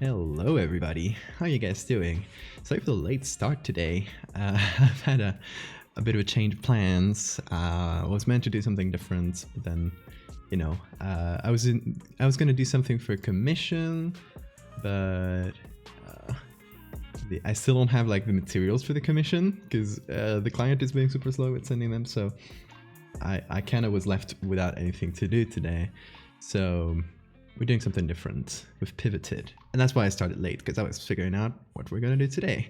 Hello everybody, how you guys doing? Sorry for the late start today. I've had a bit of a change of plans. I was meant to do something different, but then, I was gonna do something for a commission, but I still don't have like the materials for the commission because the client is being super slow at sending them. So I kind of was left without anything to do today. So we're doing something different. We've pivoted. And that's why I started late, because I was figuring out what we're going to do today.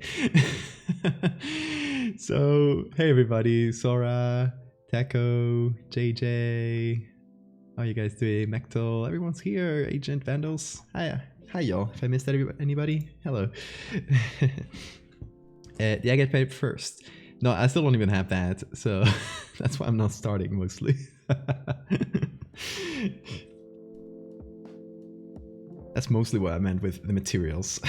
So, hey everybody, Sora, Taco, JJ, how you guys doing? Mectal, everyone's here. Agent Vandals, hi y'all. If I missed anybody, hello. Did I get paid first? No, I still don't even have that, so that's why I'm not starting mostly. That's mostly what I meant with the materials.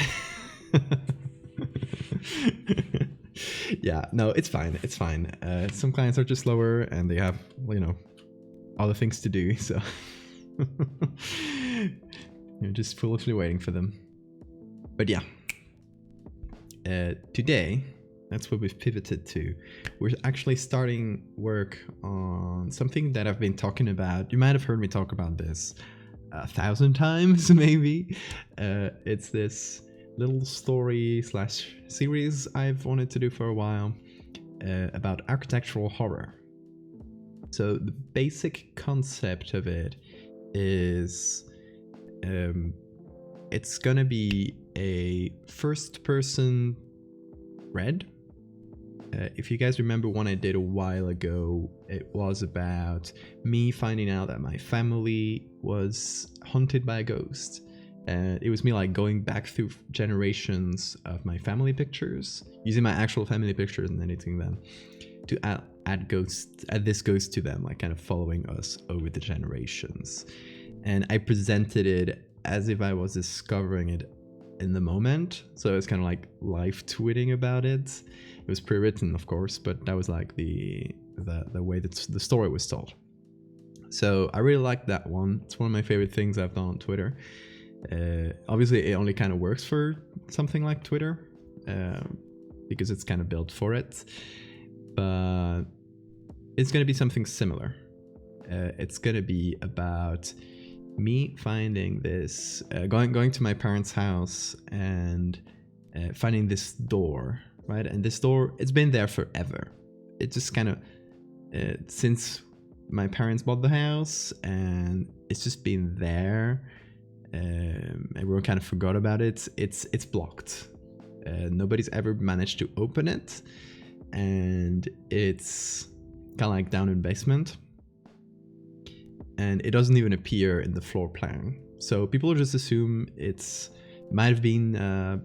Yeah, no, it's fine. It's fine. Some clients are just slower and they have, other things to do. So you're just foolishly waiting for them. But yeah, today, that's what we've pivoted to. We're actually starting work on something that I've been talking about. You might have heard me talk about this 1,000 times, maybe. It's this little story / series I've wanted to do for a while about architectural horror. So the basic concept of it is it's gonna be a first-person read. If you guys remember one I did a while ago, it was about me finding out that my family was haunted by a ghost. It was me like going back through generations of my family pictures, using my actual family pictures and editing them to add this ghost to them, like kind of following us over the generations. And I presented it as if I was discovering it in the moment, so it's kind of like live tweeting about it. It was pre-written, of course, but that was like the way that the story was told. So I really like that one. It's one of my favorite things I've done on Twitter. Obviously, it only kind of works for something like Twitter because it's kind of built for it. But it's going to be something similar. It's going to be about me finding this, going to my parents' house and finding this door. Right, and this door, it's been there forever. It just kind of since my parents bought the house, and it's just been there. Everyone kind of forgot about it. It's blocked. Nobody's ever managed to open it, and it's kind of like down in the basement, and it doesn't even appear in the floor plan. So people just assume it might have been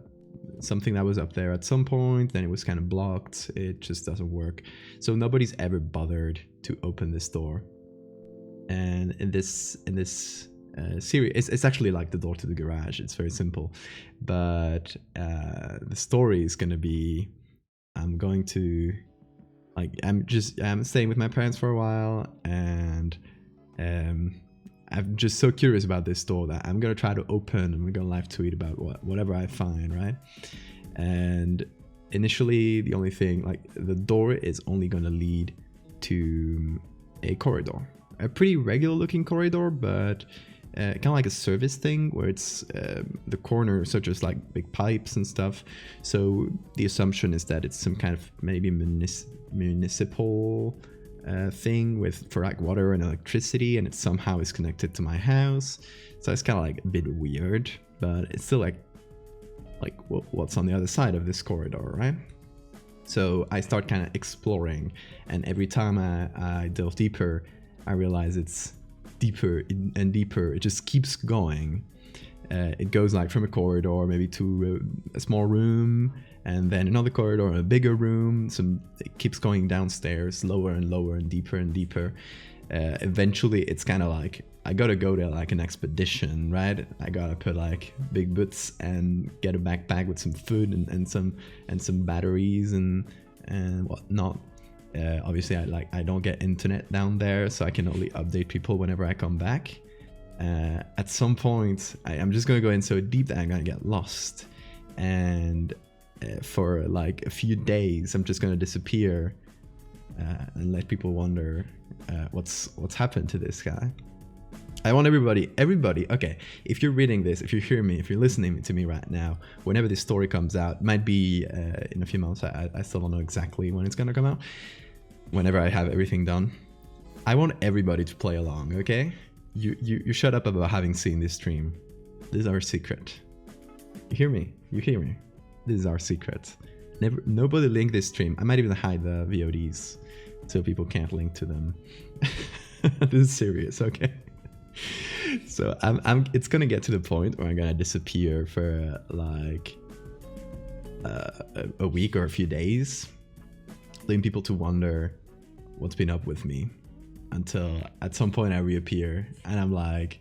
something that was up there at some point, then it was kind of blocked. It just doesn't work. So nobody's ever bothered to open this door. And in this series, it's actually like the door to the garage. It's very simple, but the story is going to be, I'm staying with my parents for a while, and I'm just so curious about this door that I'm going to try to open, and we're going to live tweet about whatever I find, right? And initially, the only thing, like, the door is only going to lead to a corridor. A pretty regular looking corridor, but kind of like a service thing where it's the corners are just like big pipes and stuff. So the assumption is that it's some kind of maybe municipal thing for like water and electricity, and it somehow is connected to my house. So it's kind of like a bit weird, but it's still like what's on the other side of this corridor, right? So I start kind of exploring, and every time I delve deeper, I realize it's deeper and deeper. It just keeps going. It goes like from a corridor maybe to a small room, and then another corridor, a bigger room. So it keeps going downstairs, lower and lower and deeper and deeper. Eventually, it's kind of like I gotta go there like an expedition, right? I gotta put like big boots and get a backpack with some food and some batteries and whatnot. Obviously, I don't get internet down there, so I can only update people whenever I come back. At some point, I'm just gonna go in so deep that I'm gonna get lost, and for like a few days, I'm just gonna disappear and let people wonder what's happened to this guy. I want everybody, okay, if you're reading this, if you hear me, if you're listening to me right now, whenever this story comes out, might be in a few months, I still don't know exactly when it's gonna come out, whenever I have everything done. I want everybody to play along, okay? You shut up about having seen this stream. This is our secret. You hear me? You hear me? This is our secret. Nobody link this stream. I might even hide the VODs so people can't link to them. This is serious, okay? So it's gonna get to the point where I'm gonna disappear for like a week or a few days, leaving people to wonder what's been up with me, until at some point I reappear and I'm like,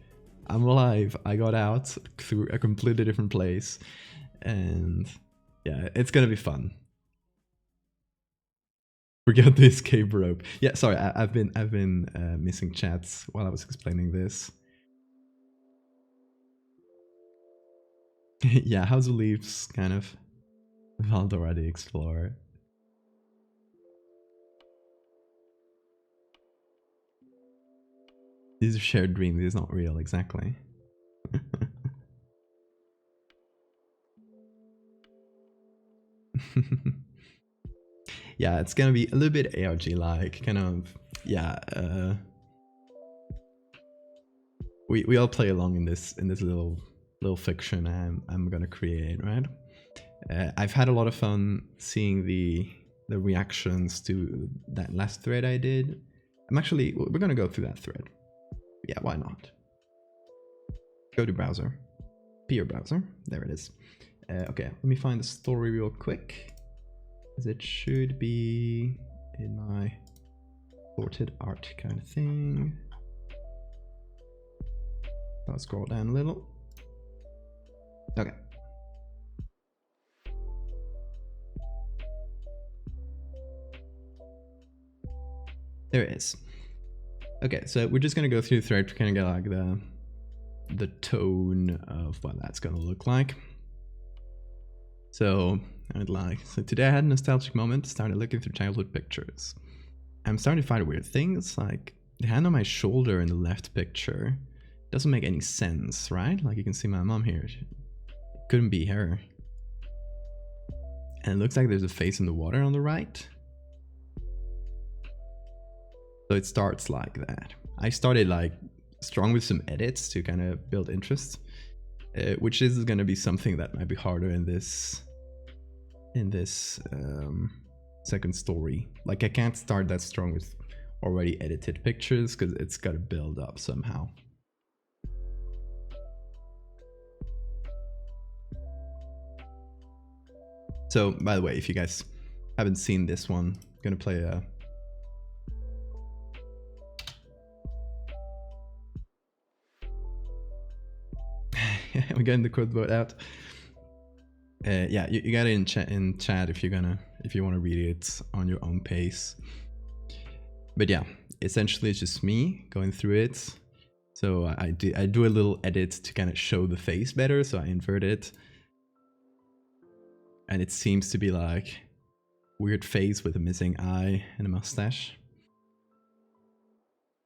I'm alive, I got out through a completely different place, and yeah, it's gonna be fun. Forget the escape rope. Yeah, sorry, I've been missing chats while I was explaining this. Yeah, House of Leaves, kind of. Valdevia the Explorer. These are shared dreams, it's not real, exactly. Yeah, it's gonna be a little bit ARG-like, kind of, yeah, we all play along in this little fiction I'm gonna create, right? I've had a lot of fun seeing the reactions to that last thread I did. We're gonna go through that thread. Yeah, why not? Go to browser. Peer browser. There it is. Okay, let me find the story real quick, as it should be in my sorted art kind of thing. I'll scroll down a little. Okay. There it is. Okay, so we're just gonna go through the thread to kind of get like the tone of what that's gonna look like. So today I had a nostalgic moment, started looking through childhood pictures. I'm starting to find weird things, like the hand on my shoulder in the left picture doesn't make any sense, right? Like you can see my mom here, it couldn't be her. And it looks like there's a face in the water on the right. So it starts like that. I started like strong with some edits to kind of build interest, which is going to be something that might be harder in this second story. Like I can't start that strong with already edited pictures because it's got to build up somehow. So by the way, if you guys haven't seen this one, I'm gonna play a we're getting the code vote out. Yeah, you got it in chat if you want to read it on your own pace. But yeah, essentially it's just me going through it. So I do a little edit to kind of show the face better. So I invert it, and it seems to be like weird face with a missing eye and a mustache.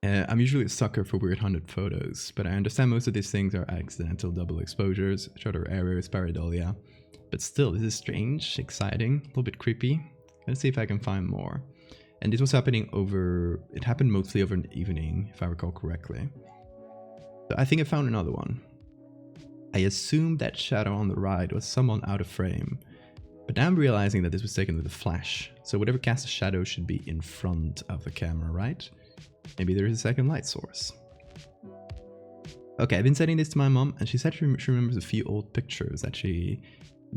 I'm usually a sucker for weird haunted photos, but I understand most of these things are accidental double exposures, shutter errors, pareidolia. But still, this is strange, exciting, a little bit creepy. Let's see if I can find more. And this was happening it happened mostly over an evening, if I recall correctly. So I think I found another one. I assumed that shadow on the right was someone out of frame, but now I'm realizing that this was taken with a flash. So whatever casts a shadow should be in front of the camera, right? Maybe there is a second light source. Okay, I've been sending this to my mom, and she said she remembers a few old pictures that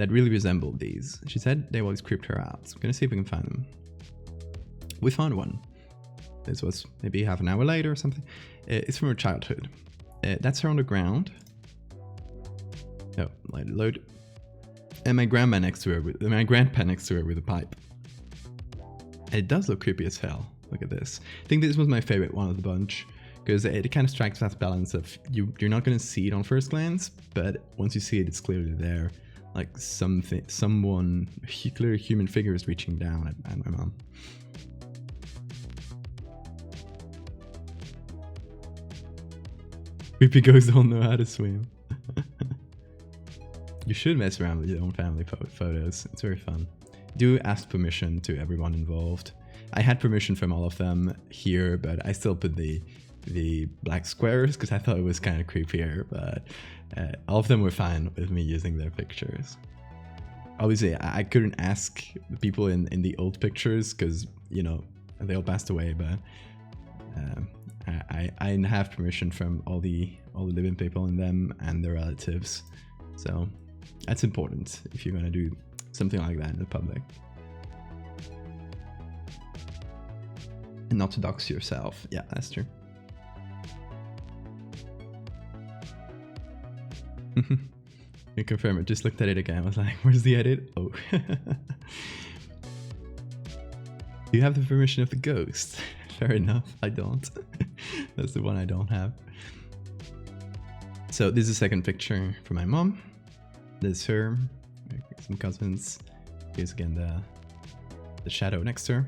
really resembled these. She said they always creeped her out. So I'm gonna see if we can find them. We found one. This was maybe half an hour later or something. It's from her childhood. That's her on the ground. Oh, light load. And my grandpa next to her with a pipe. It does look creepy as hell. Look at this. I think this was my favorite one of the bunch, because it kind of strikes that balance of you're not going to see it on first glance, but once you see it, it's clearly there. Like someone, clear human figure is reaching down at my mom. Creepy ghosts don't know how to swim. You should mess around with your own family photos. It's very fun. Do ask permission to everyone involved. I had permission from all of them here, but I still put the black squares because I thought it was kind of creepier, but all of them were fine with me using their pictures. Obviously, I couldn't ask the people in the old pictures because, you know, they all passed away, but I have permission from all the living people in them and their relatives. So that's important if you're going to do something like that in the public. And not to dox yourself. Yeah, that's true. You confirm it. Just looked at it again. I was like, where's the edit? Oh. You have the permission of the ghost. Fair enough. I don't. That's the one I don't have. So this is a second picture for my mom. This is her. Some cousins. Here's again the shadow next to her.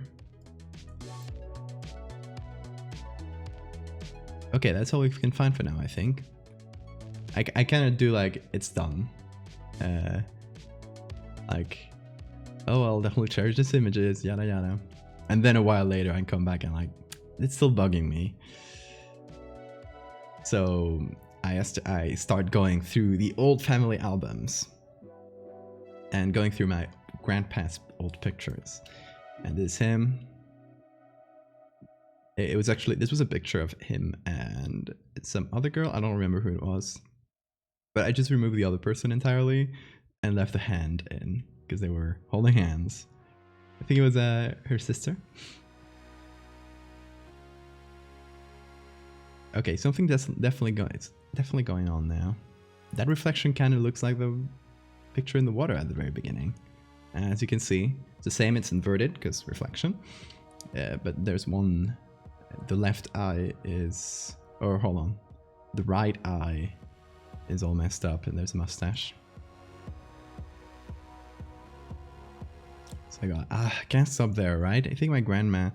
Okay, that's all we can find for now, I think. I kind of do like, it's done. Like, oh, I'll definitely cherish this images, yada yada. And then a while later I come back and like, it's still bugging me. So I start going through the old family albums and going through my grandpa's old pictures. And this is him. It was actually, this was a picture of him and some other girl. I don't remember who it was. But I just removed the other person entirely and left the hand in because they were holding hands. I think it was her sister. Okay, something that's definitely going on now. That reflection kind of looks like the picture in the water at the very beginning. As you can see, it's the same. It's inverted because reflection. But there's one. The left eye is, or hold on, the right eye is all messed up and there's a mustache. So I go, I can't stop there, right? I think my grandma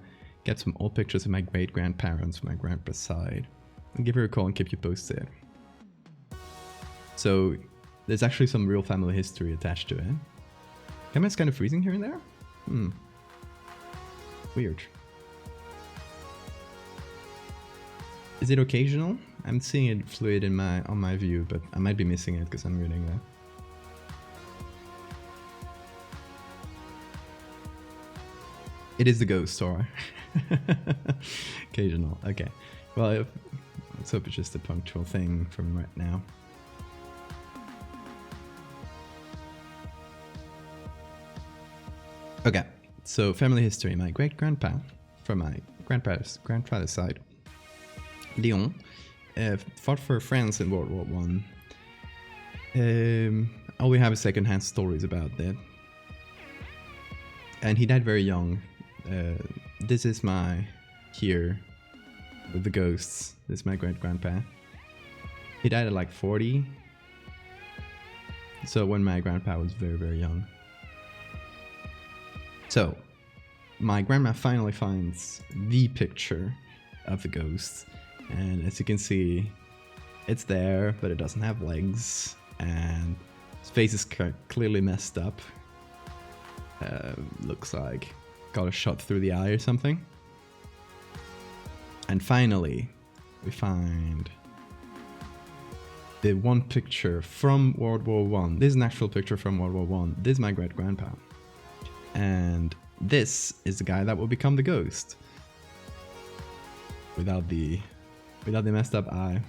got some old pictures of my great-grandparents from my grandpa's side. I'll give her a call and keep you posted. So there's actually some real family history attached to it. Camera's kind of freezing here and there? Weird. Is it occasional? I'm seeing it fluid on my view, but I might be missing it because I'm reading that. It is the ghost, or occasional. Okay. Well, let's hope it's just a punctual thing from right now. Okay. So family history. My great-grandpa, from my grandfather's side, Leon, fought for France in World War I. All we have is second-hand stories about that. And he died very young. This is my here with the ghosts. This is my great-grandpa. He died at like 40. So when my grandpa was very, very young. So my grandma finally finds the picture of the ghost. And as you can see, it's there, but it doesn't have legs. And his face is clearly messed up. Looks like got a shot through the eye or something. And finally, we find the one picture from World War I. This is an actual picture from World War I. This is my great-grandpa. And this is the guy that will become the ghost. Without the messed up eye.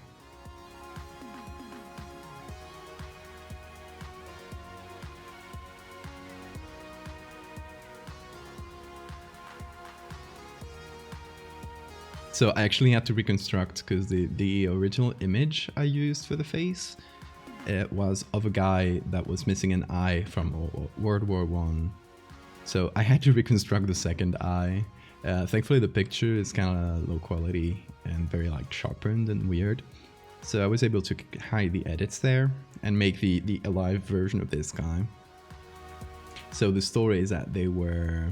So I actually had to reconstruct because the original image I used for the face was of a guy that was missing an eye from World War I. So I had to reconstruct the second eye Thankfully, the picture is kind of low quality and very like sharpened and weird. So I was able to hide the edits there and make the alive version of this guy. So the story is that they were,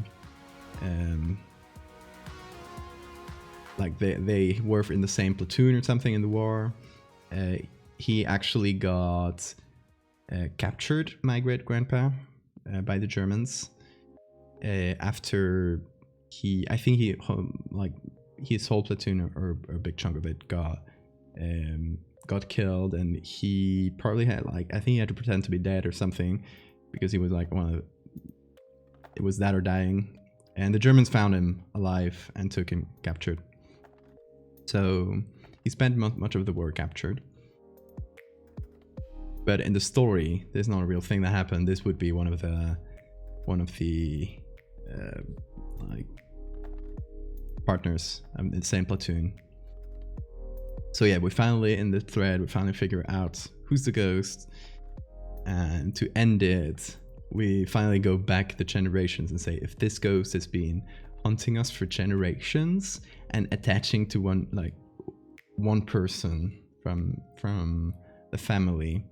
like they were in the same platoon or something in the war. He actually got captured, my great-grandpa, by the Germans after I think like his whole platoon or a big chunk of it got killed, and he probably had like, I think he had to pretend to be dead or something because he was like it was that or dying, and the Germans found him alive and took him captured. So he spent much of the war captured. But in the story, there's not a real thing that happened. This would be one of the like partners in the same platoon. So yeah, we finally, in the thread, we finally figure out who's the ghost, and to end it, we finally go back the generations and say, if this ghost has been hunting us for generations and attaching to one person from the family,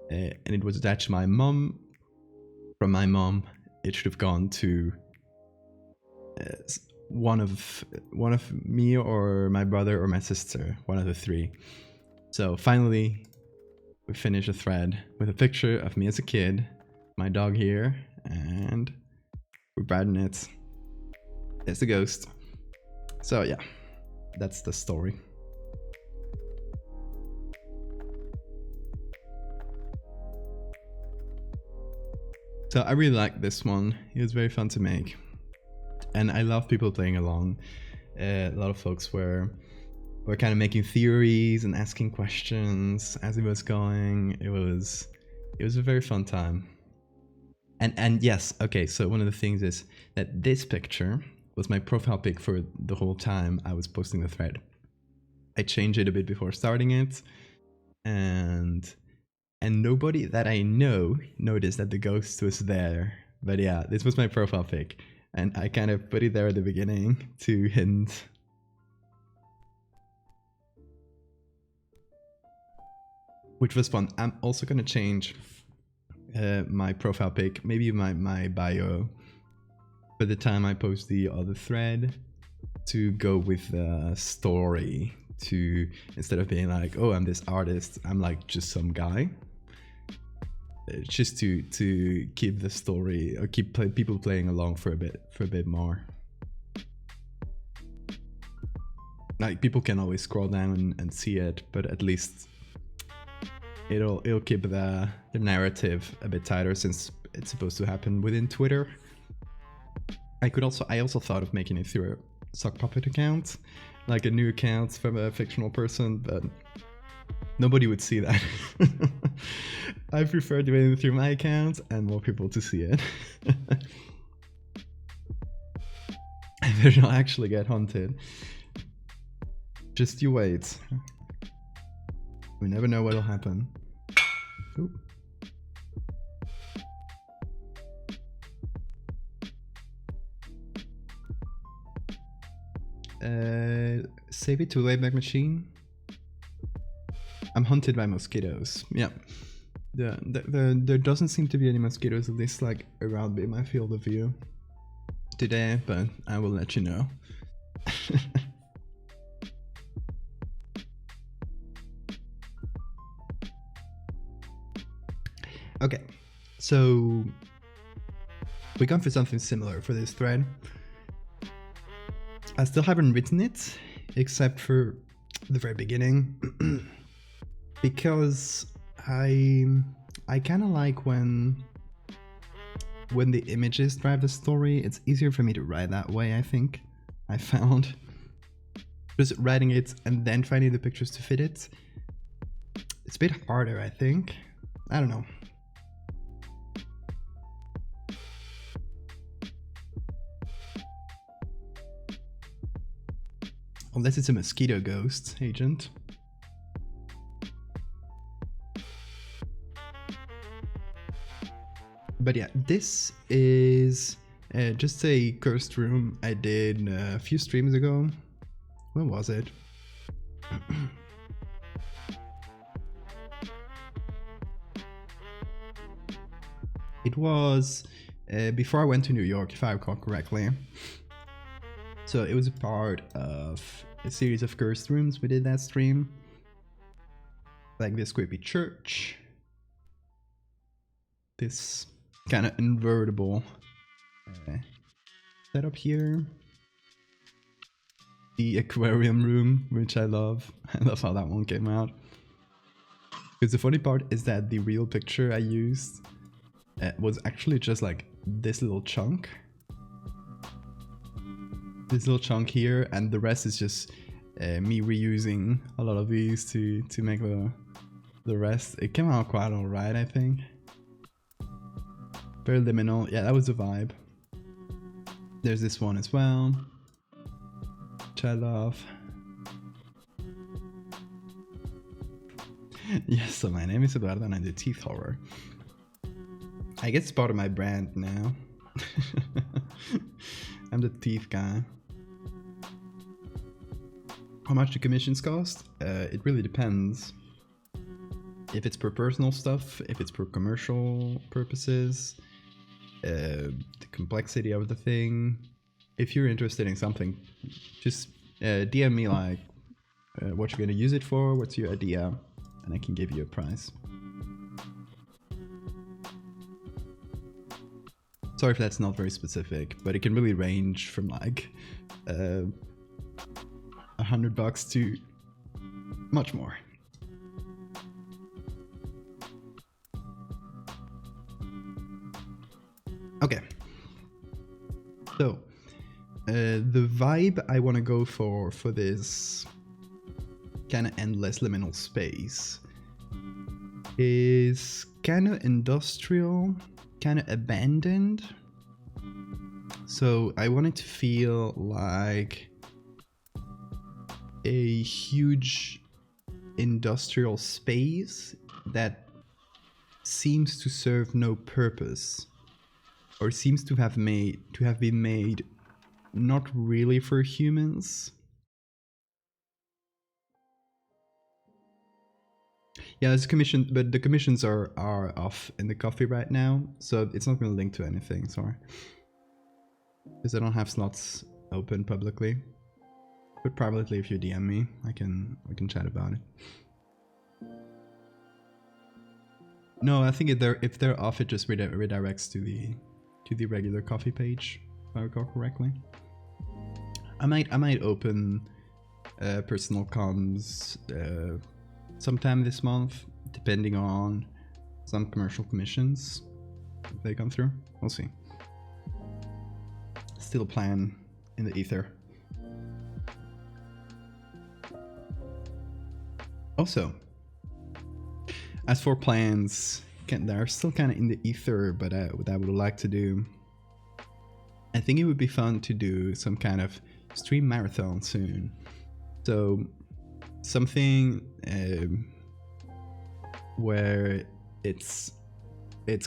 and it was attached to my mom. From my mom, it should have gone to one of me or my brother or my sister, one of the three. So finally, we finish a thread with a picture of me as a kid, my dog here, and we brighten it. There's the ghost. So yeah, that's the story. So I really liked this one. It was very fun to make, and I love people playing along. A lot of folks were kind of making theories and asking questions as it was going. It was a very fun time. And yes, okay, so one of the things is that this picture was my profile pic for the whole time I was posting the thread. I changed it a bit before starting it, and nobody that I know noticed that the ghost was there. But yeah, this was my profile pic, and I kind of put it there at the beginning to hint. Which was fun. I'm also gonna change my profile pic, maybe my bio, by the time I post the other thread, to go with the story, to instead of being like, oh, I'm this artist, I'm like just some guy. Just to keep the story, or keep people playing along for a bit more. Like, people can always scroll down and see it, but at least it'll keep the narrative a bit tighter, since it's supposed to happen within Twitter. I also thought of making it through a sock puppet account, like a new account from a fictional person, but nobody would see that. I prefer doing it through my account and more people to see it. And then I'll actually get hunted. Just you wait. We never know what'll happen. Ooh. Save it to Wayback Machine. I'm hunted by mosquitoes. Yeah. There doesn't seem to be any mosquitoes, at least like around me in my field of view today, but I will let you know. Okay, so we're going for something similar for this thread. I still haven't written it, except for the very beginning, because I kind of like when the images drive the story. It's easier for me to write that way, I think. I found just writing it and then finding the pictures to fit it, it's a bit harder, I think. I don't know. Unless it's a mosquito ghost agent. But yeah, this is Just a cursed room I did a few streams ago. When was it? It was before I went to New York, if I recall correctly. So it was a part of a series of cursed rooms we did that stream. Like this creepy church. This kind of invertible setup here. The aquarium room, which I love. I love how that one came out. Because the funny part is that the real picture I used was actually just like this little chunk. This little chunk here, and the rest is just me reusing a lot of these to make the rest. It came out quite alright, I think. Very liminal. Yeah, that was the vibe. There's this one as well, which I love. Yes, so my name is Eduardo and I'm the teeth horror. I guess it's part of my brand now. I'm the teeth guy. How much do commissions cost? It really depends. If it's per personal stuff, if it's per commercial purposes, the complexity of the thing. If you're interested in something, just DM me like what you're gonna use it for, what's your idea, and I can give you a price. Sorry if that's not very specific, but it can really range from like $100 to much more. Okay, so the vibe I want to go for this kind of endless liminal space is kind of industrial, kind of abandoned. So I want it to feel like a huge industrial space that seems to serve no purpose, or seems to have been made not really for humans. Yeah, it's commission, but the commissions are off in the coffee right now, so it's not going to link to anything, sorry. Because I don't have slots open publicly. But privately, if you DM me, we can chat about it. No, I think if they're off, it just redirects to the regular coffee page, if I recall correctly. I might open personal comms sometime this month, depending on some commercial commissions if they come through. We'll see. Still a plan in the ether. Also, as for plans, they're still kind of in the ether, but what I would like to do, I think it would be fun to do some kind of stream marathon soon. So something where it's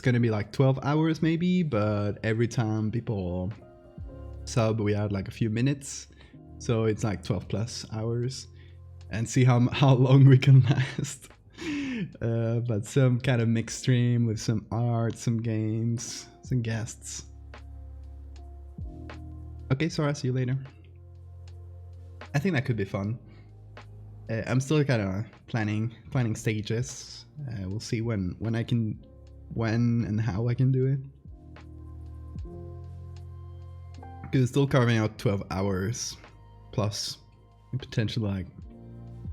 gonna be like 12 hours maybe, but every time people sub we add like a few minutes, so it's like 12 plus hours, and see how long we can last. But some kind of mixed stream with some art, some games, some guests. Okay, Sora, see you later. I think that could be fun. I'm still kind of planning stages. We'll see when and how I can do it. Because it's still carving out 12 hours plus potentially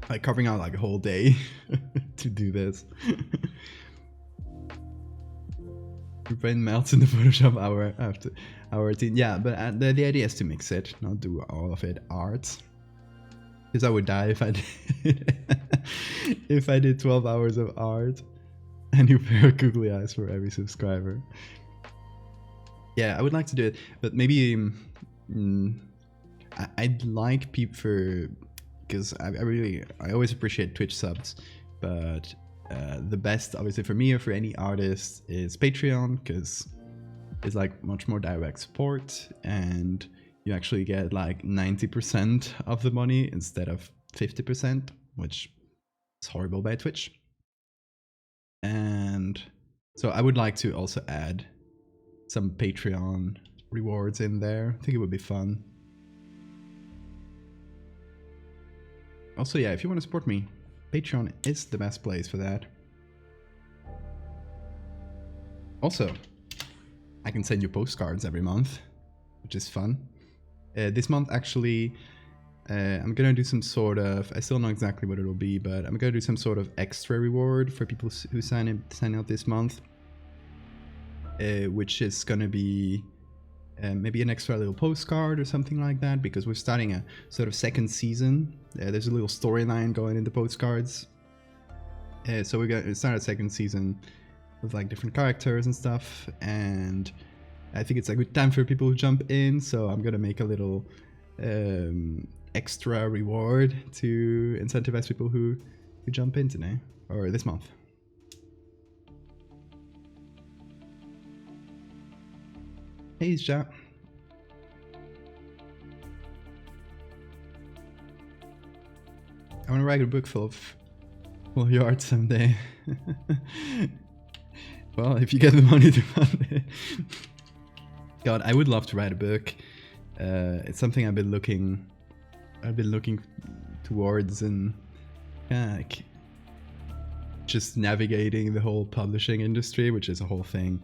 like carving out like a whole day to do this. Your brain melts in the Photoshop hour after hour 18. Yeah, but the idea is to mix it, not do all of it art. Because I would die if I did if I did 12 hours of art and you pair googly eyes for every subscriber. Yeah, I would like to do it, but maybe I'd like people for, because I always appreciate Twitch subs, but the best obviously for me or for any artist is Patreon, because is like much more direct support, and you actually get like 90% of the money instead of 50%, which is horrible by Twitch. And so I would like to also add some Patreon rewards in there. I think it would be fun. Also, yeah, if you want to support me, Patreon is the best place for that. Also, I can send you postcards every month, which is fun. This month, actually, I'm gonna do some sort of, I still don't know exactly what it'll be, but I'm gonna do some sort of extra reward for people who sign out this month, which is gonna be maybe an extra little postcard or something like that, because we're starting a sort of second season. There's a little storyline going in the postcards. So we're gonna start a second season with like different characters and stuff, and I think it's a good time for people to jump in, so I'm gonna make a little extra reward to incentivize people who jump in today, or this month. Hey, chat. I want to write a book full of art someday. Well, if you get the money to fund it. God, I would love to write a book. It's something I've been looking towards, and like just navigating the whole publishing industry, which is a whole thing.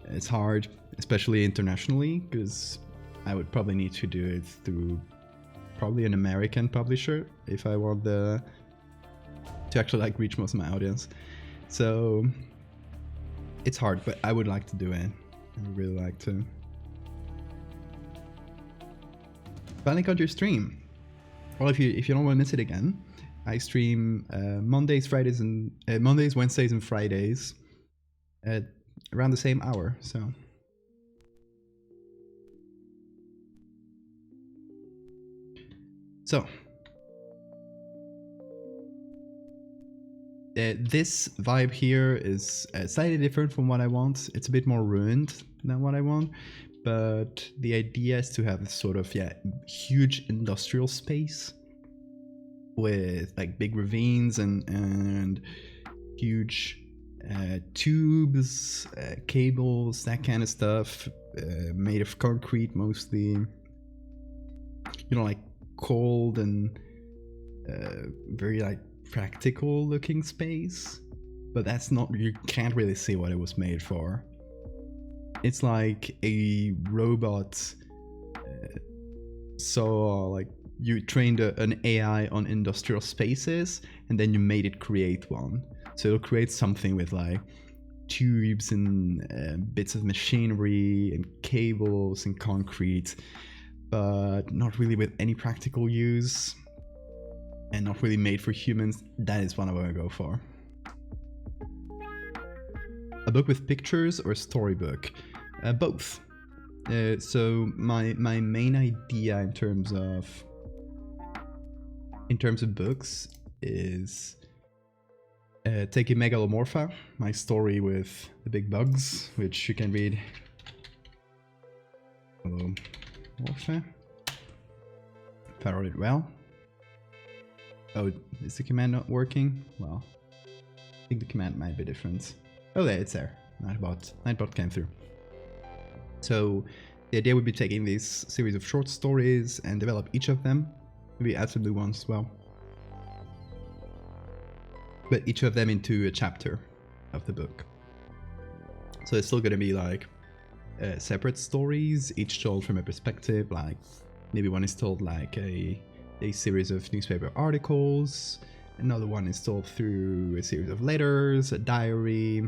It's hard, especially internationally, because I would probably need to do it through probably an American publisher if I want to actually like reach most of my audience. So it's hard, but I would like to do it. I would really like to. Finally got your stream. Well, if you don't want to miss it again, I stream Mondays, Wednesdays, and Fridays at around the same hour. So this vibe here is slightly different from what I want. It's a bit more ruined than what I want, but the idea is to have a sort of huge industrial space with like big ravines and huge tubes, cables, that kind of stuff, made of concrete mostly. You know, like cold and very like practical looking space, but that's not, you can't really see what it was made for. It's like a robot, so like you trained an AI on industrial spaces and then you made it create one. So it'll create something with like tubes and bits of machinery and cables and concrete, but not really with any practical use and not really made for humans. That is what I want to go for. A book with pictures or a storybook? Both. So my main idea in terms of books is taking Megalomorpha, my story with the big bugs, which you can read. Hello, Morpha. If I wrote it well. Oh, is the command not working? Well, I think the command might be different. Oh, there, it's there. Nightbot came through. So the idea would be taking this series of short stories and develop each of them. Maybe add some new ones as well. But each of them into a chapter of the book. So it's still going to be like separate stories, each told from a perspective. Like maybe one is told like a series of newspaper articles, another one is told through a series of letters, a diary,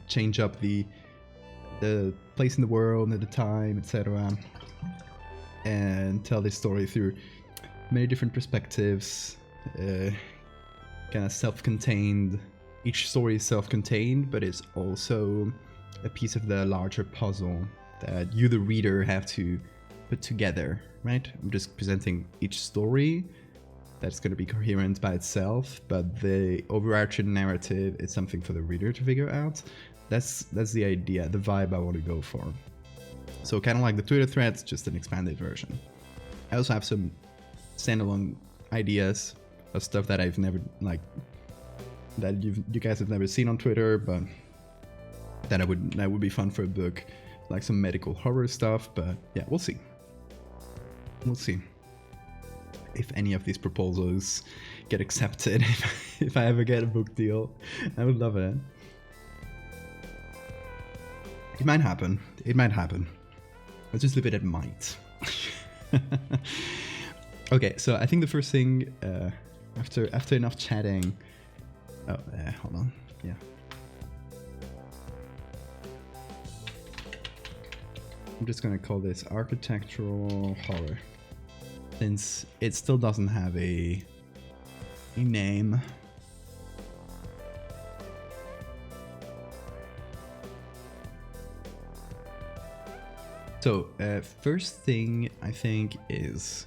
change up the place in the world at the time, etc., and tell this story through many different perspectives, kind of self-contained. Each story is self-contained, but it's also a piece of the larger puzzle that you, the reader, have to put together, right? I'm just presenting each story, that's going to be coherent by itself, but the overarching narrative is something for the reader to figure out. That's the idea, the vibe I want to go for. So kind of like the Twitter threads, just an expanded version. I also have some standalone ideas of stuff that I've never, like, that you guys have never seen on Twitter, but that would be fun for a book, like some medical horror stuff. But yeah, we'll see. We'll see if any of these proposals get accepted. If I ever get a book deal, I would love it. It might happen. It might happen. Let's just leave it at might. Okay, so I think the first thing, after enough chatting. Oh, hold on. Yeah. I'm just gonna call this architectural horror, since it still doesn't have a name. So, first thing I think is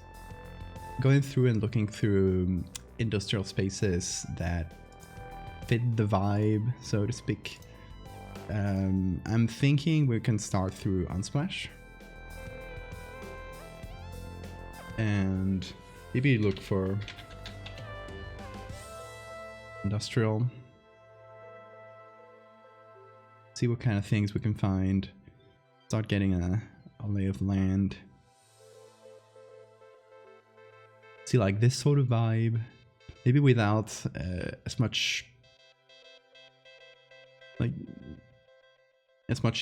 going through and looking through industrial spaces that fit the vibe, so to speak. I'm thinking we can start through Unsplash. And maybe look for industrial. See what kind of things we can find. Start getting a lay of land. See, like this sort of vibe. Maybe without as much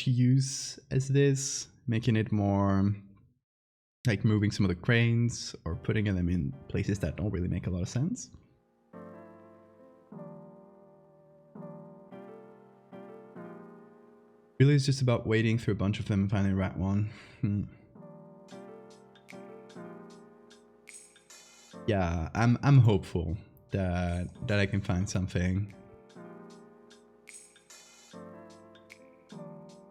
use as this, making it more like moving some of the cranes or putting them in places that don't really make a lot of sense. Really, it's just about wading through a bunch of them and finding the right one. Yeah, I'm hopeful that I can find something.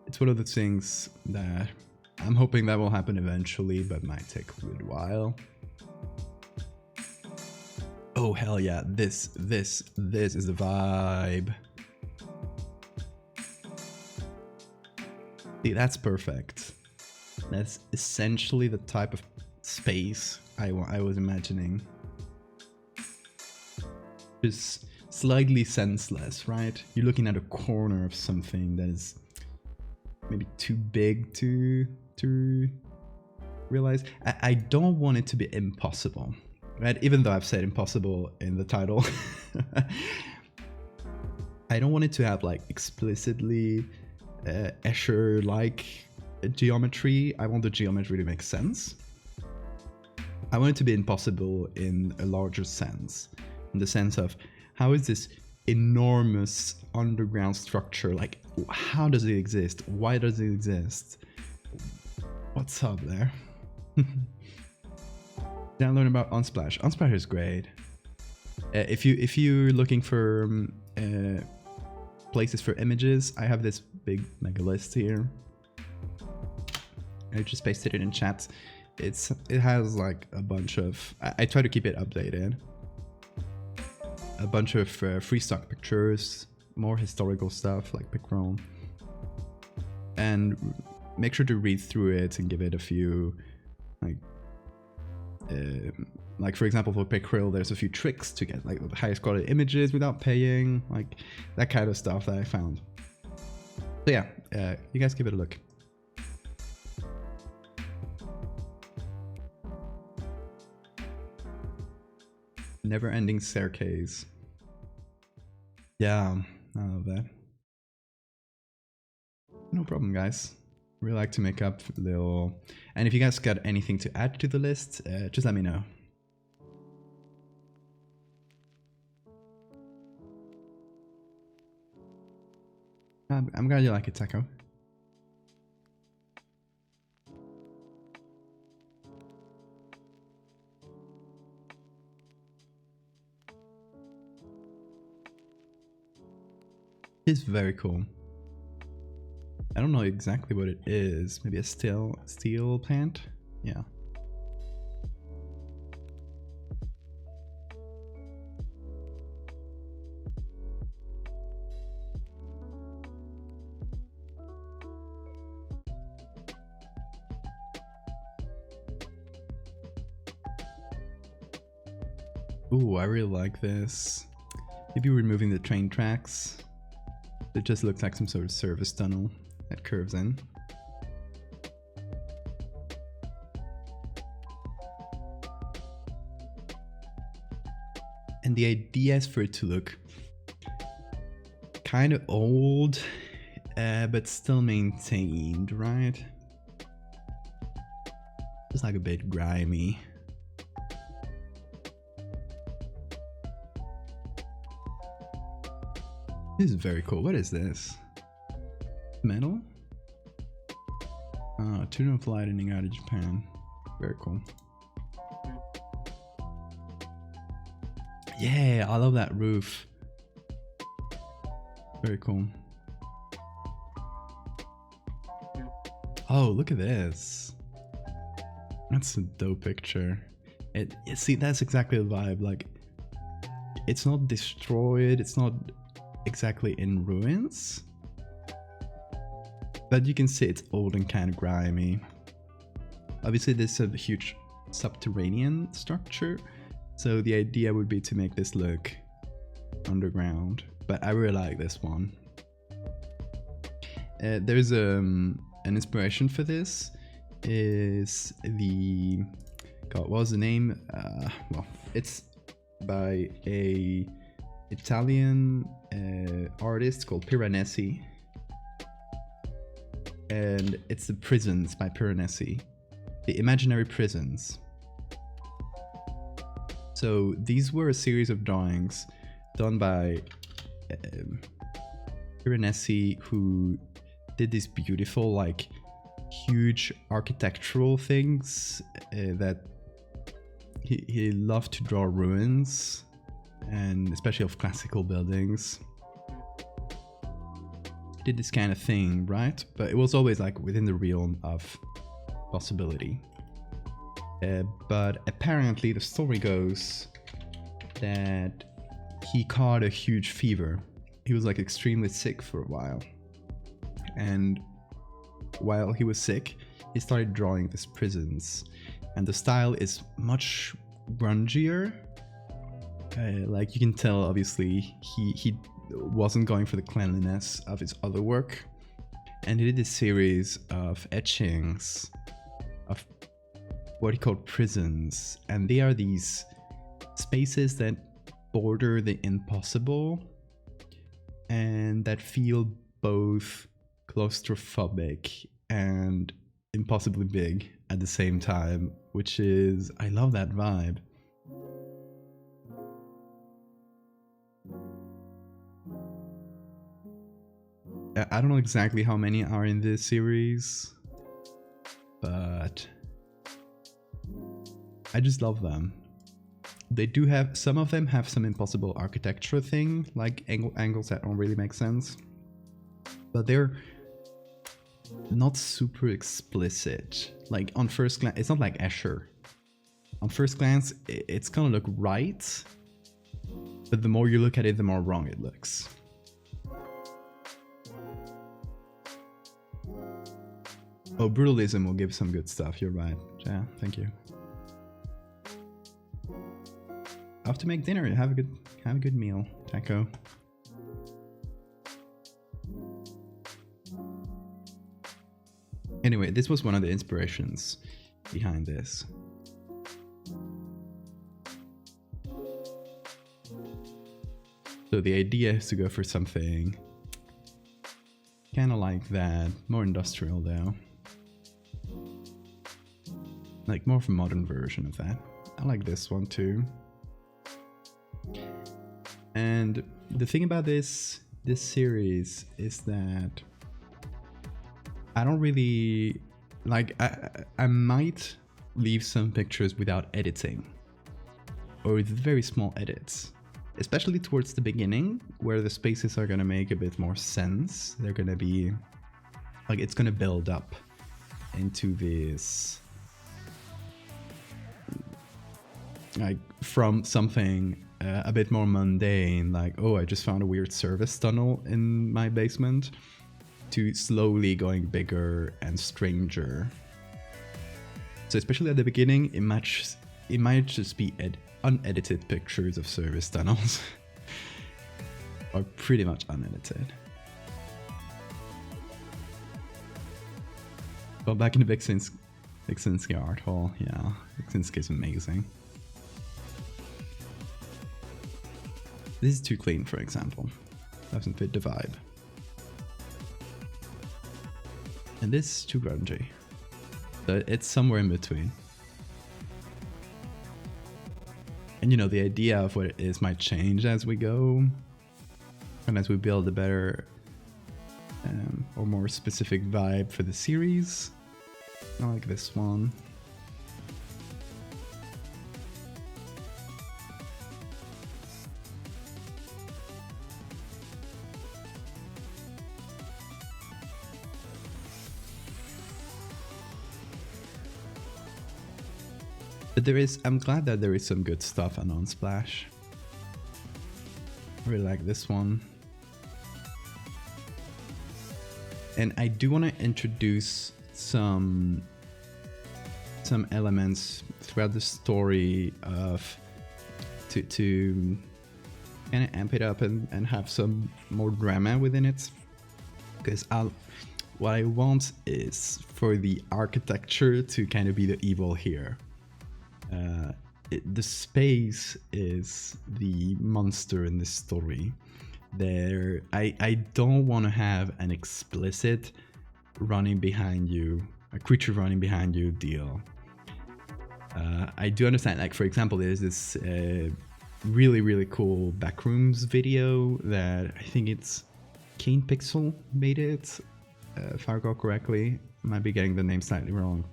It's one of the things that I'm hoping that will happen eventually, but might take a little while. Oh hell yeah, this is the vibe. See, that's perfect. That's essentially the type of space I was imagining. Just slightly senseless, right? You're looking at a corner of something that is maybe too big to realize. I don't want it to be impossible, right? Even though I've said impossible in the title. I don't want it to have like explicitly Escher-like geometry. I want the geometry to make sense. I want it to be impossible in a larger sense, in the sense of how is this enormous underground structure, like how does it exist? Why does it exist? What's up there? Then learn about Unsplash. Unsplash is great. If you're looking for places for images, I have this big mega list here. I just pasted it in chat. It has like a bunch of, I try to keep it updated. A bunch of free stock pictures, more historical stuff like Pickrome. And make sure to read through it and give it a few, like for example for Pickrome, there's a few tricks to get like the highest quality images without paying, like that kind of stuff that I found. So yeah, you guys give it a look. Never-ending staircase. Yeah, I love that. No problem, guys. We like to make up a little. And if you guys got anything to add to the list, just let me know. I'm glad you like it, Taco. It's very cool. I don't know exactly what it is. Maybe a steel plant? Yeah. Ooh, I really like this. Maybe removing the train tracks. It just looks like some sort of service tunnel that curves in. And the idea is for it to look kind of old, but still maintained, right? Just like a bit grimy. This is very cool. What is this? Metal? Tune of lightning out of Japan. Very cool. Yeah, I love that roof. Very cool. Oh, look at this. That's a dope picture. See, that's exactly the vibe. Like, it's not destroyed. It's not exactly in ruins. But you can see it's old and kind of grimy. Obviously, this is a huge subterranean structure. So the idea would be to make this look underground, but I really like this one. There's an inspiration for this. Is the God? What was the name? Well, it's by a Italian artist called Piranesi, and it's the prisons by Piranesi, the imaginary prisons. So these were a series of drawings done by Piranesi, who did these beautiful, like, huge architectural things that he loved to draw ruins, and especially of classical buildings. Did this kind of thing, right? But it was always like within the realm of possibility. But apparently the story goes that he caught a huge fever. He was like extremely sick for a while. And while he was sick, he started drawing these prisons. And the style is much grungier. Like you can tell, obviously, he wasn't going for the cleanliness of his other work. And he did this series of etchings of what he called prisons, and they are these spaces that border the impossible and that feel both claustrophobic and impossibly big at the same time, which is, I love that vibe. I don't know exactly how many are in this series, but I just love them. They do have, some of them have some impossible architecture thing, like angles that don't really make sense, but they're not super explicit. Like on first glance, it's not like Escher. On first glance, it's gonna look right, but the more you look at it, the more wrong it looks. Oh, brutalism will give some good stuff, you're right. Yeah, thank you. I have to make dinner. Have a good meal, Taco. Anyway, this was one of the inspirations behind this. So the idea is to go for something kind of like that, more industrial though. Like more of a modern version of that. I like this one too. And the thing about this series is that I don't really like, I might leave some pictures without editing or with very small edits, especially towards the beginning where the spaces are going to make a bit more sense. They're going to be like, it's going to build up into this, like from something a bit more mundane, like, oh, I just found a weird service tunnel in my basement, to slowly going bigger and stranger. So especially at the beginning, it it might just be unedited pictures of service tunnels. Or pretty much unedited. But back in the Viksinski art hall, yeah, Viksinski is amazing. This is too clean, for example. Doesn't fit the vibe. And this is too grungy. So it's somewhere in between. And you know, the idea of what it is might change as we go. And as we build a better or more specific vibe for the series. I like this one. But I'm glad that there is some good stuff on Unsplash. I really like this one. And I do want to introduce some elements throughout the story to kind of amp it up and have some more drama within it. Because what I want is for the architecture to kind of be the evil here. The space is the monster in this story. I don't want to have an explicit running behind you, a creature running behind you deal. I do understand, like for example, there's this really cool Backrooms video that I think it's Kane Pixel made it, if I recall correctly. Might be getting the name slightly wrong.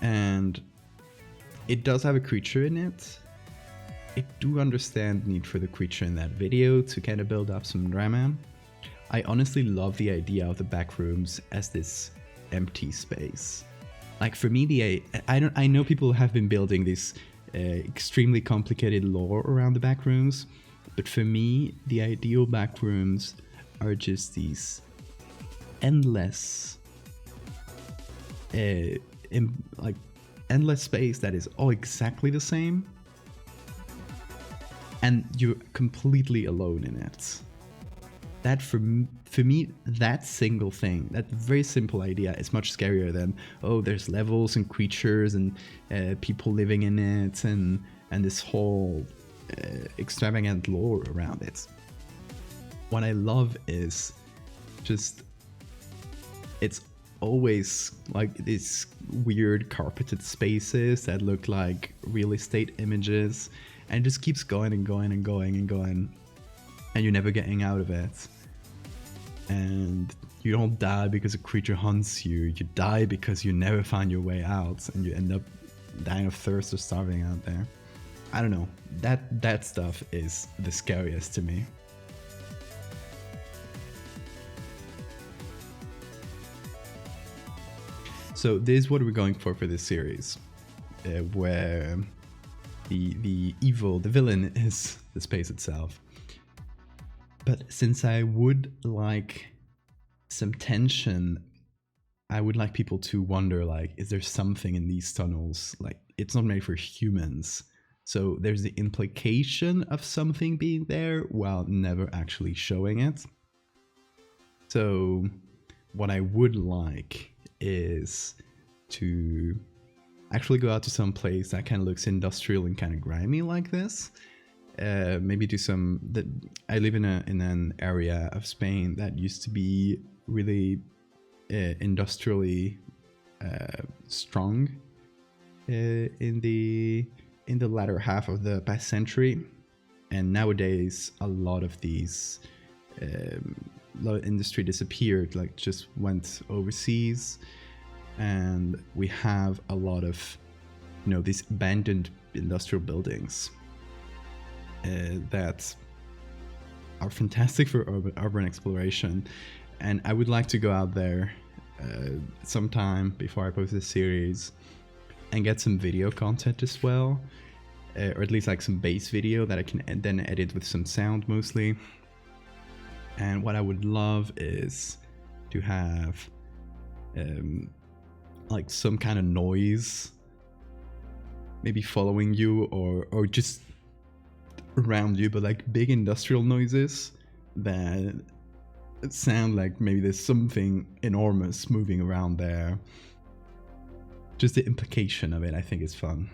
And it does have a creature in it. I do understand the need for the creature in that video to kind of build up some drama. I honestly love the idea of the Backrooms as this empty space. Like for me, I know people have been building this extremely complicated lore around the Backrooms, but for me, the ideal Backrooms are just these endless, endless space that is all exactly the same, and you're completely alone in it. That for me, that single thing, that very simple idea is much scarier than, oh, there's levels and creatures and people living in it and this whole extravagant lore around it. What I love is just, it's always like these weird carpeted spaces that look like real estate images, and it just keeps going and going and going and going, and you're never getting out of it. And you don't die because a creature hunts you, you die because you never find your way out and you end up dying of thirst or starving out there. I don't know, that stuff is the scariest to me. So this is what we're going for this series, where the evil, the villain is the space itself. But since I would like some tension, I would like people to wonder, like, is there something in these tunnels? Like, it's not made for humans. So there's the implication of something being there while never actually showing it. So what I would like is to actually go out to some place that kind of looks industrial and kind of grimy like this. Maybe do some. I live in an area of Spain that used to be really industrially strong in the latter half of the past century, and nowadays a lot of these industry disappeared, like just went overseas, and we have a lot of, you know, these abandoned industrial buildings that are fantastic for urban exploration. And I would like to go out there sometime before I post this series and get some video content as well, or at least like some base video that I can then edit with some sound mostly. And what I would love is to have like some kind of noise maybe following you or just around you, but like big industrial noises that sound like maybe there's something enormous moving around there. Just the implication of it, I think, is fun.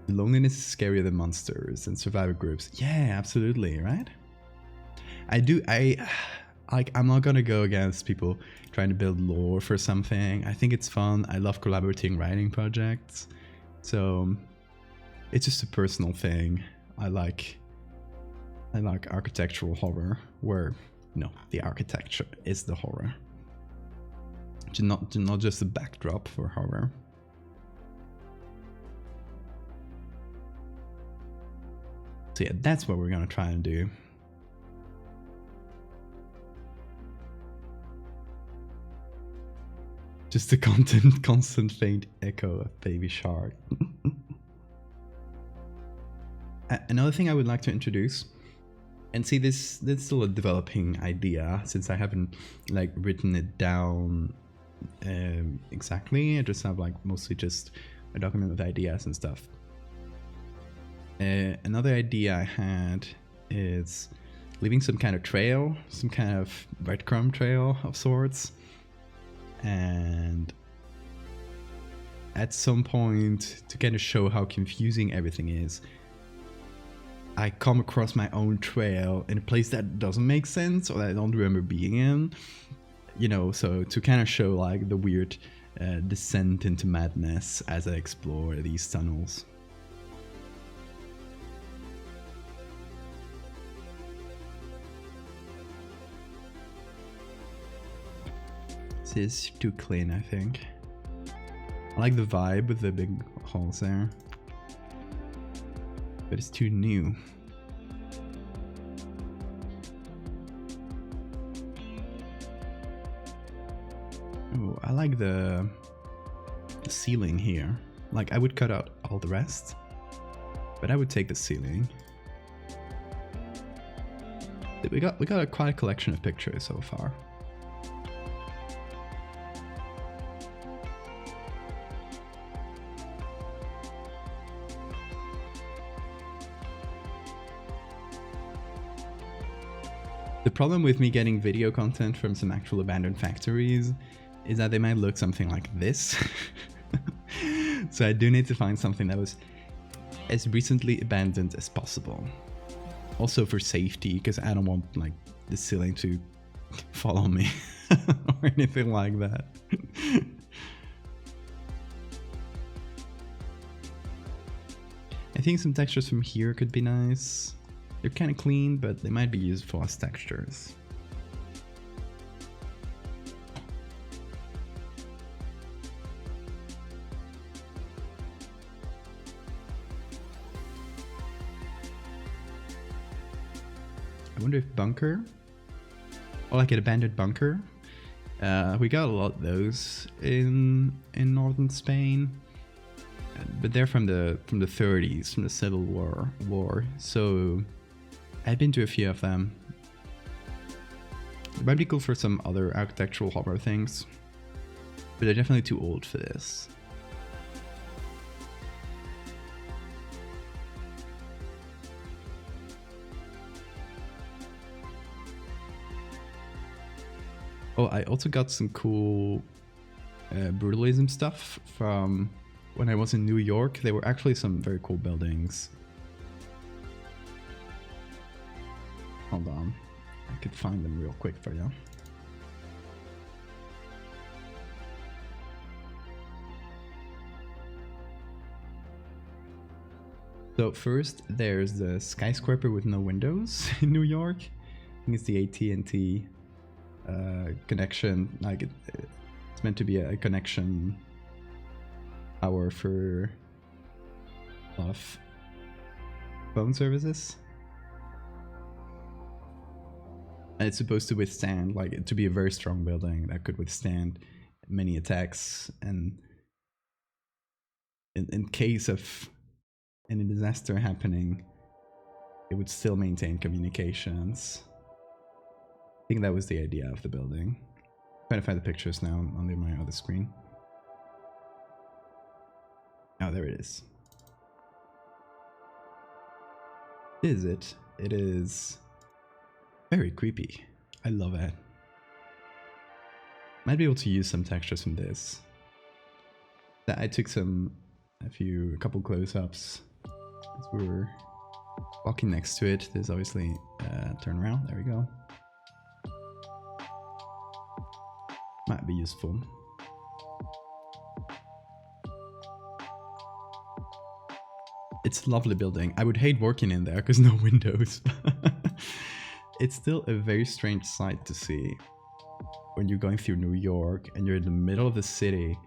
Loneliness is scarier than monsters and survivor groups. Yeah, absolutely, right? I'm not gonna go against people trying to build lore for something. I think it's fun. I love collaborating writing projects. So it's just a personal thing. I like architectural horror where, the architecture is the horror. Not just a backdrop for horror. So yeah, that's what we're gonna try and do. Just a constant faint echo of Baby Shark. Another thing I would like to introduce, and see this is still a developing idea since I haven't like written it down exactly. I just have like mostly just a document with ideas and stuff. Another idea I had is leaving some kind of trail, some kind of breadcrumb trail of sorts. And at some point, to kind of show how confusing everything is, I come across my own trail in a place that doesn't make sense or that I don't remember being in. So to kind of show like the weird descent into madness as I explore these tunnels. This is too clean, I think. I like the vibe with the big holes there, but it's too new. Oh, I like the ceiling here. Like, I would cut out all the rest, but I would take the ceiling. We got quite a collection of pictures so far. The problem with me getting video content from some actual abandoned factories is that they might look something like this. So I do need to find something that was as recently abandoned as possible. Also for safety, because I don't want like the ceiling to follow me or anything like that. I think some textures from here could be nice. They're kind of clean, but they might be useful as textures. I wonder if bunker, or like an abandoned bunker. We got a lot of those in northern Spain, but they're from the 30s, from the Civil War. So I've been to a few of them. It might be cool for some other architectural horror things, but they're definitely too old for this. Oh, I also got some cool brutalism stuff from when I was in New York. There were actually some very cool buildings. Hold on, I could find them real quick for you. So first, there's the skyscraper with no windows in New York. I think it's the AT&T connection. Like it's meant to be a connection tower for a lot of phone services. And it's supposed to withstand, like, to be a very strong building that could withstand many attacks, and in case of any disaster happening, it would still maintain communications. I think that was the idea of the building. I'm trying to find the pictures now under my other screen. there it is. Is it? It is very creepy. I love it. Might be able to use some textures from this. I took a couple close-ups as we were walking next to it. There's obviously turn around. There we go. Might be useful. It's a lovely building. I would hate working in there because no windows. It's still a very strange sight to see when you're going through New York and you're in the middle of the city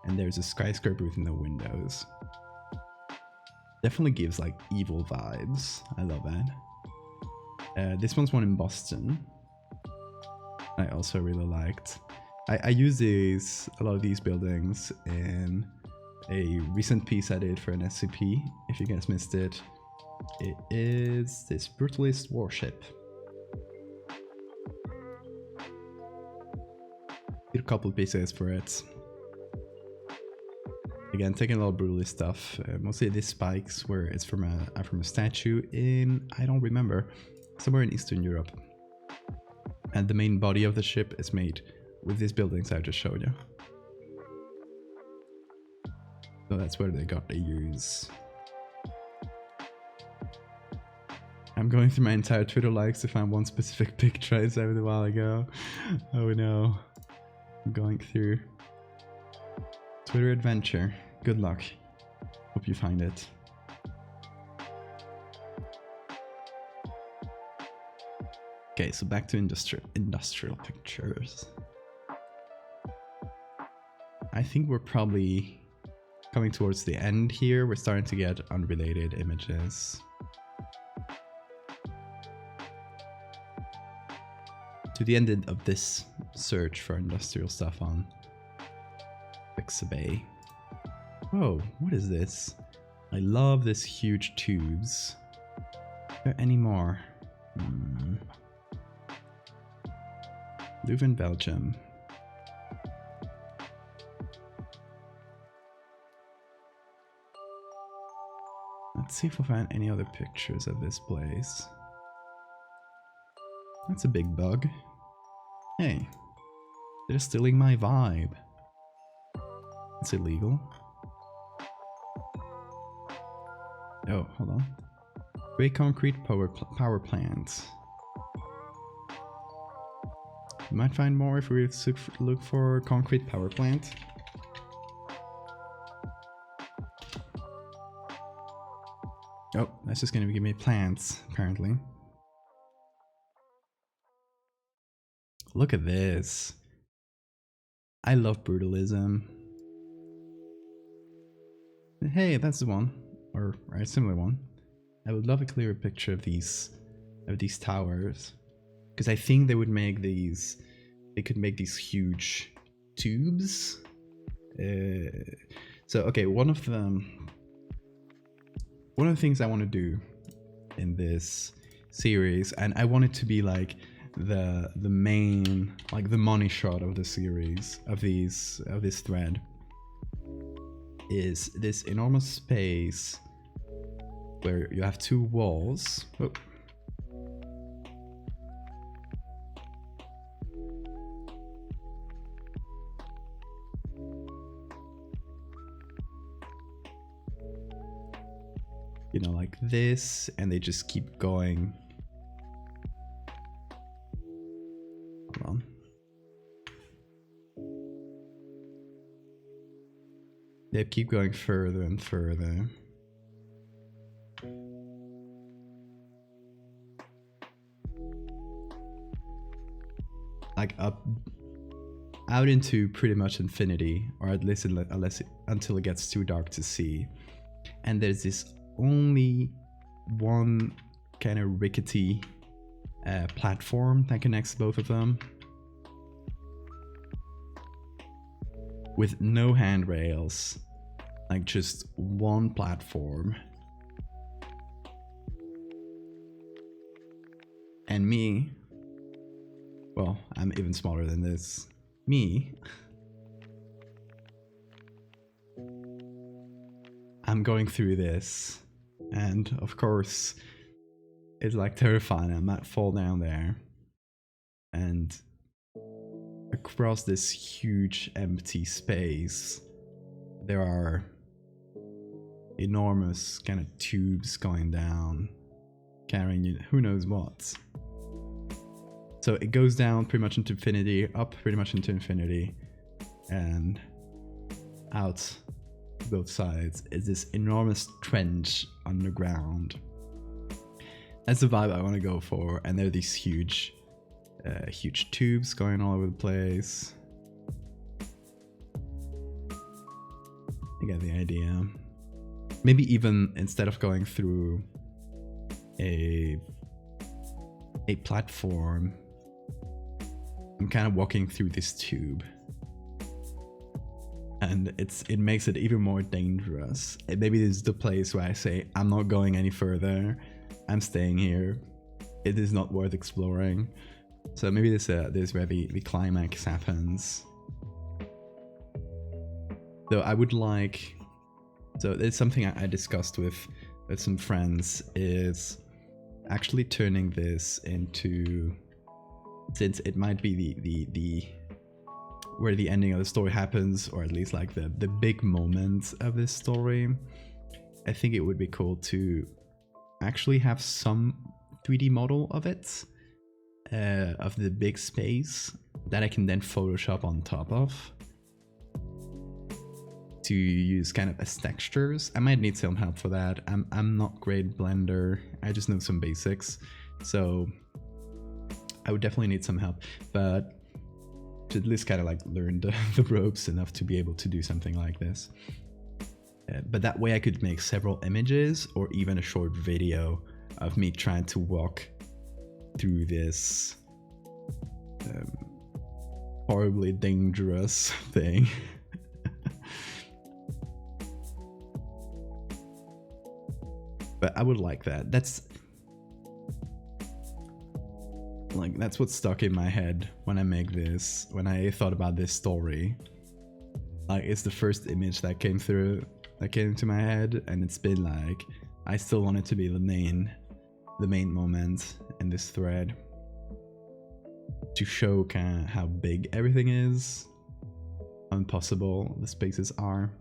and there's a skyscraper with no windows. Definitely gives like evil vibes. I love that. This one's one in Boston. I also really liked. I use a lot of these buildings in a recent piece I did for an SCP. If you guys missed it, it is this brutalist warship. Did a couple of pieces for it. Again, taking a lot of brutalist stuff. Mostly these spikes where it's from a statue in, I don't remember, somewhere in Eastern Europe. And the main body of the ship is made with these buildings I just showed you. So that's where they got the use. I'm going through my entire Twitter likes to find one specific picture I saved a while ago. Oh no. I'm going through Twitter adventure. Good luck. Hope you find it. Okay, so back to industrial pictures. I think we're probably coming towards the end here. We're starting to get unrelated images. To the end of this search for industrial stuff on Pixabay. Whoa, what is this? I love this huge tubes. Are there any more? Leuven, Belgium. Let's see if we find any other pictures of this place. That's a big bug. Hey, they're stealing my vibe. It's illegal. Oh, hold on. Grey concrete power plant. We might find more if we look for concrete power plant. Oh, that's just gonna give me plants, apparently. Look at this. I love brutalism. Hey, that's the one. Or a similar one. I would love a clearer picture of these towers. Because I think they would make these, they could make these huge tubes. So okay, one of the things I want to do in this series, and I want it to be like the main, like the money shot of the series, of this thread, is this enormous space where you have two walls. Oh. You know, like this, and they just keep going. Hold on. They keep going further and further. Like up, out into pretty much infinity, or at least until it gets too dark to see. And there's this only one kind of rickety platform that connects both of them, with no handrails, like just one platform. And me, well, I'm even smaller than this. Me I'm going through this, and of course it's like terrifying. I might fall down there, and across this huge empty space there are enormous kind of tubes going down, carrying you who knows what. So it goes down pretty much into infinity, up pretty much into infinity, and out both sides is this enormous trench underground. That's the vibe I want to go for, and there are these huge tubes going all over the place. You get the idea. Maybe even instead of going through a platform, I'm kind of walking through this tube, and it makes it even more dangerous. Maybe this is the place where I say, I'm not going any further, I'm staying here, it is not worth exploring. So maybe this is where the climax happens. Though I would like, so it's something I discussed with some friends, is actually turning this into, since it might be the where the ending of the story happens, or at least like the big moment of this story, I think it would be cool to actually have some 3D model of it, of the big space that I can then Photoshop on top of to use kind of as textures. I might need some help for that. I'm not great Blender, I just know some basics, so I would definitely need some help, but to at least kind of like learn the ropes enough to be able to do something like this. But that way I could make several images or even a short video of me trying to walk through this horribly dangerous thing. But I would like that. That's what's stuck in my head when I make this, when I thought about this story. Like, it's the first image that came into my head, and it's been like, I still want it to be the main moment in this thread, to show kind of how big everything is, how impossible the spaces are.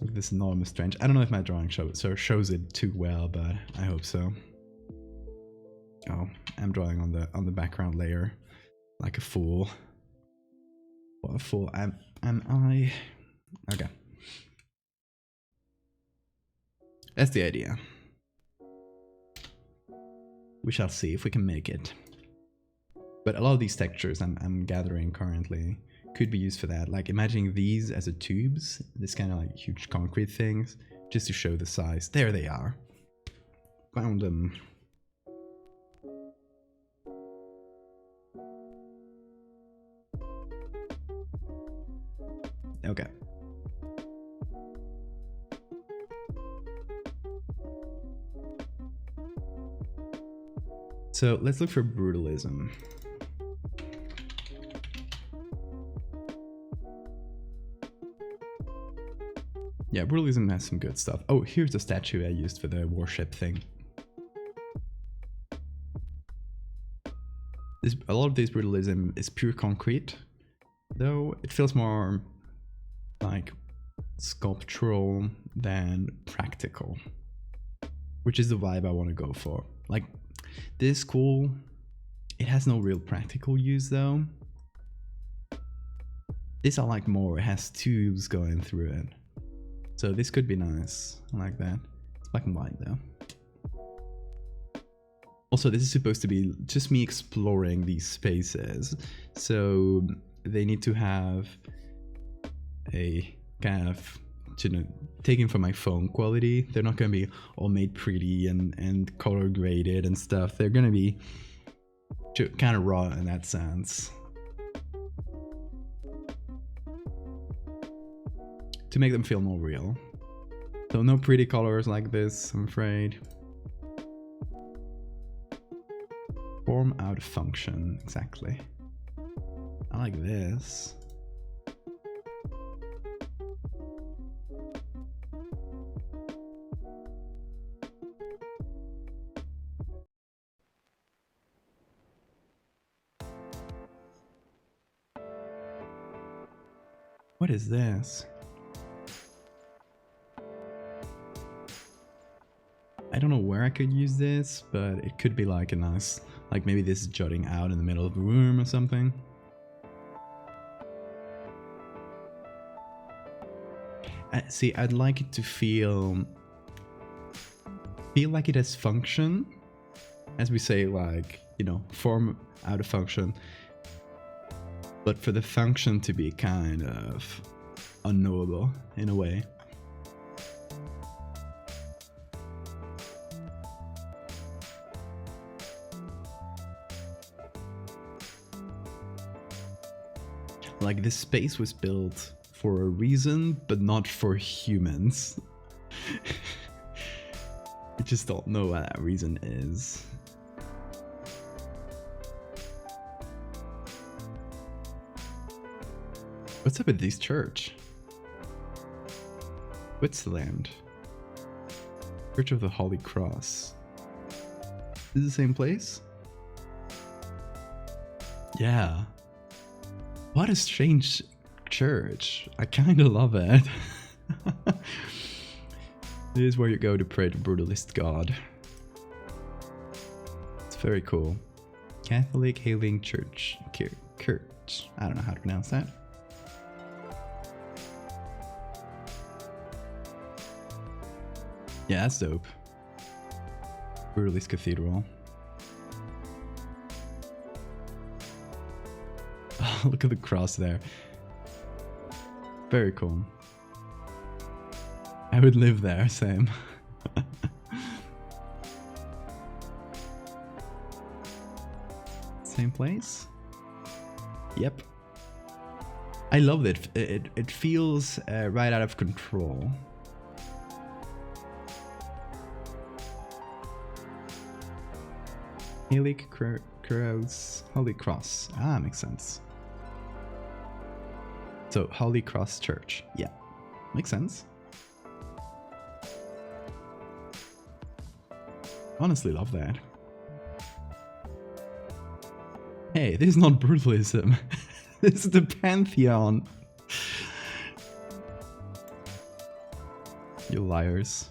Look at this enormous trench. I don't know if my drawing shows it too well, but I hope so. Oh, I'm drawing on the background layer like a fool. What a fool am I? Okay. That's the idea. We shall see if we can make it. But a lot of these textures I'm gathering currently could be used for that. Like, imagining these as a tubes, this kind of like huge concrete things, just to show the size. There they are. Found them. Okay. So let's look for brutalism. Yeah, brutalism has some good stuff. Oh, here's the statue I used for the warship thing. A lot of this brutalism is pure concrete, though it feels more like sculptural than practical, which is the vibe I want to go for. Like, this is cool. It has no real practical use though. This I like more. It has tubes going through it, so this could be nice. I like that. It's black and white though. Also, this is supposed to be just me exploring these spaces, so they need to have a kind of, you know, taken from my phone quality. They're not going to be all made pretty and color graded and stuff. They're going to be kind of raw in that sense, to make them feel more real. So no pretty colors like this, I'm afraid. Form out of function, exactly. I like this. What is this? I don't know where I could use this, but it could be like a nice, like maybe this is jutting out in the middle of the room or something. See, I'd like it to feel like it has function, as we say, like, you know, form out of function, but for the function to be kind of unknowable in a way. Like, this space was built for a reason, but not for humans. I just don't know what that reason is. What's up with this church? Switzerland. Church of the Holy Cross. Is it the same place? Yeah. What a strange church. I kind of love it. This is where you go to pray to brutalist god. It's very cool. Catholic Healing Church. Church. I don't know how to pronounce that. Yeah, that's dope. Brutalist Cathedral. Oh, look at the cross there. Very cool. I would live there, same. Same place? Yep. I love it. It feels right out of control. Holy Cross. Ah, makes sense. So, Holy Cross Church. Yeah, makes sense. Honestly love that. Hey, this is not brutalism. This is the Pantheon. You liars.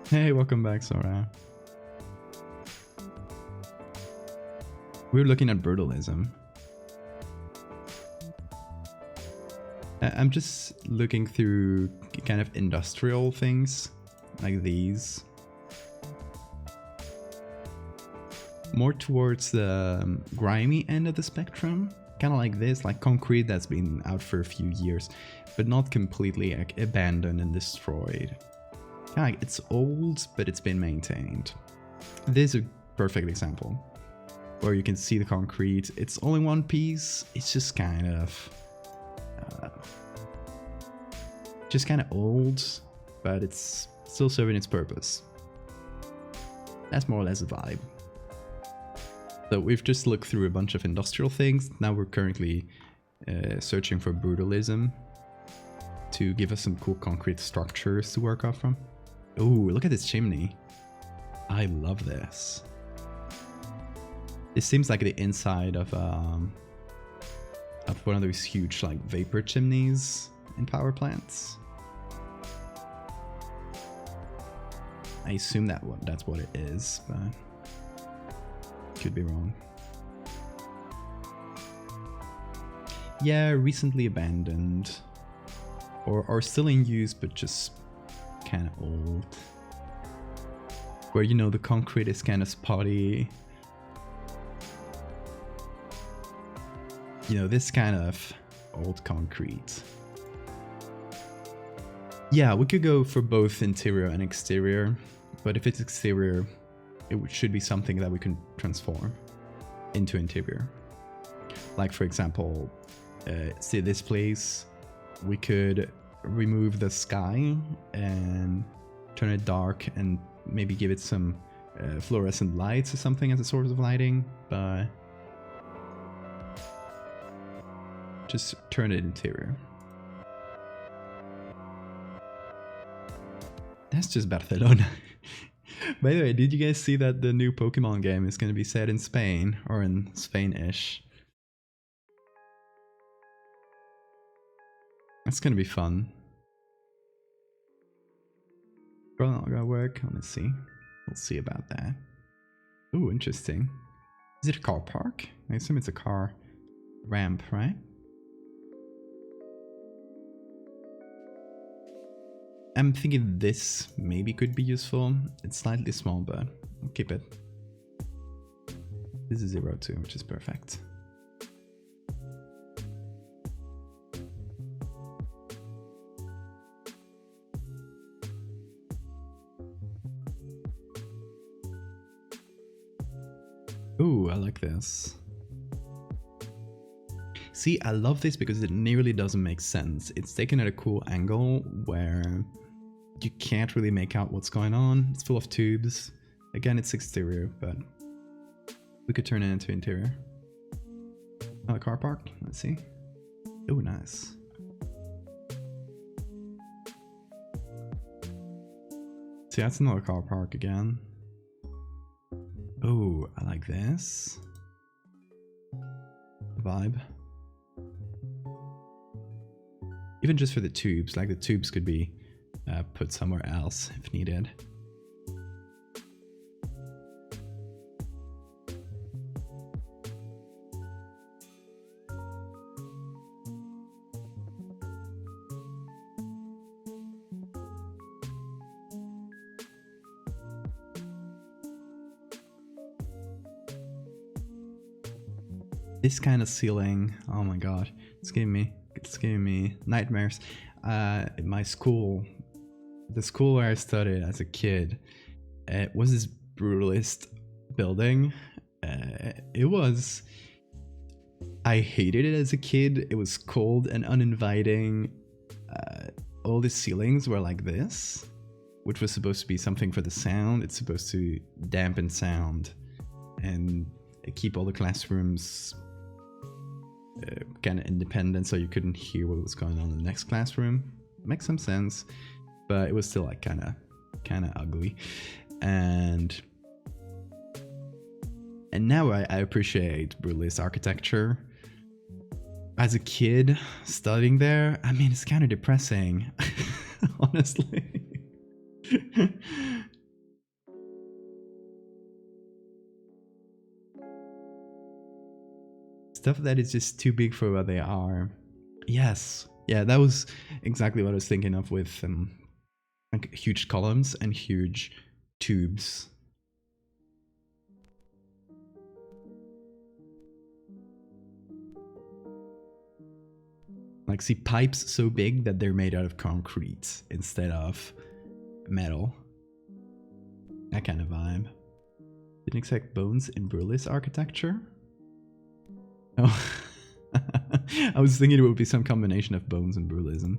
Hey, welcome back, Sora. We're looking at brutalism. I'm just looking through kind of industrial things, like these. More towards the grimy end of the spectrum. Kind of like this, like concrete that's been out for a few years, but not completely abandoned and destroyed. Like, it's old, but it's been maintained. This is a perfect example. Where you can see the concrete. It's only one piece. It's just kind of old, but it's still serving its purpose. That's more or less the vibe. So we've just looked through a bunch of industrial things. Now we're currently searching for brutalism to give us some cool concrete structures to work off from. Ooh, look at this chimney. I love this. It seems like the inside of one of those huge like vapor chimneys in power plants. I assume that's what it is, but could be wrong. Yeah, recently abandoned, or still in use, but just kind of old. Where, you know, the concrete is kind of spotty. You know, this kind of old concrete. Yeah, we could go for both interior and exterior, but if it's exterior, it should be something that we can transform into interior. Like, for example, see this place, we could remove the sky and turn it dark and maybe give it some fluorescent lights or something as a source of lighting, but just turn it interior. That's just Barcelona. By the way, did you guys see that the new Pokemon game is going to be set in Spain, or in Spain-ish? That's gonna be fun. Probably not gonna work. Let's see. We'll see about that. Ooh, interesting. Is it a car park? I assume it's a car ramp, right? I'm thinking this maybe could be useful. It's slightly small, but I'll keep it. This is 0 too, which is perfect. Ooh, I like this. See, I love this because it nearly doesn't make sense. It's taken at a cool angle where you can't really make out what's going on. It's full of tubes. Again, it's exterior, but we could turn it into interior. Another car park. Let's see. Oh, nice. See, that's another car park again. Oh, I like this vibe. Even just for the tubes, like the tubes could be put somewhere else if needed. This kind of ceiling, oh my god, it's giving me nightmares. My school, the school where I studied as a kid, it was this brutalist building. I hated it as a kid. It was cold and uninviting. All the ceilings were like this, which was supposed to be something for the sound. It's supposed to dampen sound and keep all the classrooms kind of independent, so you couldn't hear what was going on in the next classroom. Makes some sense, but it was still like kind of ugly. And now I appreciate brutalist architecture. As a kid studying there, I mean, it's kind of depressing, honestly. Stuff that is just too big for what they are. Yes. Yeah, that was exactly what I was thinking of with like huge columns and huge tubes. Like, see, pipes so big that they're made out of concrete instead of metal. That kind of vibe. Didn't expect bones in brutalist architecture. Oh, I was thinking it would be some combination of bones and brutalism.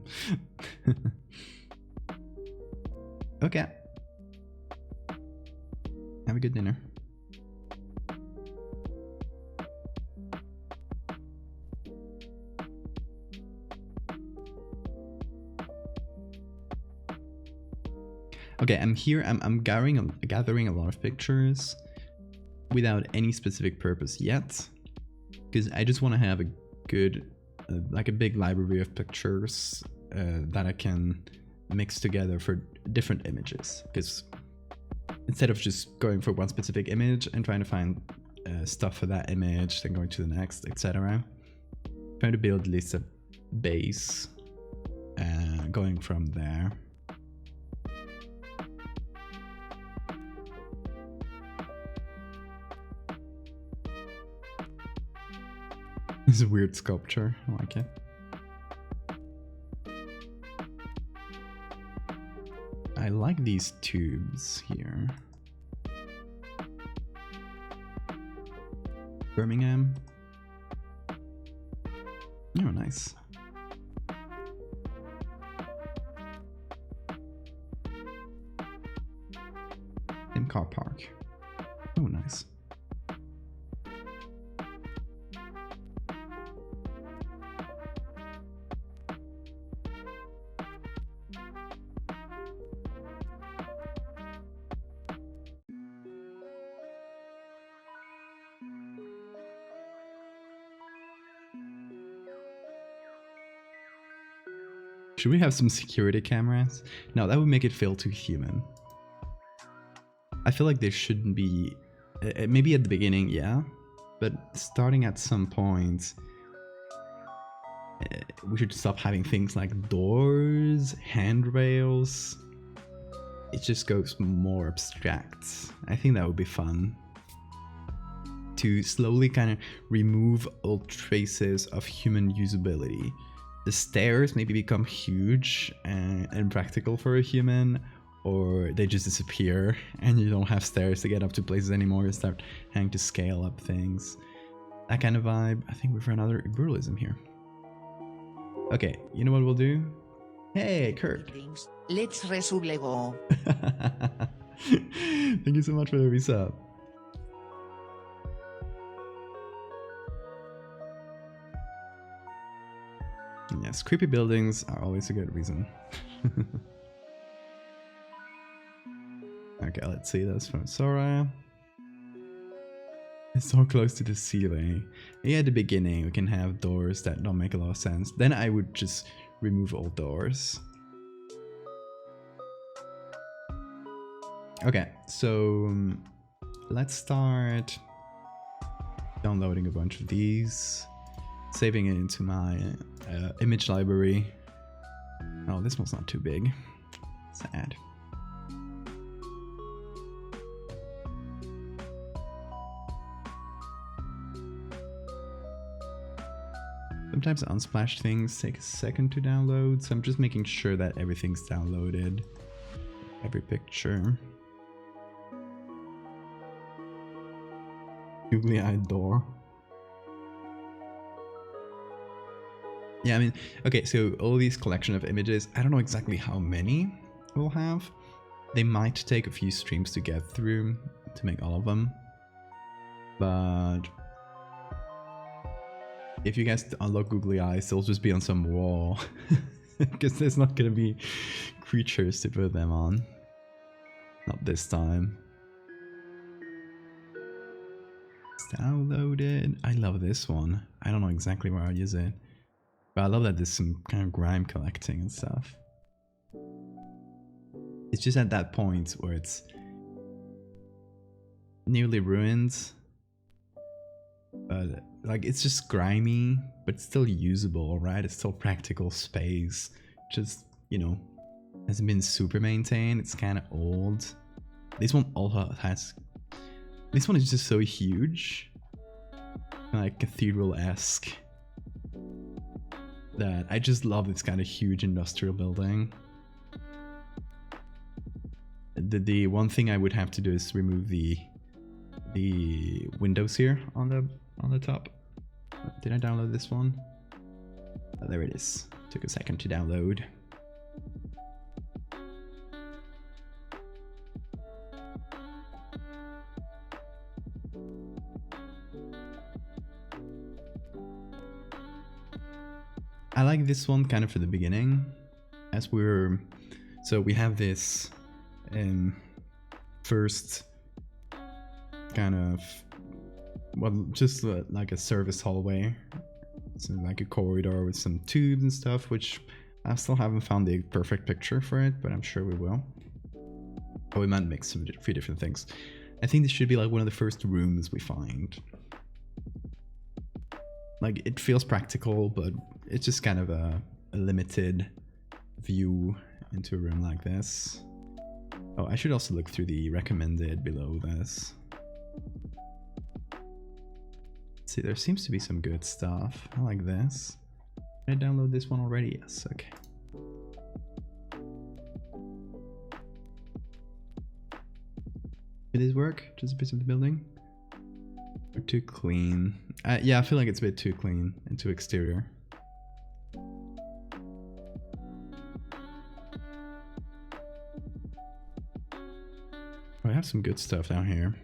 Okay. Have a good dinner. Okay, I'm here. I'm gathering a lot of pictures without any specific purpose yet, because I just want to have a good, like a big library of pictures that I can mix together for different images. Because instead of just going for one specific image and trying to find stuff for that image, then going to the next, etc., trying to build at least a base, going from there. It's a weird sculpture, I like it. I like these tubes here. Birmingham. Oh, nice. In car park. Oh, nice. Should we have some security cameras? No, that would make it feel too human. I feel like there shouldn't be... maybe at the beginning, yeah. But starting at some point, we should stop having things like doors, handrails. It just goes more abstract. I think that would be fun. To slowly kind of remove all traces of human usability. The stairs maybe become huge and impractical for a human, or they just disappear and you don't have stairs to get up to places anymore. You start having to scale up things. That kind of vibe. I think we've run out of brutalism here. Okay, you know what we'll do? Hey, Kurt. Let's resublego. Thank you so much for the resub. Yes, creepy buildings are always a good reason. Okay, let's see this from Sora. It's so close to the ceiling. Yeah, at the beginning we can have doors that don't make a lot of sense. Then I would just remove all doors. Okay, so let's start downloading a bunch of these, saving it into my image library. Oh, this one's not too big. Sad. Sometimes unsplashed things take a second to download, so I'm just making sure that everything's downloaded. Every picture. Googly-eyed door. Yeah, I mean, okay, so all these collection of images, I don't know exactly how many we'll have. They might take a few streams to get through to make all of them. But if you guys unlock googly eyes, they'll just be on some wall. Because there's not gonna be creatures to put them on. Not this time. It's downloaded. I love this one. I don't know exactly where I'll use it. But I love that there's some kind of grime collecting and stuff. It's just at that point where it's nearly ruined. But like, it's just grimy, but still usable, right? It's still practical space. Just, you know, hasn't been super maintained. It's kind of old. This one also has... This one is just so huge. Like cathedral-esque. That I just love this kind of huge industrial building. The one thing I would have to do is remove the windows here on the top. Did I download this one? Oh, there it is. Took a second to download. I like this one kind of for the beginning, as so we have this first kind of, well, just like a service hallway. So like a corridor with some tubes and stuff, which I still haven't found the perfect picture for it, but I'm sure we will. Oh, we might mix a few different things. I think this should be like one of the first rooms we find. Like, it feels practical, but it's just kind of a limited view into a room like this. Oh, I should also look through the recommended below this. See, there seems to be some good stuff. I like this. Did I download this one already? Yes, okay. Did this work? Just a bit of the building? Or too clean? Yeah, I feel like it's a bit too clean and too exterior. Oh, I have some good stuff down here.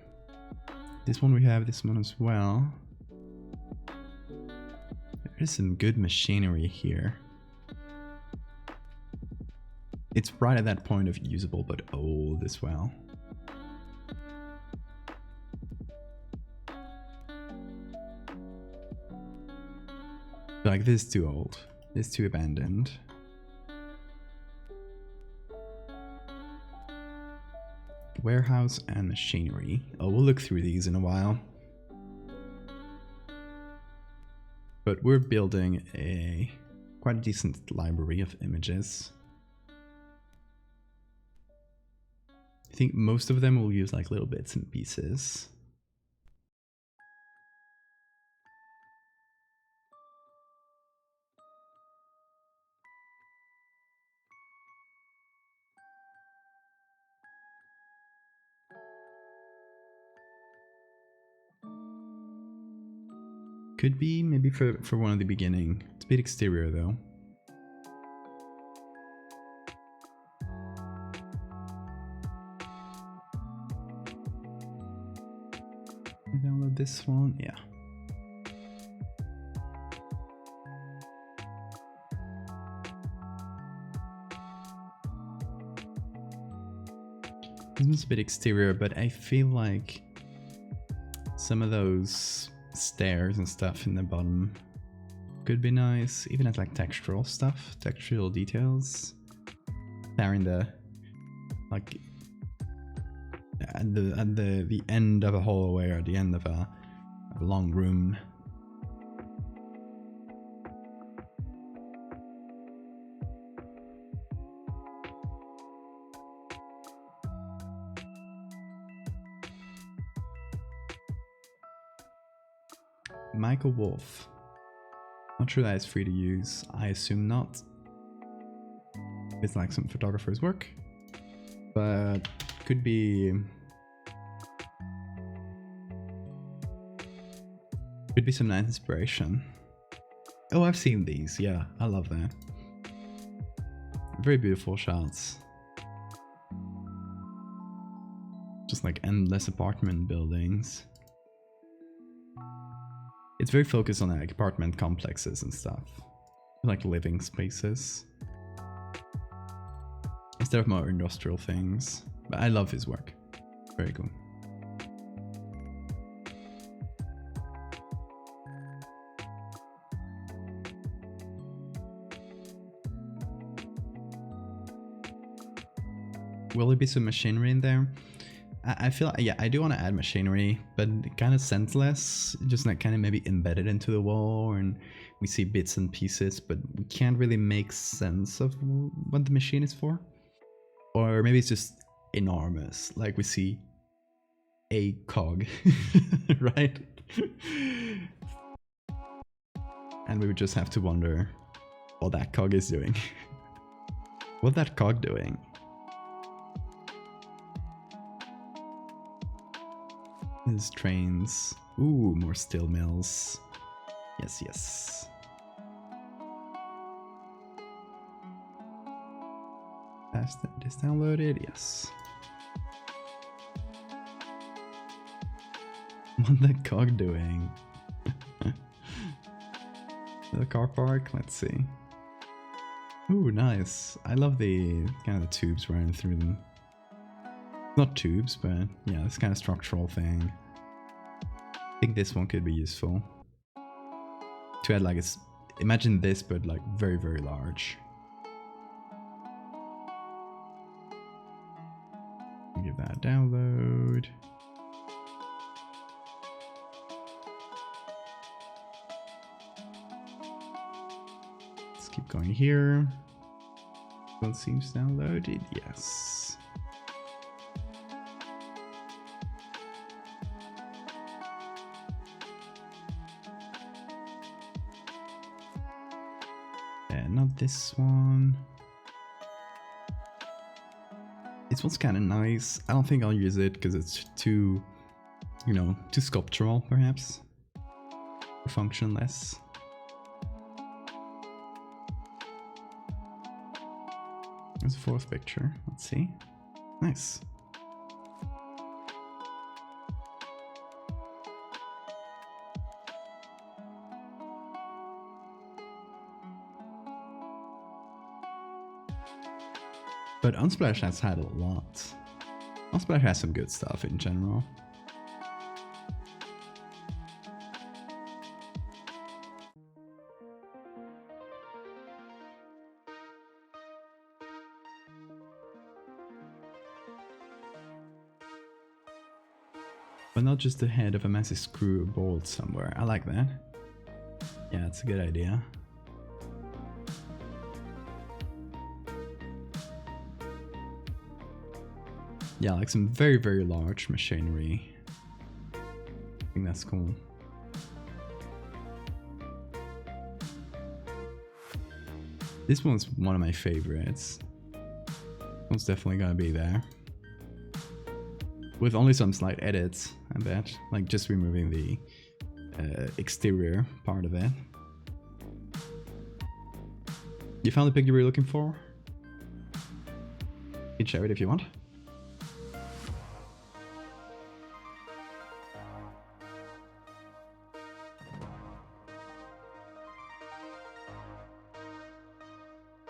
This one we have, this one as well. There is some good machinery here. It's right at that point of usable but old as well. Like, this is too old. This is too abandoned. Warehouse and machinery. Oh, we'll look through these in a while. But we're building a quite a decent library of images. I think most of them will use like little bits and pieces. Could be maybe for one of the beginning. It's a bit exterior though. Download this one, yeah. This one's a bit exterior, but I feel like some of those stairs and stuff in the bottom could be nice. Even as like textural stuff, textural details. There in the like at the end of a hallway or the end of a long room. Michael Wolf. Not sure that is free to use. I assume not. It's like some photographer's work, but could be some nice inspiration. Oh, I've seen these. Yeah, I love that. Very beautiful shots. Just like endless apartment buildings. It's very focused on like apartment complexes and stuff, like living spaces, instead of more industrial things. But I love his work. Very cool. Will there be some machinery in there? I feel, yeah, I do want to add machinery, but kind of senseless, just like kind of maybe embedded into the wall, and we see bits and pieces, but we can't really make sense of what the machine is for. Or maybe it's just enormous, like we see a cog, right? And we would just have to wonder what that cog is doing. What's that cog doing? There's trains. Ooh, more steel mills. Yes, yes. Has this downloaded? Yes. What's the cog doing? The car park? Let's see. Ooh, nice. I love the kind of the tubes running through them. Not tubes, but yeah, this kind of structural thing. I think this one could be useful. To add like a, imagine this, but like very, very large. Give that a download. Let's keep going here. One seems downloaded, yes. Not this one. This one's kind of nice. I don't think I'll use it because it's too, you know, too sculptural, perhaps. Functionless. There's a fourth picture. Let's see. Nice. But Unsplash has had a lot. Unsplash has some good stuff in general. but not just the head of a massive screw or bolt somewhere. I like that. Yeah, it's a good idea. Yeah, like some very, very large machinery. I think that's cool. This one's one of my favorites. One's definitely gonna be there. With only some slight edits, I bet. Like just removing the exterior part of it. You found the picture you were looking for? You can share it if you want.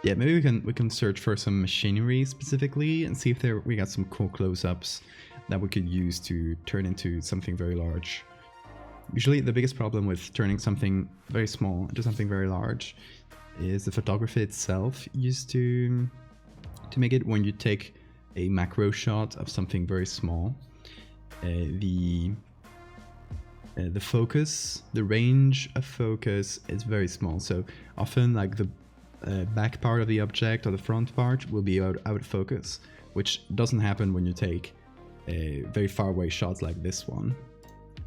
Yeah, maybe we can search for some machinery specifically and see if we got some cool close-ups that we could use to turn into something very large. Usually the biggest problem with turning something very small into something very large is the photography itself used to make it. When you take a macro shot of something very small, the focus, the range of focus is very small. So often like the back part of the object or the front part will be out of focus, which doesn't happen when you take a very far away shots like this one.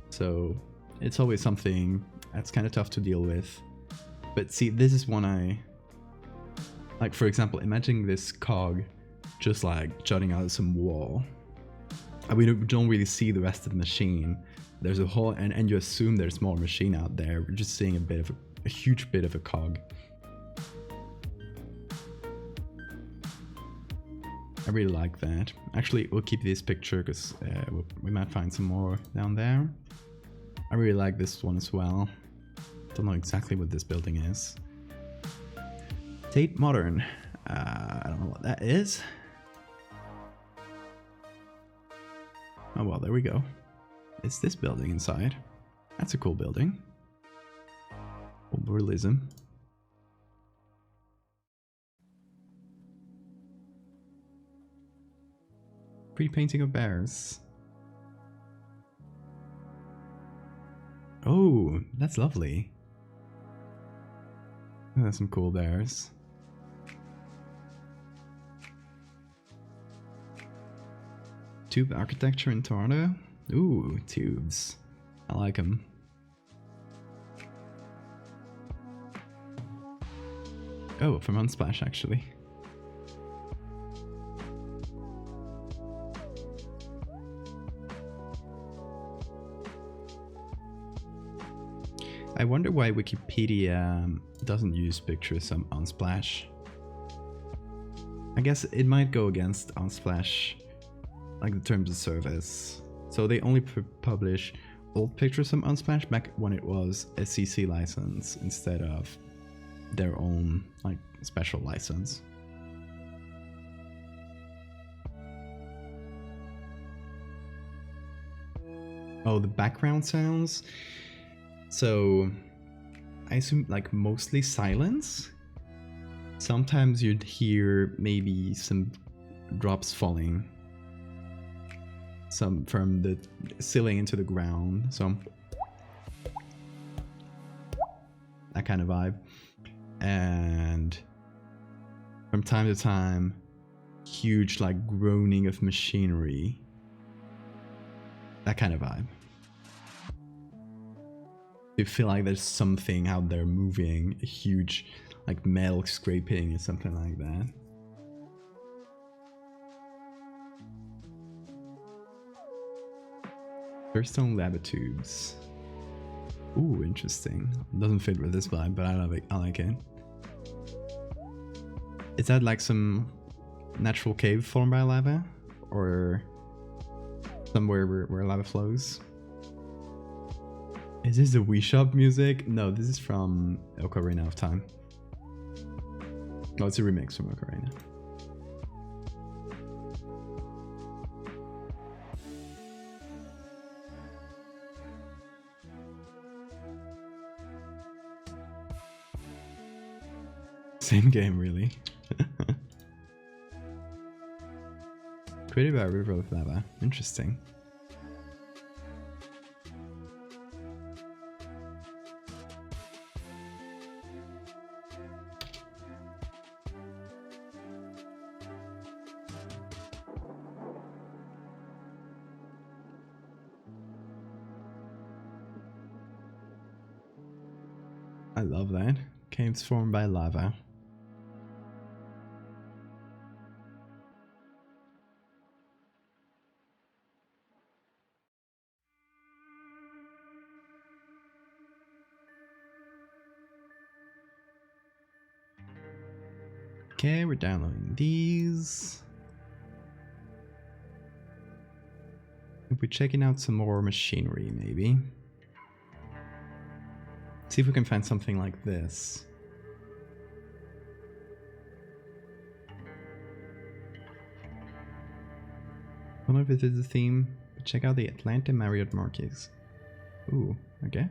So it's always something that's kind of tough to deal with. But see, this is one I like. For example, imagine this cog just like jutting out of some wall. And we don't really see the rest of the machine. There's a whole, and you assume there's more machine out there. We're just seeing a huge bit of a cog. I really like that. Actually, we'll keep this picture because we might find some more down there. I really like this one as well. Don't know exactly what this building is. Tate Modern. I don't know what that is. Oh well, there we go. It's this building inside. That's a cool building. Old Realism. Pre-painting of bears. Oh, that's lovely. That's some cool bears. Tube architecture in Toronto. Ooh, tubes. I like them. Oh, from Unsplash actually. I wonder why Wikipedia doesn't use pictures on Unsplash. I guess it might go against Unsplash, like the terms of service. So they only publish old pictures from Unsplash back when it was a CC license instead of their own like special license. Oh, the background sounds. So I assume like mostly silence. Sometimes you'd hear maybe some drops falling. Some from the ceiling into the ground. So that kind of vibe. And from time to time, huge like groaning of machinery. That kind of vibe. You feel like there's something out there moving, a huge like metal scraping or something like that. Firestone lava tubes. Ooh, interesting. Doesn't fit with this vibe, but I love it. I like it. Is that like some natural cave formed by lava? Or somewhere where lava flows? Is this the Wii Shop music? No, this is from Ocarina of Time. Oh, it's a remix from Ocarina. Same game, really. Created by a river of lava. Interesting. I love that. Caves formed by lava. Okay, we're downloading these. If we're checking out some more machinery, maybe. See if we can find something like this. I don't know if it is a theme, but check out the Atlanta Marriott Marquis. Ooh, okay.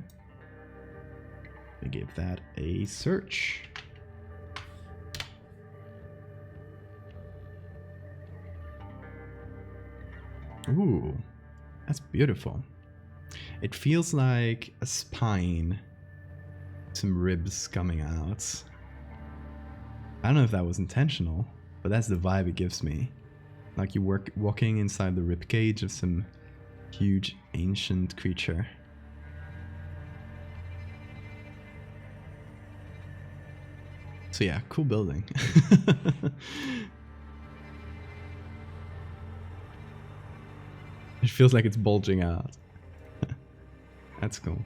I give that a search. Ooh, that's beautiful. It feels like a spine. Some ribs coming out. I don't know if that was intentional, but that's the vibe it gives me. Like you're walking inside the rib cage of some huge ancient creature. So yeah, cool building. It feels like it's bulging out. That's cool.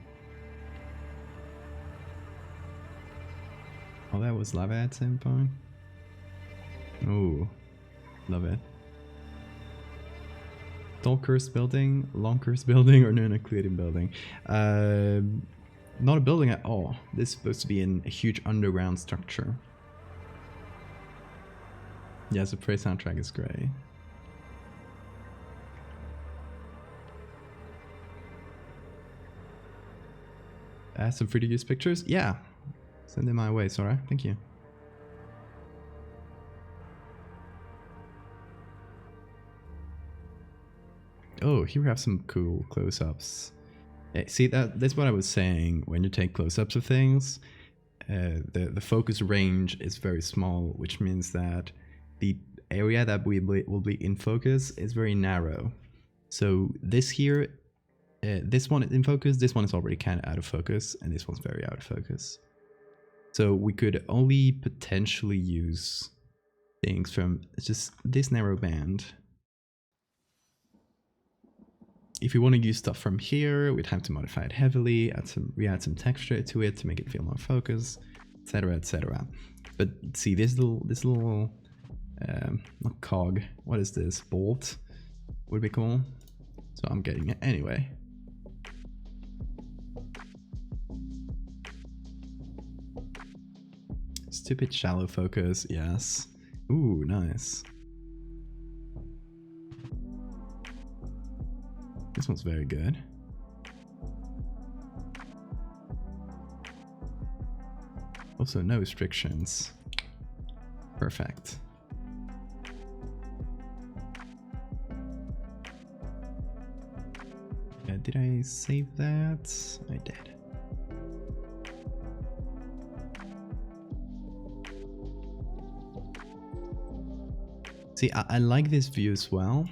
Oh, that was lava at some point. Oh, love it. Tall cursed building, long cursed building, or no Euclidean building? Not a building at all. This is supposed to be in a huge underground structure. Yes, the Prey soundtrack is great. Some free to use pictures? Yeah. Send them my way, Sora. Thank you. Oh, here we have some cool close-ups. Yeah, see, that's what I was saying. When you take close-ups of things, the focus range is very small, which means that the area that will be in focus is very narrow. So this here, this one is in focus, this one is already kind of out of focus, and this one's very out of focus. So we could only potentially use things from just this narrow band. If you want to use stuff from here, we'd have to modify it heavily, add some texture to it to make it feel more focused, etc., etc. But see, this little not cog, what is this? Bolt would be cool. So I'm getting it anyway. Stupid shallow focus, yes. Ooh, nice. This one's very good. Also, no restrictions. Perfect. Did I save that? I did. See, I like this view as well,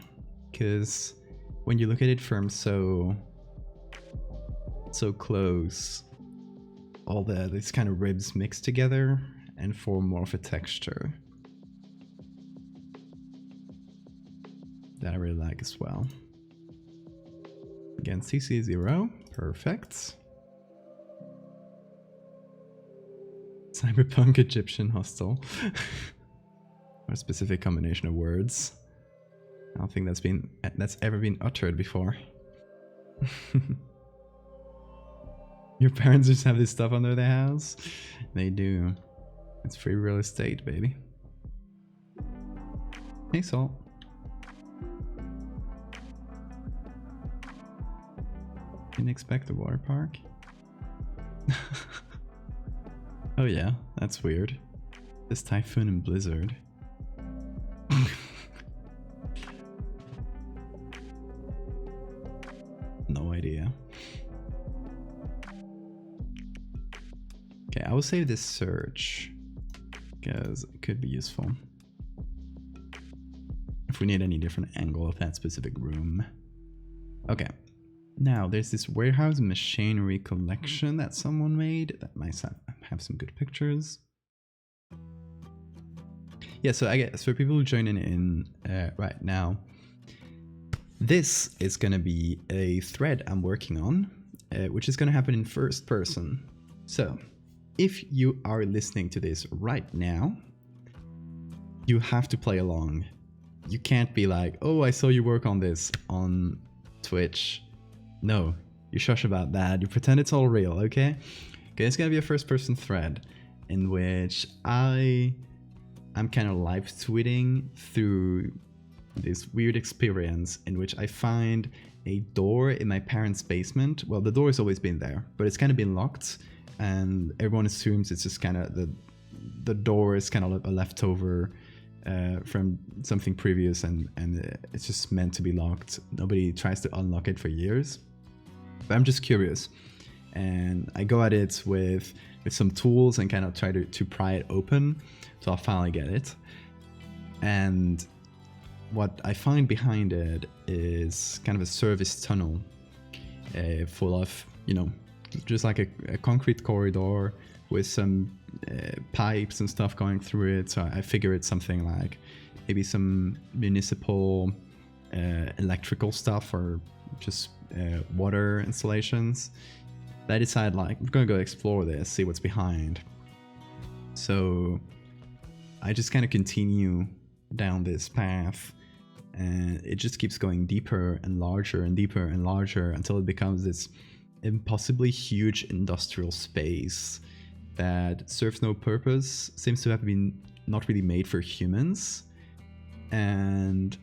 because when you look at it from so close, all these kind of ribs mix together and form more of a texture that I really like as well. Again, CC0, perfect. Cyberpunk Egyptian hostel. Or a specific combination of words. I don't think that's ever been uttered before. Your parents just have this stuff under their house? They do. It's free real estate, baby. Hey, Salt. Didn't expect a water park. Oh yeah, that's weird. This typhoon and blizzard. No idea. Okay, I will save this search because it could be useful if we need any different angle of that specific room. Okay, now there's this warehouse machinery collection that someone made that might have some good pictures. Yeah, so I guess for people joining in right now, this is going to be a thread I'm working on, which is going to happen in first person. So if you are listening to this right now, you have to play along. You can't be like, oh, I saw you work on this on Twitch. No, you shush about that. You pretend it's all real, okay? Okay, it's gonna be a first-person thread in which I'm kind of live tweeting through this weird experience in which I find a door in my parents' basement. Well, the door has always been there, but it's kind of been locked, and everyone assumes it's just kind of the door is kind of a leftover from something previous, and it's just meant to be locked. Nobody tries to unlock it for years. But I'm just curious, and I go at it with some tools and kind of try to pry it open. So I'll finally get it. And what I find behind it is kind of a service tunnel full of, you know, just like a concrete corridor with some pipes and stuff going through it. So I figure it's something like maybe some municipal electrical stuff or just water installations. I decided, like, I'm gonna go explore this, see what's behind. So I just kind of continue down this path, and it just keeps going deeper and larger and deeper and larger until it becomes this impossibly huge industrial space that serves no purpose, seems to have been not really made for humans, and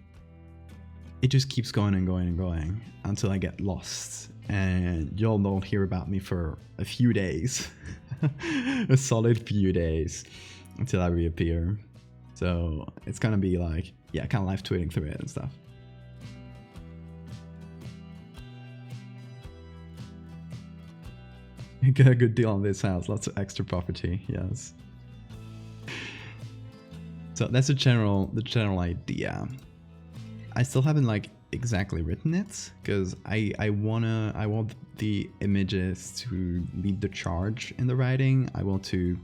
it just keeps going and going and going until I get lost, and y'all don't hear about me for a few days. A solid few days until I reappear. So it's gonna be like, yeah, kind of live tweeting through it and stuff. You get a good deal on this house, lots of extra property, yes. So that's the general idea. I still haven't like exactly written it because I want the images to lead the charge in the writing. I want to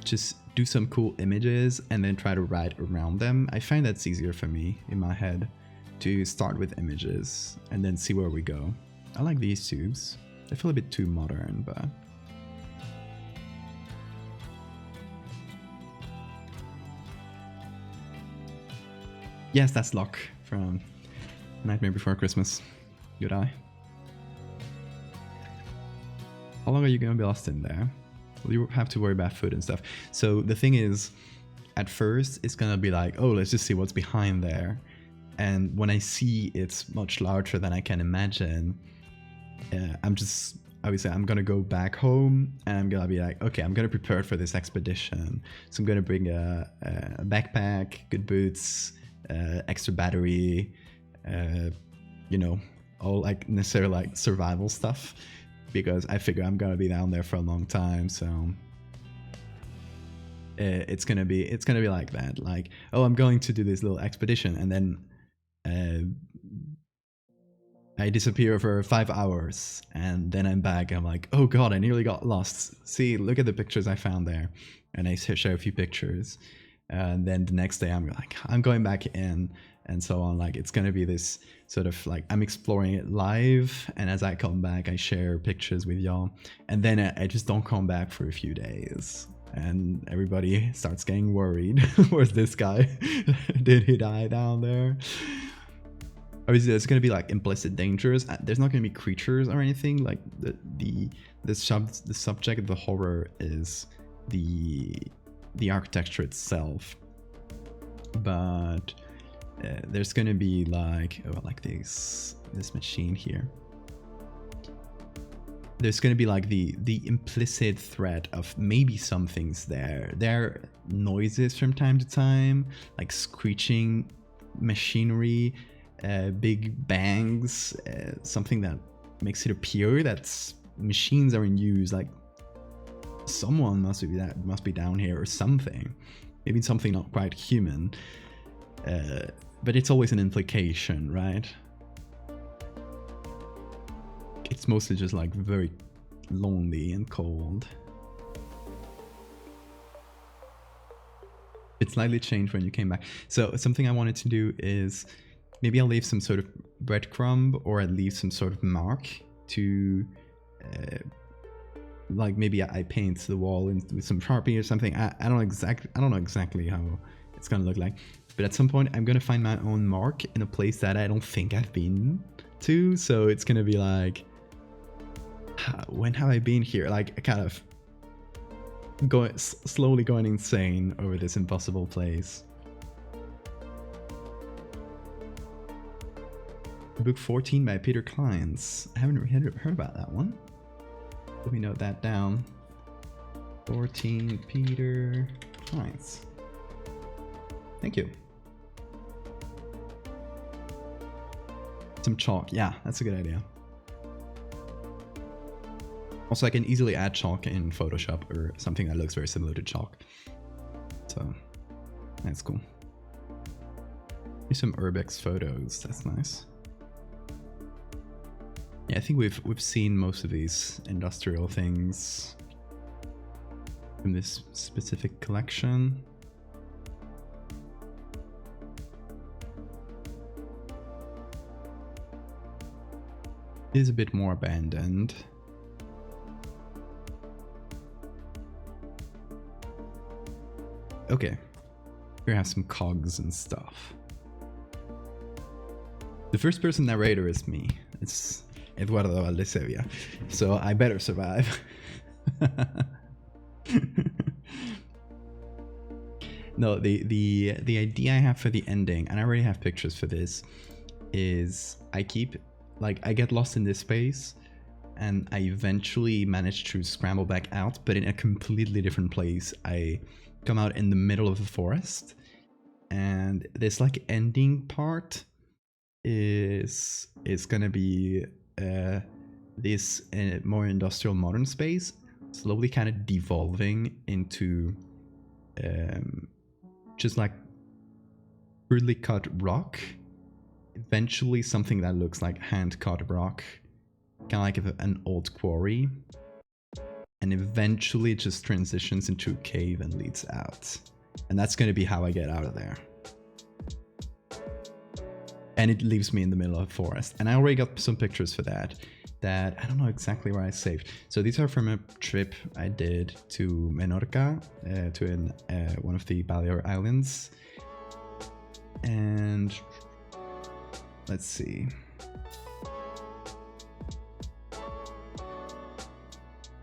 just do some cool images and then try to write around them. I find that's easier for me in my head, to start with images and then see where we go. I like these tubes. They feel a bit too modern, but yes, that's Locke from Nightmare Before Christmas. Good eye. How long are you gonna be lost in there? Well, you have to worry about food and stuff. So the thing is, at first it's gonna be like, oh, let's just see what's behind there. And when I see it's much larger than I can imagine, I'm gonna go back home and I'm gonna be like, okay, I'm gonna prepare for this expedition. So I'm gonna bring a backpack, good boots, extra battery, you know, all like necessarily like survival stuff, because I figure I'm gonna be down there for a long time. So it's gonna be like that, like, oh, I'm going to do this little expedition, and then I disappear for 5 hours, and then I'm back. I'm like, oh god, I nearly got lost. See, look at the pictures I found there. And I share a few pictures. And then the next day I'm like, I'm going back in, and so on. Like, it's gonna be this sort of like, I'm exploring it live, and as I come back I share pictures with y'all, and then I just don't come back for a few days, and everybody starts getting worried. Where's this guy? Did he die down there? Obviously there's going to be like implicit dangers. There's not going to be creatures or anything. Like the subject of the horror is the architecture itself. But there's going to be like, oh, like this machine here. There's going to be like the implicit threat of maybe something's there. There are noises from time to time, like screeching machinery, big bangs, something that makes it appear that machines are in use. Like, someone must be down here or something. Maybe something not quite human. But it's always an implication, right? It's mostly just like very lonely and cold. It slightly changed when you came back. So something I wanted to do is maybe I'll leave some sort of breadcrumb, or I'll leave some sort of mark to, like maybe I paint the wall with some Sharpie or something. I don't know exactly how it's gonna look like, but at some point I'm gonna find my own mark in a place that I don't think I've been to. So it's gonna be like, when have I been here? Like kind of slowly going insane over this impossible place. Book 14 by Peter Clines. I haven't heard about that one. Let me note that down. 14 Peter Clines. Thank you. Some chalk. Yeah, that's a good idea. Also, I can easily add chalk in Photoshop or something that looks very similar to chalk. So, that's cool. Here's some Urbex photos. That's nice. Yeah, I think we've seen most of these industrial things from this specific collection. It is a bit more abandoned. Okay, here I have some cogs and stuff. The first person narrator is me. It's Eduardo Valdevia, so I better survive. No, the idea I have for the ending, and I already have pictures for this, is I get lost in this space, and I eventually manage to scramble back out, but in a completely different place. I come out in the middle of the forest, and this like ending part is gonna be this more industrial modern space, slowly kind of devolving into just like crudely cut rock, eventually something that looks like hand cut rock, kind of like an old quarry, and eventually it just transitions into a cave and leads out. And that's going to be how I get out of there. And it leaves me in the middle of a forest. And I already got some pictures for that I don't know exactly where I saved. So these are from a trip I did to Menorca, to one of the Balear Islands. And let's see.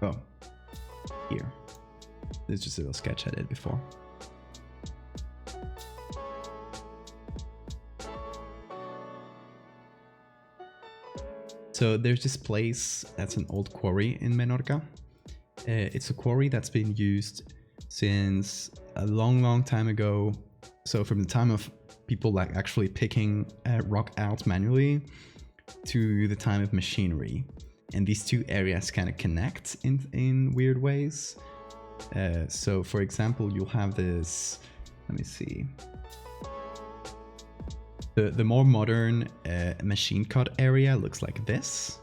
Oh, here. This is just a little sketch I did before. So there's this place that's an old quarry in Menorca. It's a quarry that's been used since a long time ago. So from the time of people like actually picking rock out manually to the time of machinery. And these two areas kind of connect in weird ways. So for example, you'll have this, let me see. The more modern machine cut area looks like this.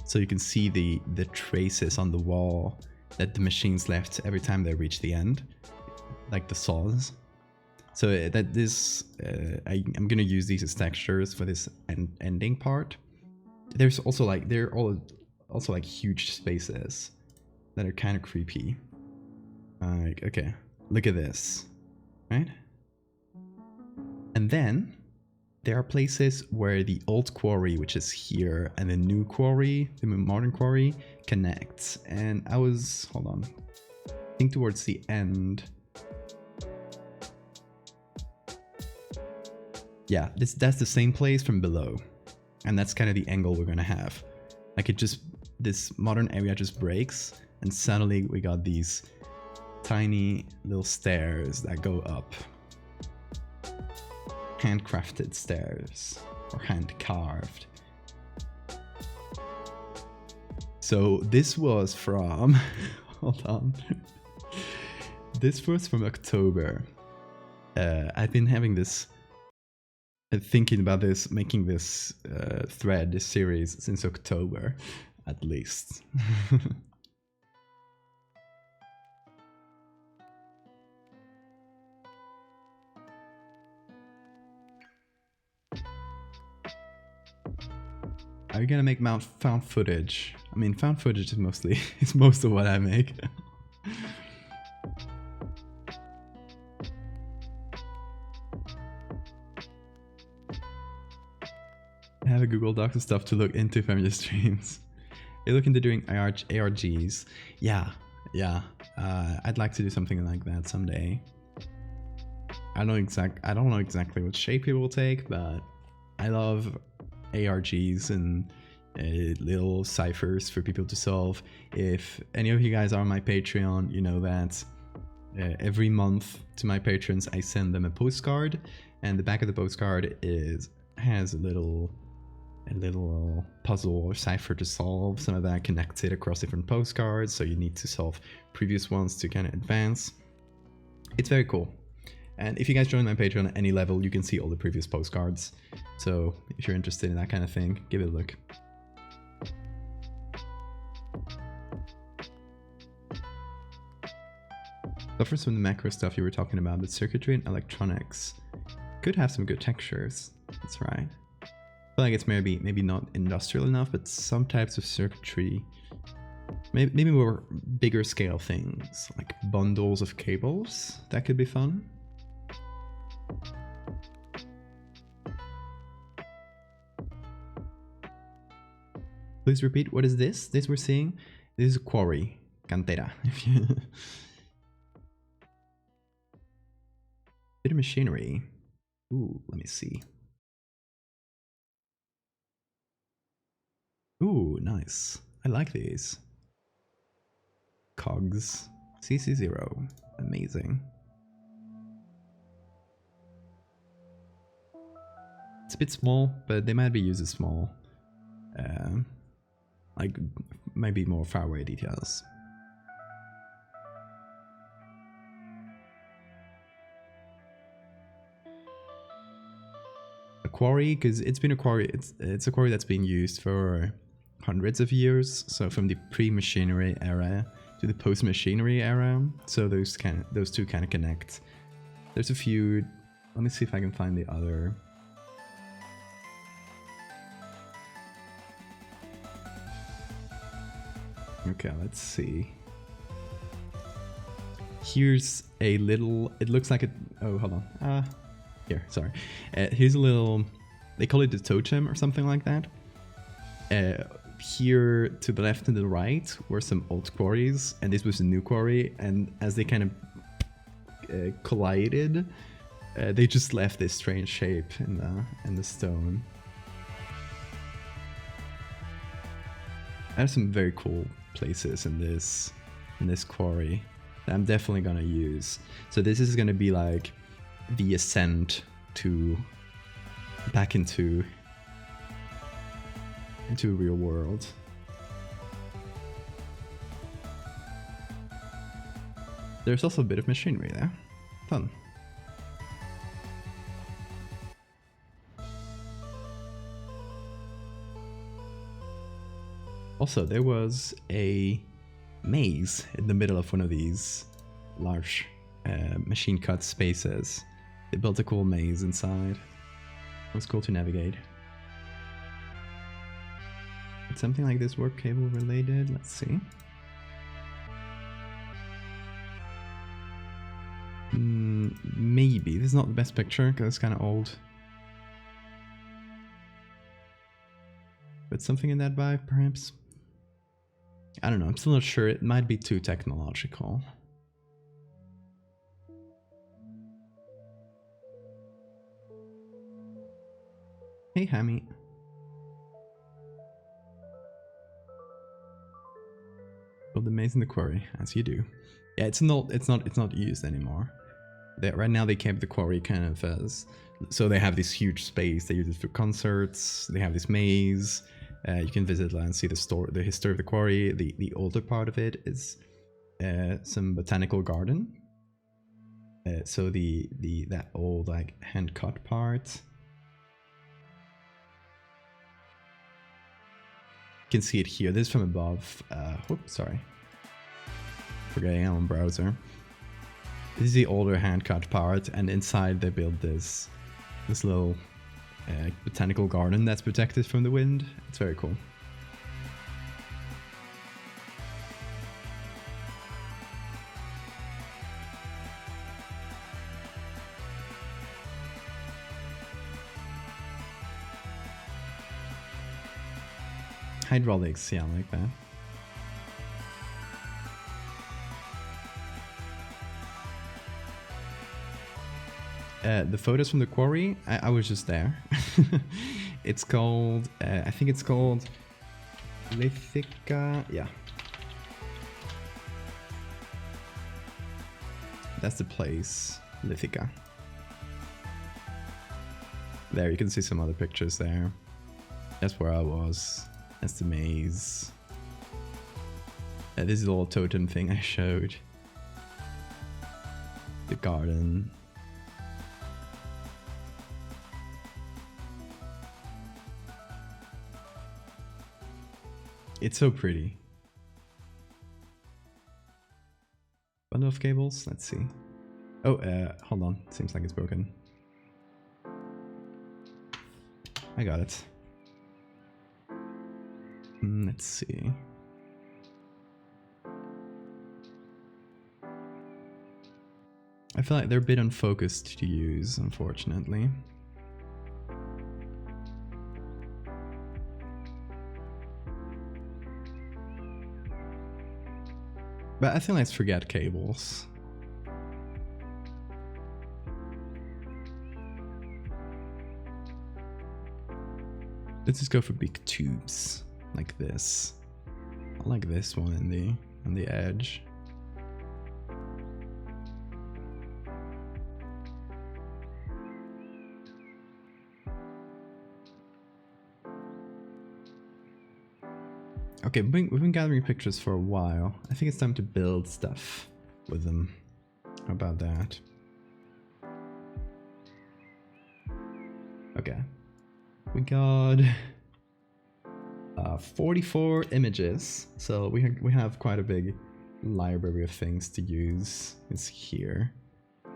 So you can see the traces on the wall that the machines left every time they reach the end, like the saws. So that this, I'm gonna use these as textures for this ending part. There's also like, there are also like huge spaces that are kind of creepy. Like, okay, look at this, right? And then there are places where the old quarry, which is here, and the new quarry, the modern quarry, connects. And I was, hold on, I think towards the end. Yeah, that's the same place from below. And that's kind of the angle we're gonna have. Like this modern area just breaks, and suddenly we got these tiny little stairs that go up. Handcrafted stairs, or hand carved. So this was from, hold on. This was from October. I've been having this, thinking about this, making this thread, this series, since October, at least. Are you gonna make found footage? I mean, found footage is mostly is most of what I make. I have a Google Docs and stuff to look into from your streams. You're looking to doing ARGs. Yeah. I'd like to do something like that someday. I don't know exactly what shape it will take, but I love ARGs and little ciphers for people to solve. If any of you guys are on my Patreon, you know that every month to my patrons I send them a postcard, and the back of the postcard has a little puzzle or cipher to solve. Some of that connects it across different postcards, so you need to solve previous ones to kind of advance. It's very cool. And if you guys join my Patreon at any level, you can see all the previous postcards. So if you're interested in that kind of thing, give it a look. Suffers from the macro stuff you were talking about, but circuitry and electronics could have some good textures. That's right. I feel like it's maybe not industrial enough, but some types of circuitry, maybe more bigger scale things, like bundles of cables, that could be fun. Please repeat, what is this? This we're seeing? This is a quarry, cantera. Bit of machinery. Ooh, let me see. Ooh, nice. I like these. Cogs. CC0. Amazing. It's a bit small, but they might be used as small. Like, maybe more faraway details. A quarry, because it's been a quarry. It's a quarry that's been used for hundreds of years. So from the pre-machinery era to the post-machinery era. So those two kind of connect. There's a few. Let me see if I can find the other. Okay, let's see. Here's a little, it looks like a, oh, hold on. Here, sorry. Here's a little, they call it the totem or something like that. Here to the left and the right were some old quarries, and this was a new quarry, and as they kind of collided, they just left this strange shape in the stone. There's some very cool places in this quarry that I'm definitely gonna use. So this is gonna be like the ascent to back into real world. There's also a bit of machinery there. Fun. Also, there was a maze in the middle of one of these large machine cut spaces. They built a cool maze inside. It was cool to navigate. Would something like this work cable related? Let's see. Maybe. This is not the best picture because it's kind of old. But something in that vibe, perhaps? I don't know, I'm still not sure. It might be too technological. Hey, Hammy. Build the maze in the quarry, as you do. Yeah, it's not used anymore. Right now they kept the quarry kind of as, so they have this huge space. They use it for concerts. They have this maze. You can visit and see the history of the quarry. The older part of it is some botanical garden. So that old like hand cut part. You can see it here. This is from above. Whoops, sorry. Forgetting I'm on browser. This is the older hand cut part, and inside they built this little botanical garden that's protected from the wind. It's very cool. Hydraulics, yeah, I like that. The photos from the quarry, I was just there. It's called, I think it's called Lithica, yeah. That's the place, Lithica. There, you can see some other pictures there. That's where I was. That's the maze. This is the little totem thing I showed. The garden. It's so pretty. Bundle of cables, let's see. Oh, hold on, seems like it's broken. I got it. Let's see. I feel like they're a bit unfocused to use, unfortunately. But I think let's forget cables. Let's just go for big tubes, like this. I like this one on the edge. Okay, we've been gathering pictures for a while. I think it's time to build stuff with them. How about that? Okay. We got 44 images, so we have quite a big library of things to use. It's here.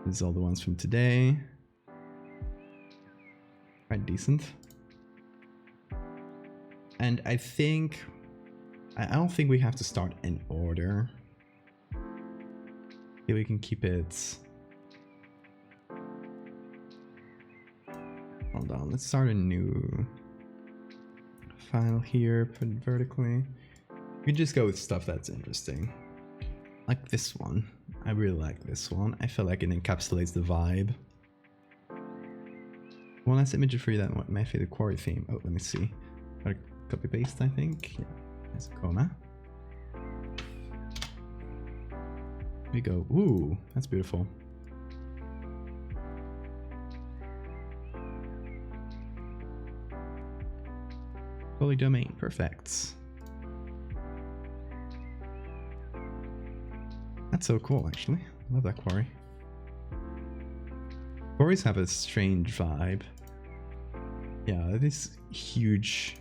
These are all the ones from today. Quite decent. And I don't think we have to start in order. Yeah, we can keep it. Hold on, let's start a new file here, put it vertically. We can just go with stuff that's interesting. Like this one. I really like this one. I feel like it encapsulates the vibe. One last image for you that might fit the quarry theme. Oh, let me see. Copy paste, I think. Yeah. There's a comma. Here we go. Ooh, that's beautiful. Public domain, perfect. That's so cool, actually. I love that quarry. Quarries have a strange vibe. Yeah, these huge,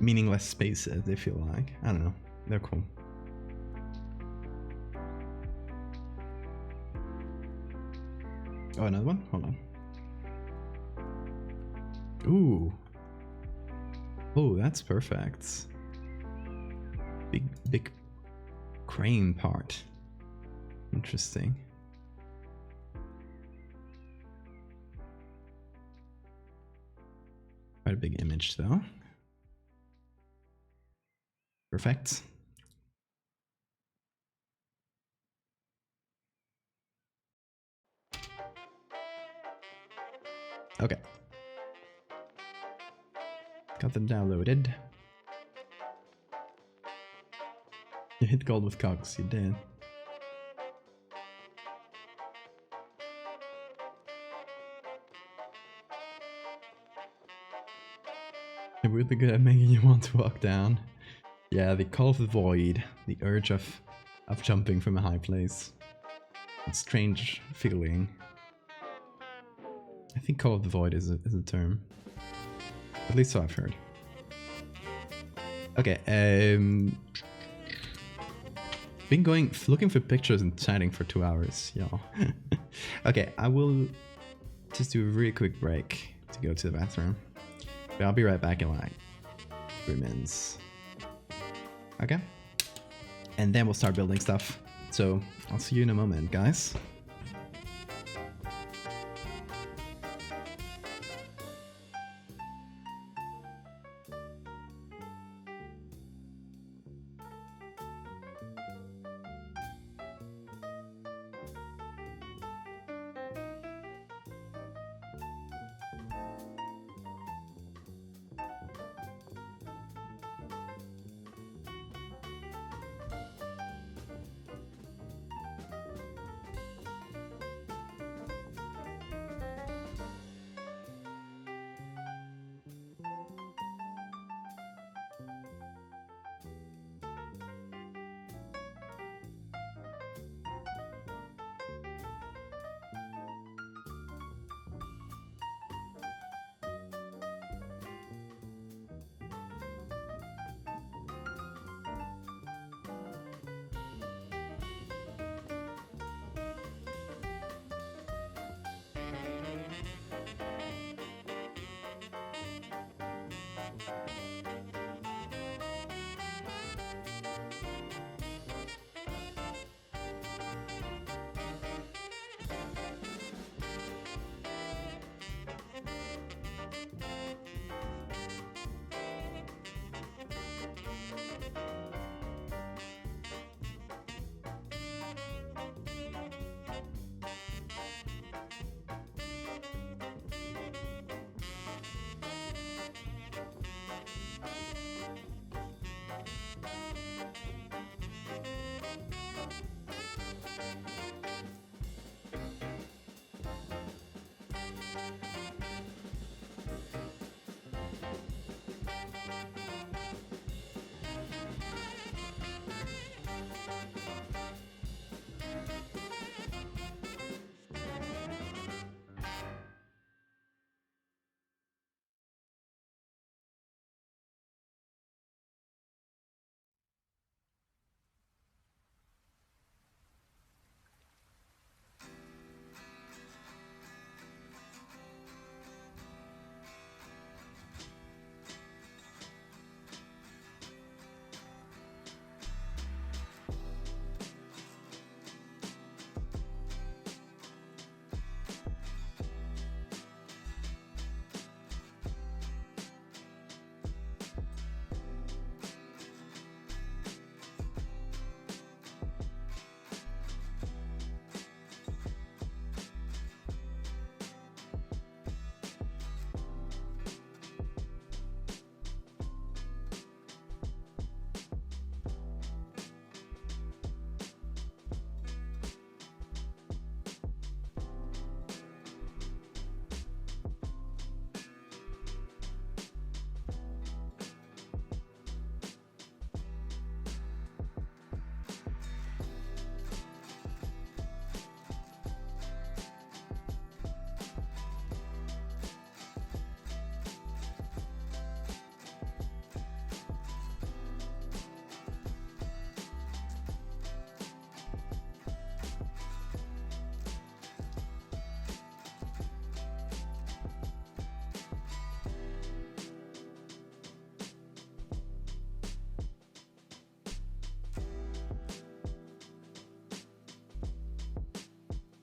meaningless spaces, they feel like. I don't know. They're cool. Oh, another one? Hold on. Ooh. Oh, that's perfect. Big crane part. Interesting. Quite a big image though. Perfect. Okay. Got them downloaded. You hit gold with cogs, you did. You're really good at making you want to walk down. Yeah, the call of the void, the urge of jumping from a high place. A strange feeling. I think call of the void is a term. At least so I've heard. Okay, been looking for pictures and chatting for 2 hours, y'all. Okay, I will just do a really quick break to go to the bathroom. But I'll be right back in like 3 minutes. Okay? And then we'll start building stuff. So I'll see you in a moment, guys.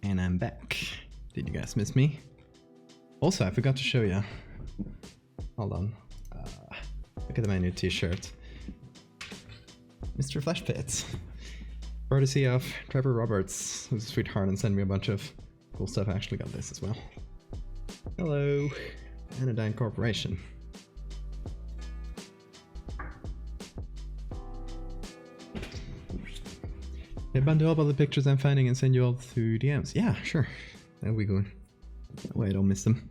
And I'm back. Did you guys miss me? Also, I forgot to show you. Hold on. Look at my new t-shirt. Mr. Flash Pits. Courtesy of Trevor Roberts, who's a sweetheart and sent me a bunch of cool stuff. I actually got this as well. Hello. Anodyne Corporation. Hey, bundle up all the pictures I'm finding and send you all through DMs. Yeah, sure. That'll be good. That way I don't miss them.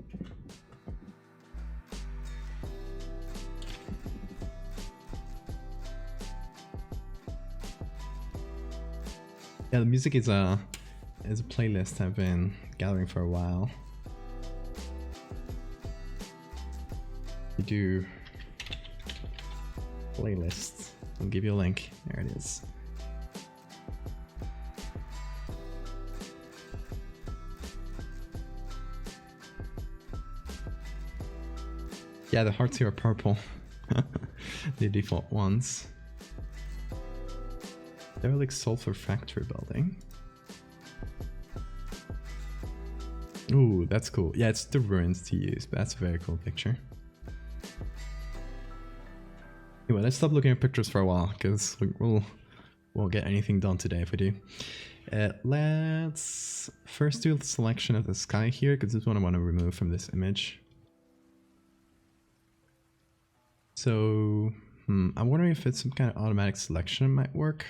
Yeah, the music is a playlist I've been gathering for a while. You do playlists. I'll give you a link. There it is. Yeah, the hearts here are purple. The default ones. Derelict sulfur factory building. Ooh, that's cool. Yeah, it's the ruins to use, but that's a very cool picture. Anyway, let's stop looking at pictures for a while, because we won't get anything done today if we do. Let's first do a selection of the sky here, because this one I want to remove from this image. So, I'm wondering if it's some kind of automatic selection might work.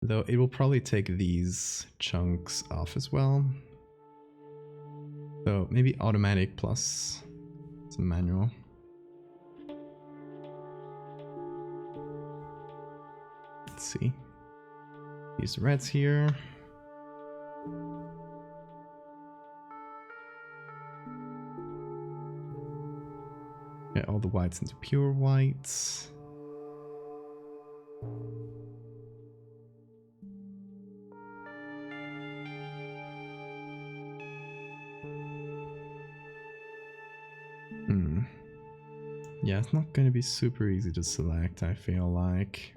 Though it will probably take these chunks off as well. So maybe automatic plus some manual. Let's see. Use the reds here. Get all the whites into pure whites. Yeah, it's not going to be super easy to select, I feel like.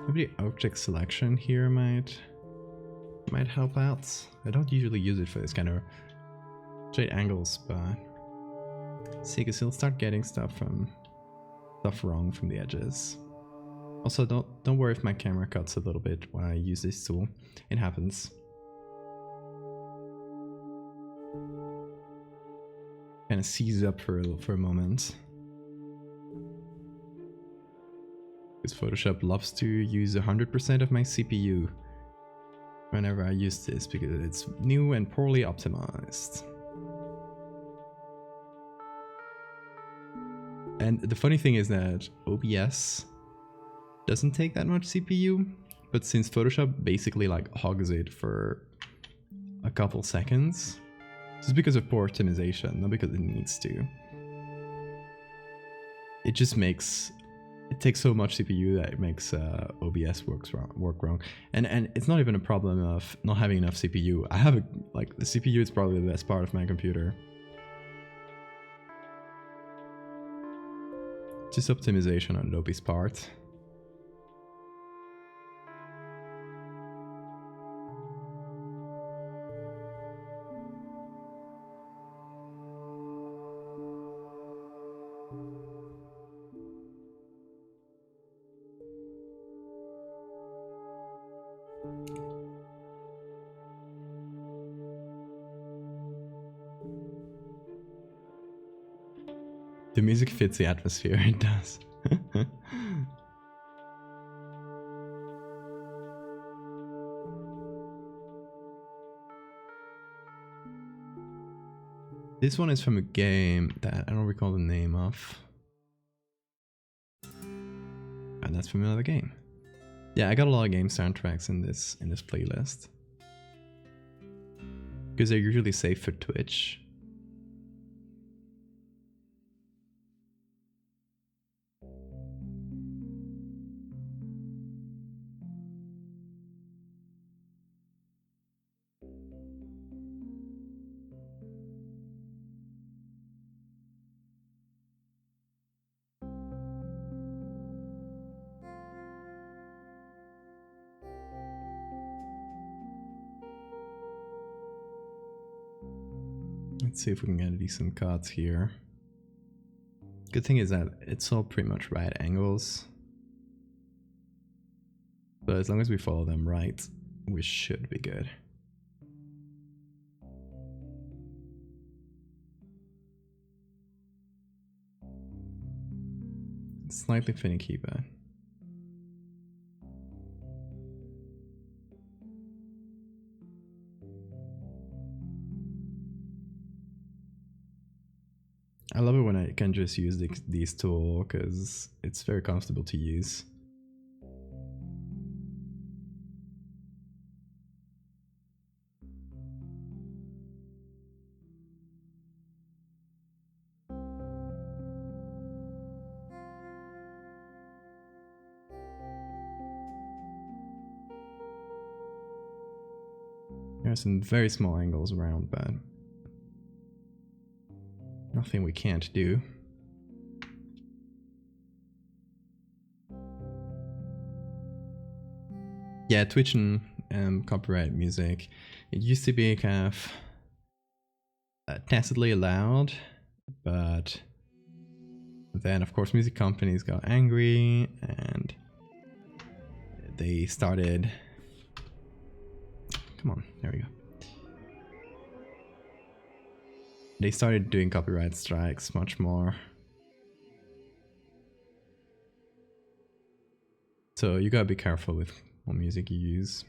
Maybe object selection here might help out. I don't usually use it for this kind of straight angles, but see, because he'll start getting stuff wrong from the edges. Also, don't worry if my camera cuts a little bit when I use this tool. It happens. Kind of seizes up for a moment. Because Photoshop loves to use 100% of my CPU whenever I use this, because it's new and poorly optimized. And the funny thing is that OBS doesn't take that much CPU, but since Photoshop basically like hogs it for a couple seconds, just because of poor optimization, not because it needs to. It just makes it takes so much CPU that it makes OBS work wrong. And it's not even a problem of not having enough CPU. I have the CPU is probably the best part of my computer. Just optimization on Adobe's part. The music fits the atmosphere, it does. This one is from a game that I don't recall the name of. And that's from another game. Yeah, I got a lot of game soundtracks in this playlist. Because they're usually safe for Twitch. Let's see if we can get a decent cut here. Good thing is that it's all pretty much right angles. But as long as we follow them right, we should be good. It's slightly finicky, but... I love it when I can just use these tools because it's very comfortable to use. cameras in very small angles around, but nothing we can't do. Yeah, Twitch and copyright music. It used to be kind of tacitly allowed, but then of course music companies got angry and they started... Come on, there we go. They started doing copyright strikes much more. So you gotta be careful with what music you use.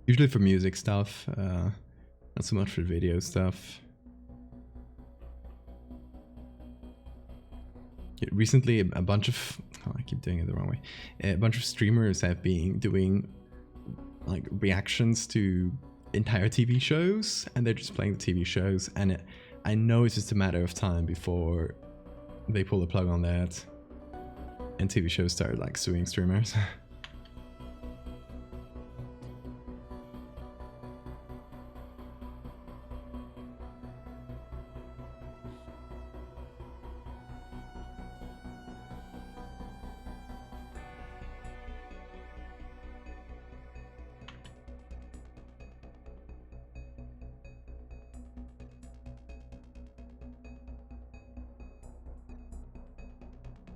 Usually for music stuff, not so much for video stuff. Recently, a bunch of... Oh, I keep doing it the wrong way. A bunch of streamers have been doing like reactions to entire TV shows, and they're just playing the TV shows, and I know it's just a matter of time before they pull the plug on that and TV shows start like suing streamers.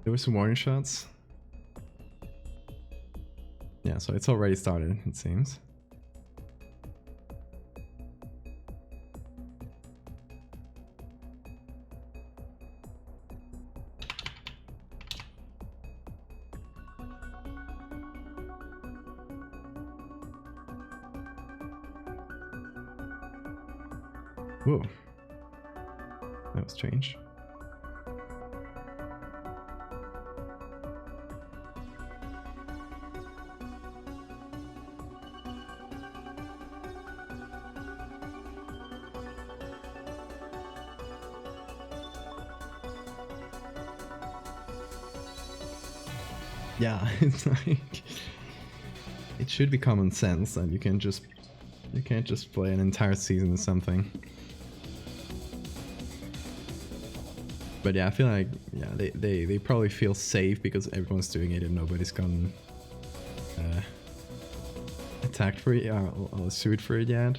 There were some warning shots. Yeah, so it's already started, it seems. Whoa. That was strange. Yeah, it's like... It should be common sense that you can't just play an entire season of something. But yeah, I feel like, yeah, they probably feel safe because everyone's doing it and nobody's gotten attacked for it or sued for it yet.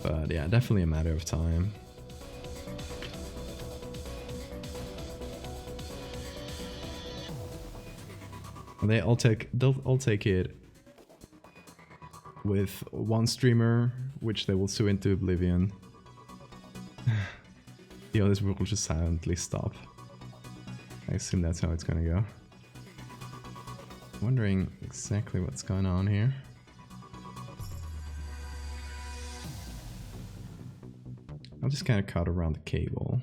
But yeah, definitely a matter of time. They'll all take it with one streamer, which they will sue into oblivion. The others will just silently stop. I assume that's how it's gonna go. Wondering exactly what's going on here. I'll just kind of cut around the cable.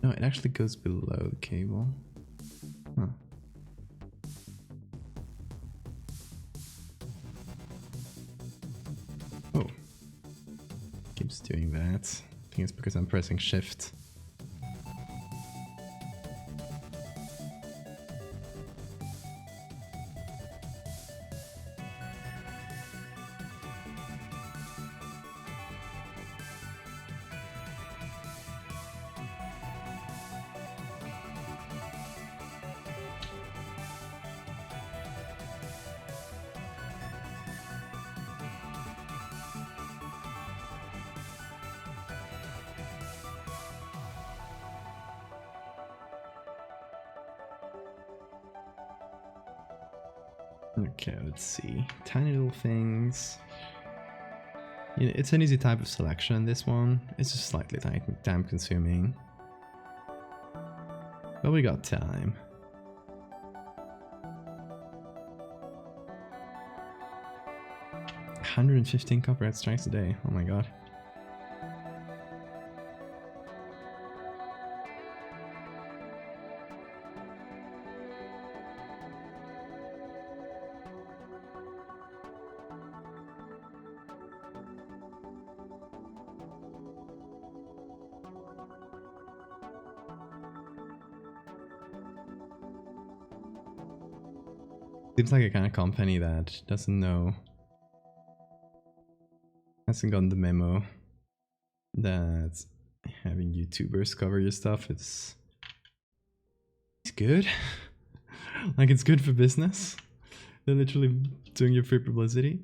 No, it actually goes below the cable. Huh. Oh. Keeps doing that. I think it's because I'm pressing shift. Okay, let's see. Tiny little things. You know, it's an easy type of selection, this one. It's just slightly time consuming. But we got time. $115 copyright strikes a day. Oh my god. Seems like a kind of company that doesn't know, hasn't gotten the memo that having YouTubers cover your stuff it's good. Like it's good for business. They're literally doing your free publicity.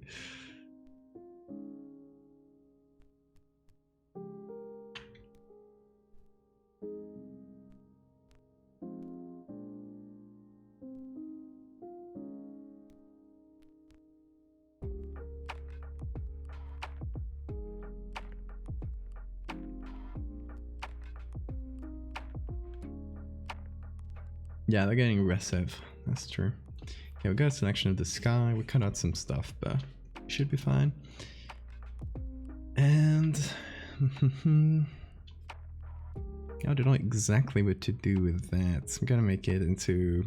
Yeah, they're getting aggressive. That's true. Okay, we got a selection of the sky. We cut out some stuff, but we should be fine. And I don't know exactly what to do with that. So I'm gonna make it into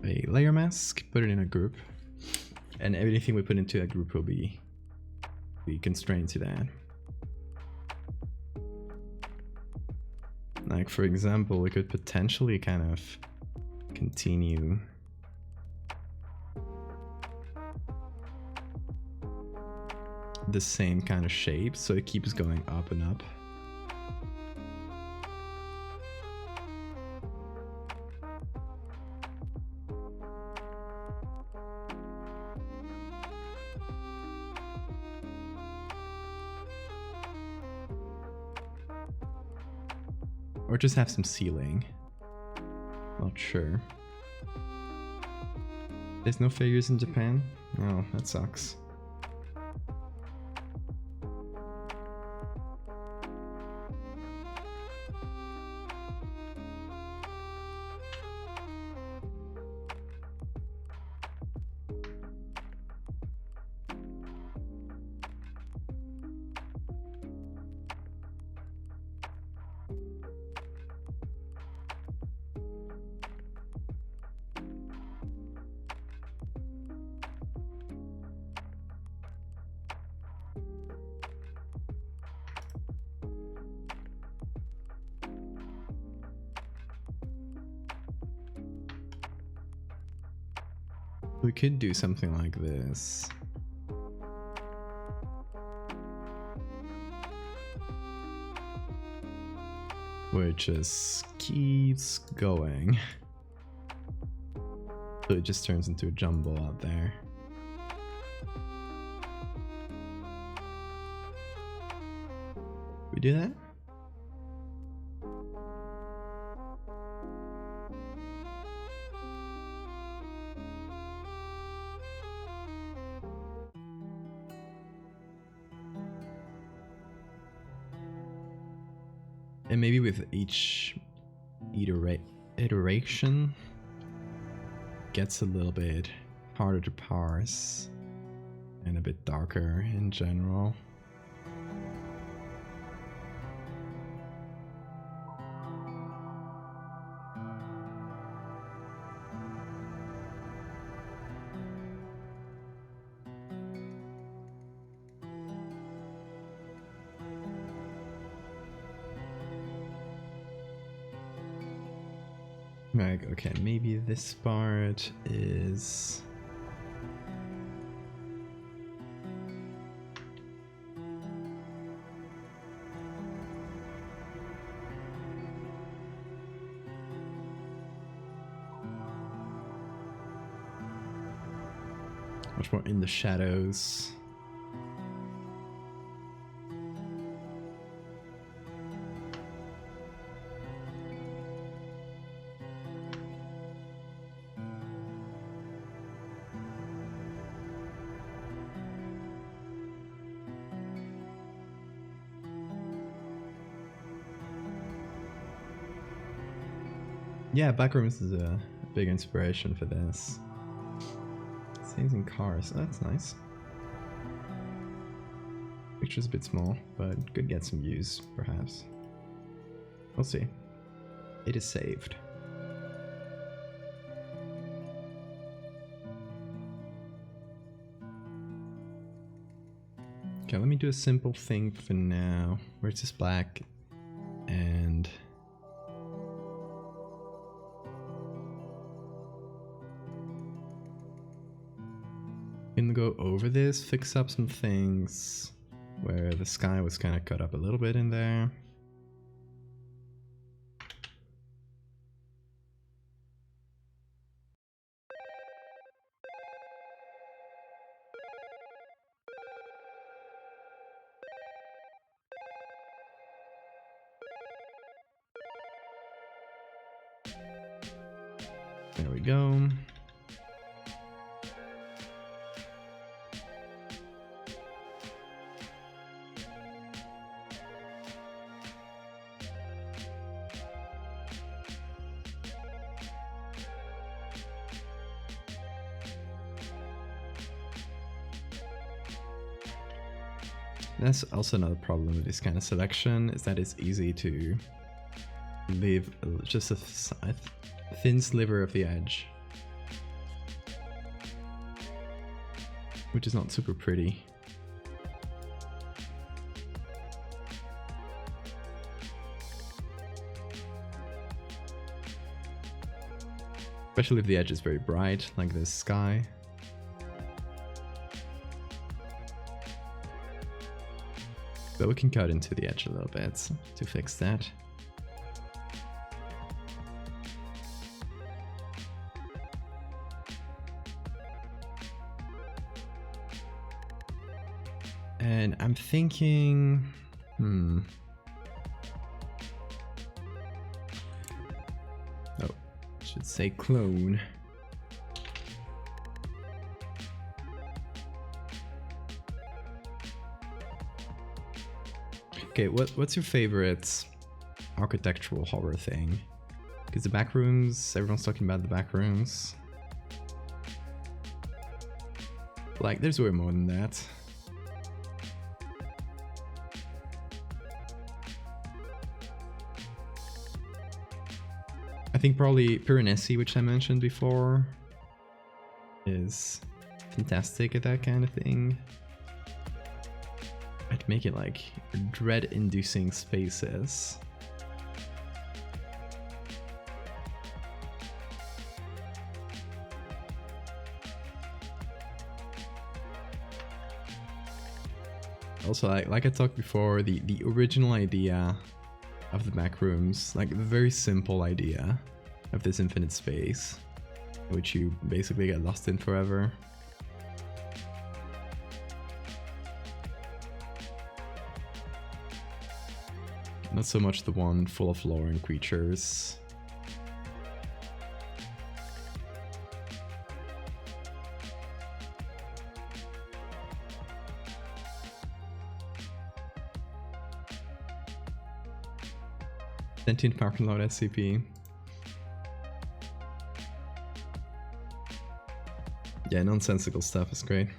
a layer mask, put it in a group, and everything we put into a group will be constrained to that. Like for example, we could potentially kind of continue the same kind of shape so it keeps going up and up. Or just have some ceiling. Not sure. There's no figures in Japan? Oh, that sucks. We could do something like this. Where it just keeps going. So it just turns into a jumble out there. We do that? And maybe with each iteration gets a little bit harder to parse and a bit darker in general. Like, okay, maybe this part is... much more in the shadows. Yeah, Backrooms is a big inspiration for this. Scenes in cars, oh, that's nice. Picture's a bit small, but could get some views, perhaps. We'll see. It is saved. Okay, let me do a simple thing for now, where it's just black and... can go over this, fix up some things where the sky was kind of cut up a little bit in there. There we go. That's also another problem with this kind of selection, is that it's easy to leave just a thin sliver of the edge, which is not super pretty. Especially if the edge is very bright, like this sky. But we can cut into the edge a little bit to fix that. And I'm thinking, oh, I should say clone. Okay, what's your favorite architectural horror thing? Because the back rooms, everyone's talking about the back rooms. Like, there's way more than that. I think probably Piranesi, which I mentioned before, is fantastic at that kind of thing. I'd make it like dread-inducing spaces. Also, like I talked before, the original idea of the back rooms, like the very simple idea of this infinite space, which you basically get lost in forever. Not so much the one full of lore and creatures. Sentient parking lot SCP. Yeah, nonsensical stuff is great.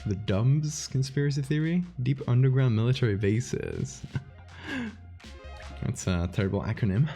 The DUMBS conspiracy theory? Deep underground military bases. That's a terrible acronym.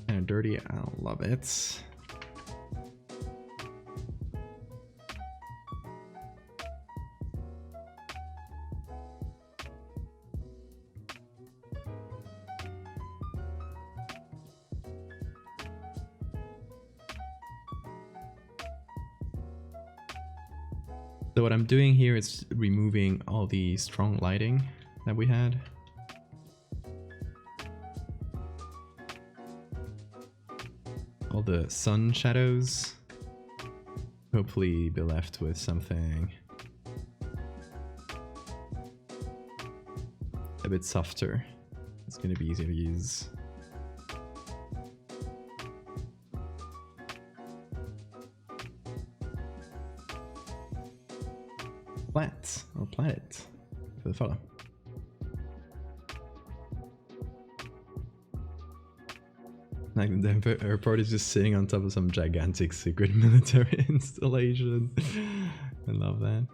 Kind of dirty, I love it. So what I'm doing here is removing all the strong lighting that we had. All the sun shadows. Hopefully be left with something a bit softer. It's going to be easier to use. Flat, or planet, for the follow. Like the Denver airport is just sitting on top of some gigantic secret military installation. I love that.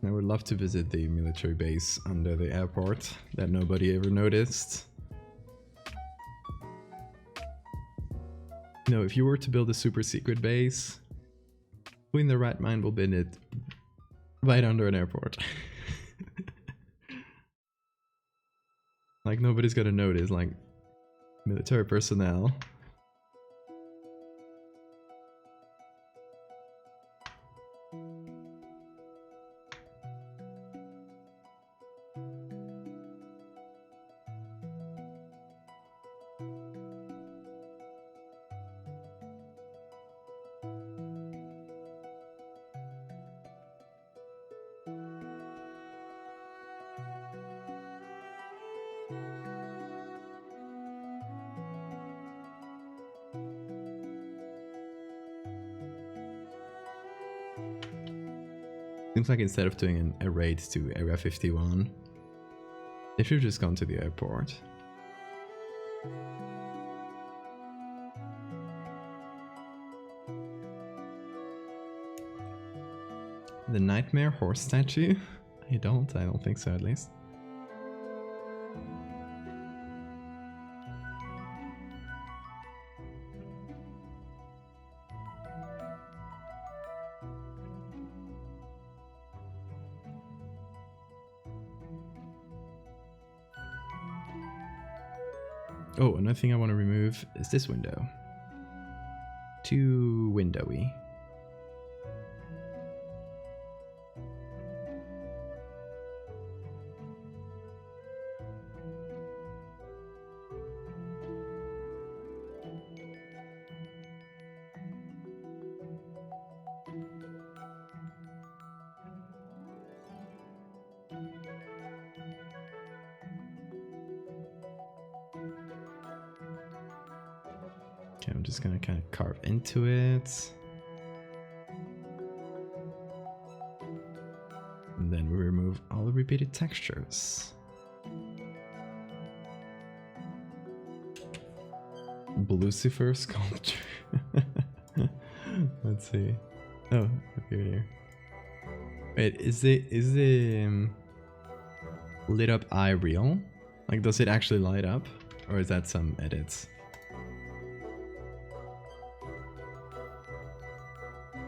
I would love to visit the military base under the airport that nobody ever noticed. You know, if you were to build a super secret base, who in their right mind will build it right under an airport? Like nobody's gonna notice, like military personnel. Seems like instead of doing a raid to Area 51, they should have just gone to the airport. The Nightmare Horse statue? I don't think so at least. Oh, another thing I want to remove is this window. Too windowy. Okay, I'm just gonna kind of carve into it. And then we remove all the repeated textures. Lucifer sculpture. Let's see. Oh, here. Wait, is the lit up eye real? Like, does it actually light up? Or is that some edits?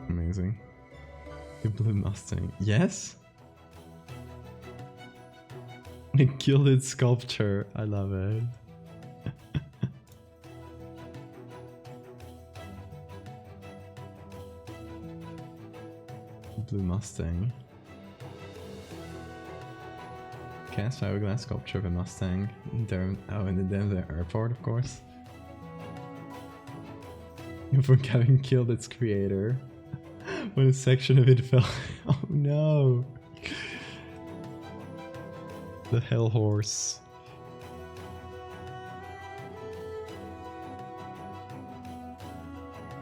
Amazing. The blue Mustang. Yes? A gilded sculpture. I love it. Blue Mustang. Cast fiberglass sculpture of a Mustang. In the Denver airport, of course. For having killed its creator. When a section of it fell. Oh no! The hell horse.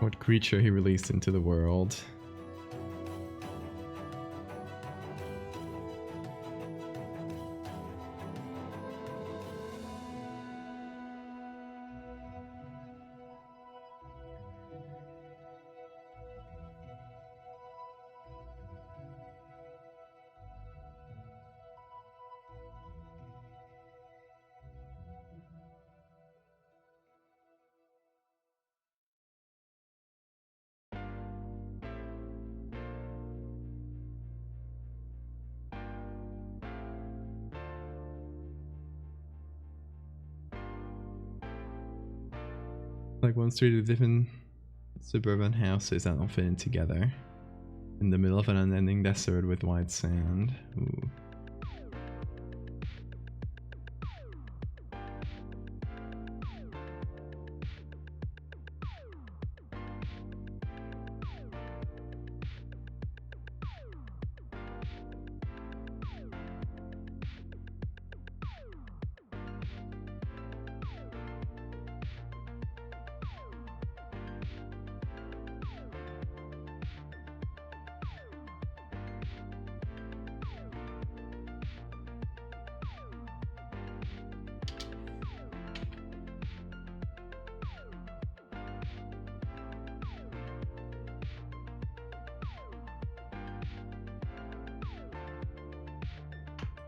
What creature he released into the world. Like 1 street of different suburban houses that don't fit in together. In the middle of an unending desert with white sand. Ooh.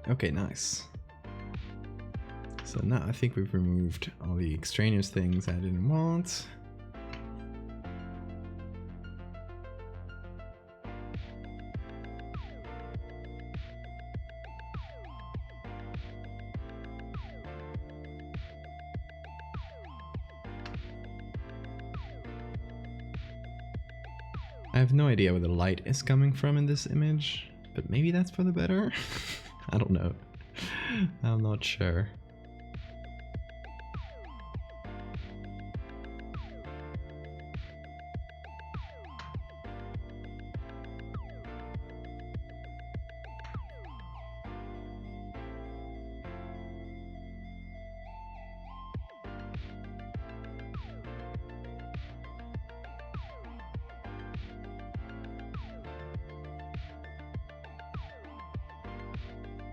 Okay, nice. So now I think we've removed all the extraneous things I didn't want. I have no idea where the light is coming from in this image, but maybe that's for the better? I don't know. I'm not sure.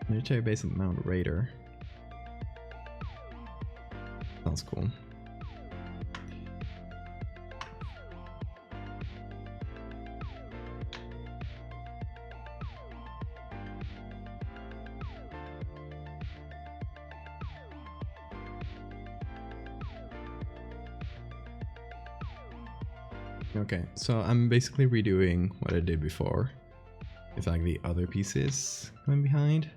Military base at Mount Raider. Sounds cool. Okay, so I'm basically redoing what I did before. With like the other pieces coming behind.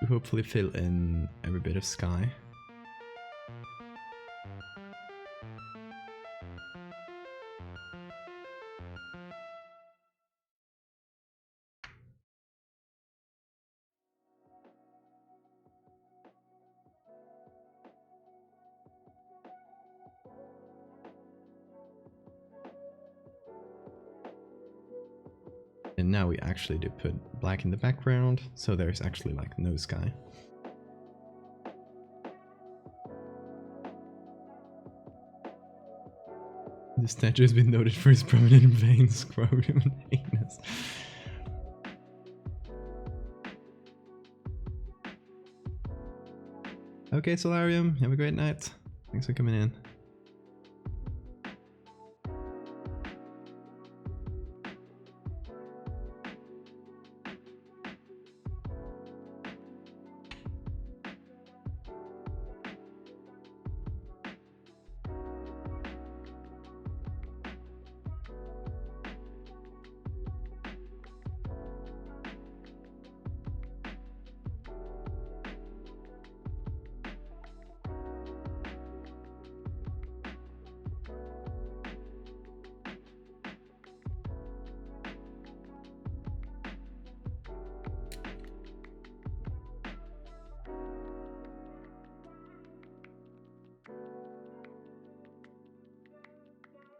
To hopefully fill in every bit of sky. And now we actually did put black in the background, so there's actually like no sky. The statue has been noted for its prominent veins, scrotum, and anus. Okay, Solarium, have a great night. Thanks for coming in.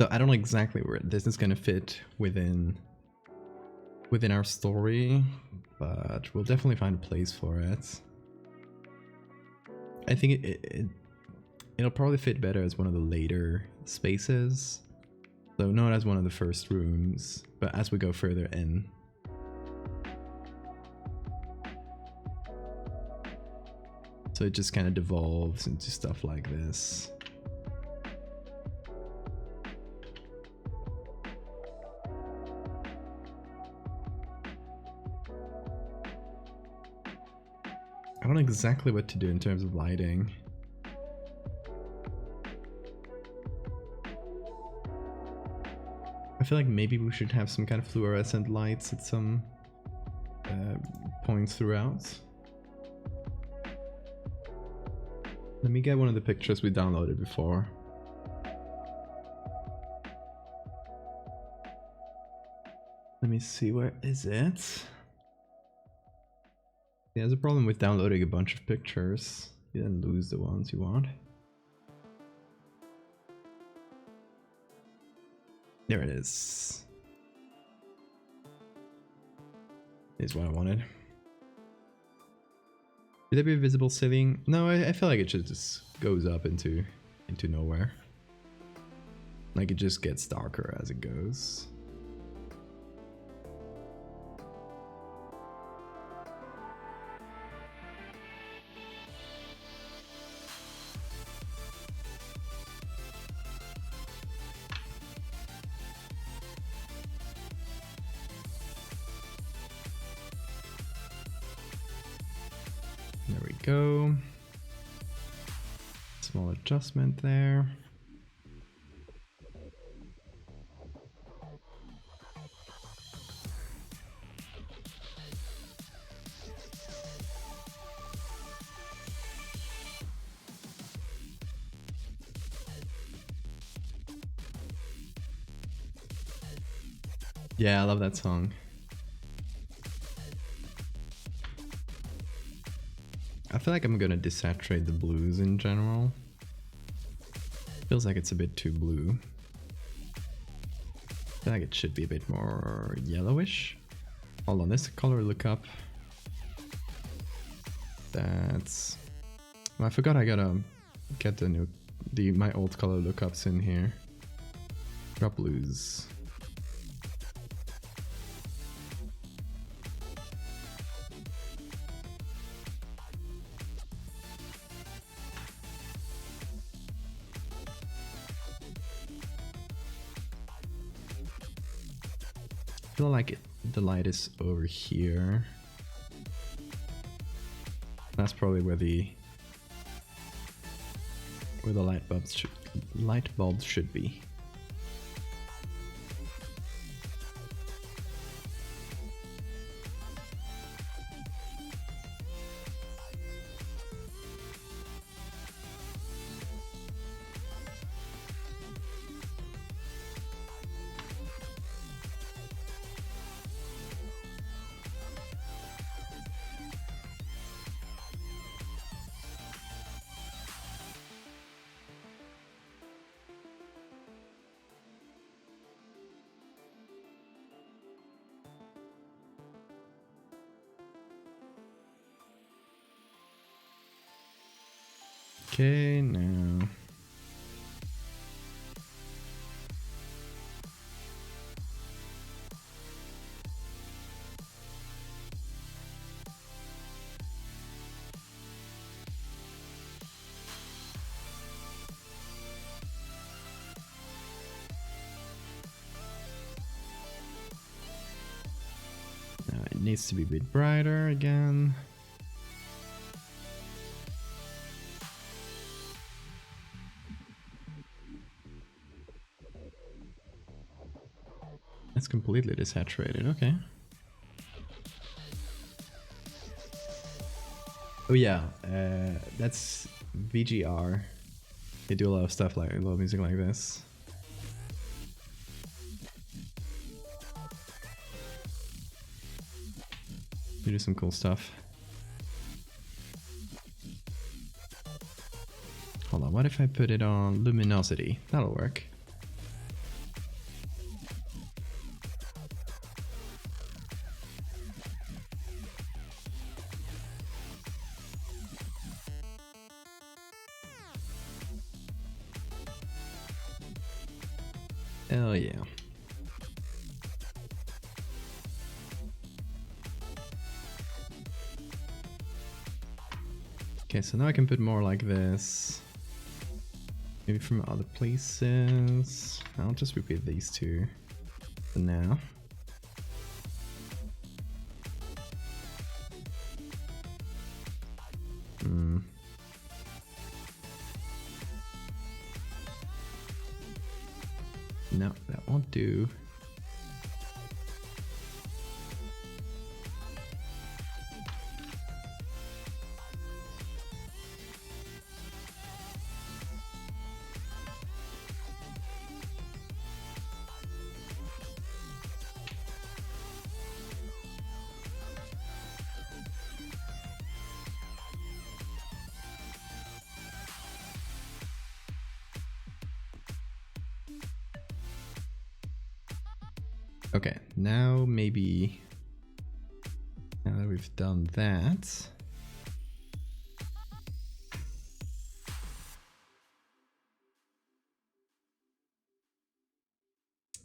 So I don't know exactly where this is gonna fit within our story, but we'll definitely find a place for it. I think it'll probably fit better as one of the later spaces. So not as one of the first rooms, but as we go further in. So it just kind of devolves into stuff like this. I don't know exactly what to do in terms of lighting. I feel like maybe we should have some kind of fluorescent lights at some points throughout. Let me get one of the pictures we downloaded before. Let me see, where is it? There's a problem with downloading a bunch of pictures. You then lose the ones you want. There it is. Is what I wanted. Should there be a visible ceiling? No, I feel like it just goes up into nowhere. Like it just gets darker as it goes. There we go. Small adjustment there. Yeah, I love that song. I feel like I'm gonna desaturate the blues in general. Feels like it's a bit too blue. I feel like it should be a bit more yellowish. Hold on, this color lookup. That's... Well, I forgot I gotta get my old color lookups in here. Drop blues. I feel like the light is over here. That's probably where the light bulbs should be. Okay, now. Now it needs to be a bit brighter again. It's completely desaturated, okay. Oh yeah, that's VGR. They do a lot of stuff like, a lot of music like this. They do some cool stuff. Hold on, what if I put it on luminosity? That'll work. Hell yeah. Okay, so now I can put more like this. Maybe from other places. I'll just repeat these two for now. No, that won't do. Okay, now maybe, now that we've done that,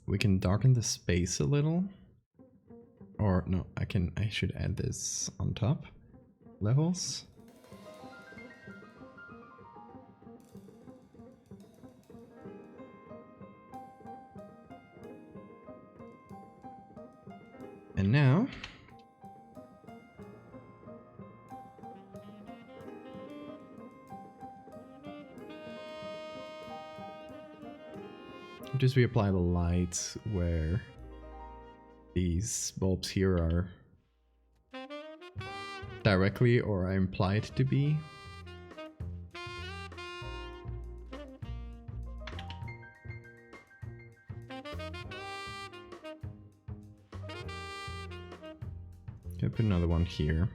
we can darken the space a little. Or no, I should add this on top. Levels. And now just reapply the light where these bulbs here are directly or are implied to be. Okay, put another one here.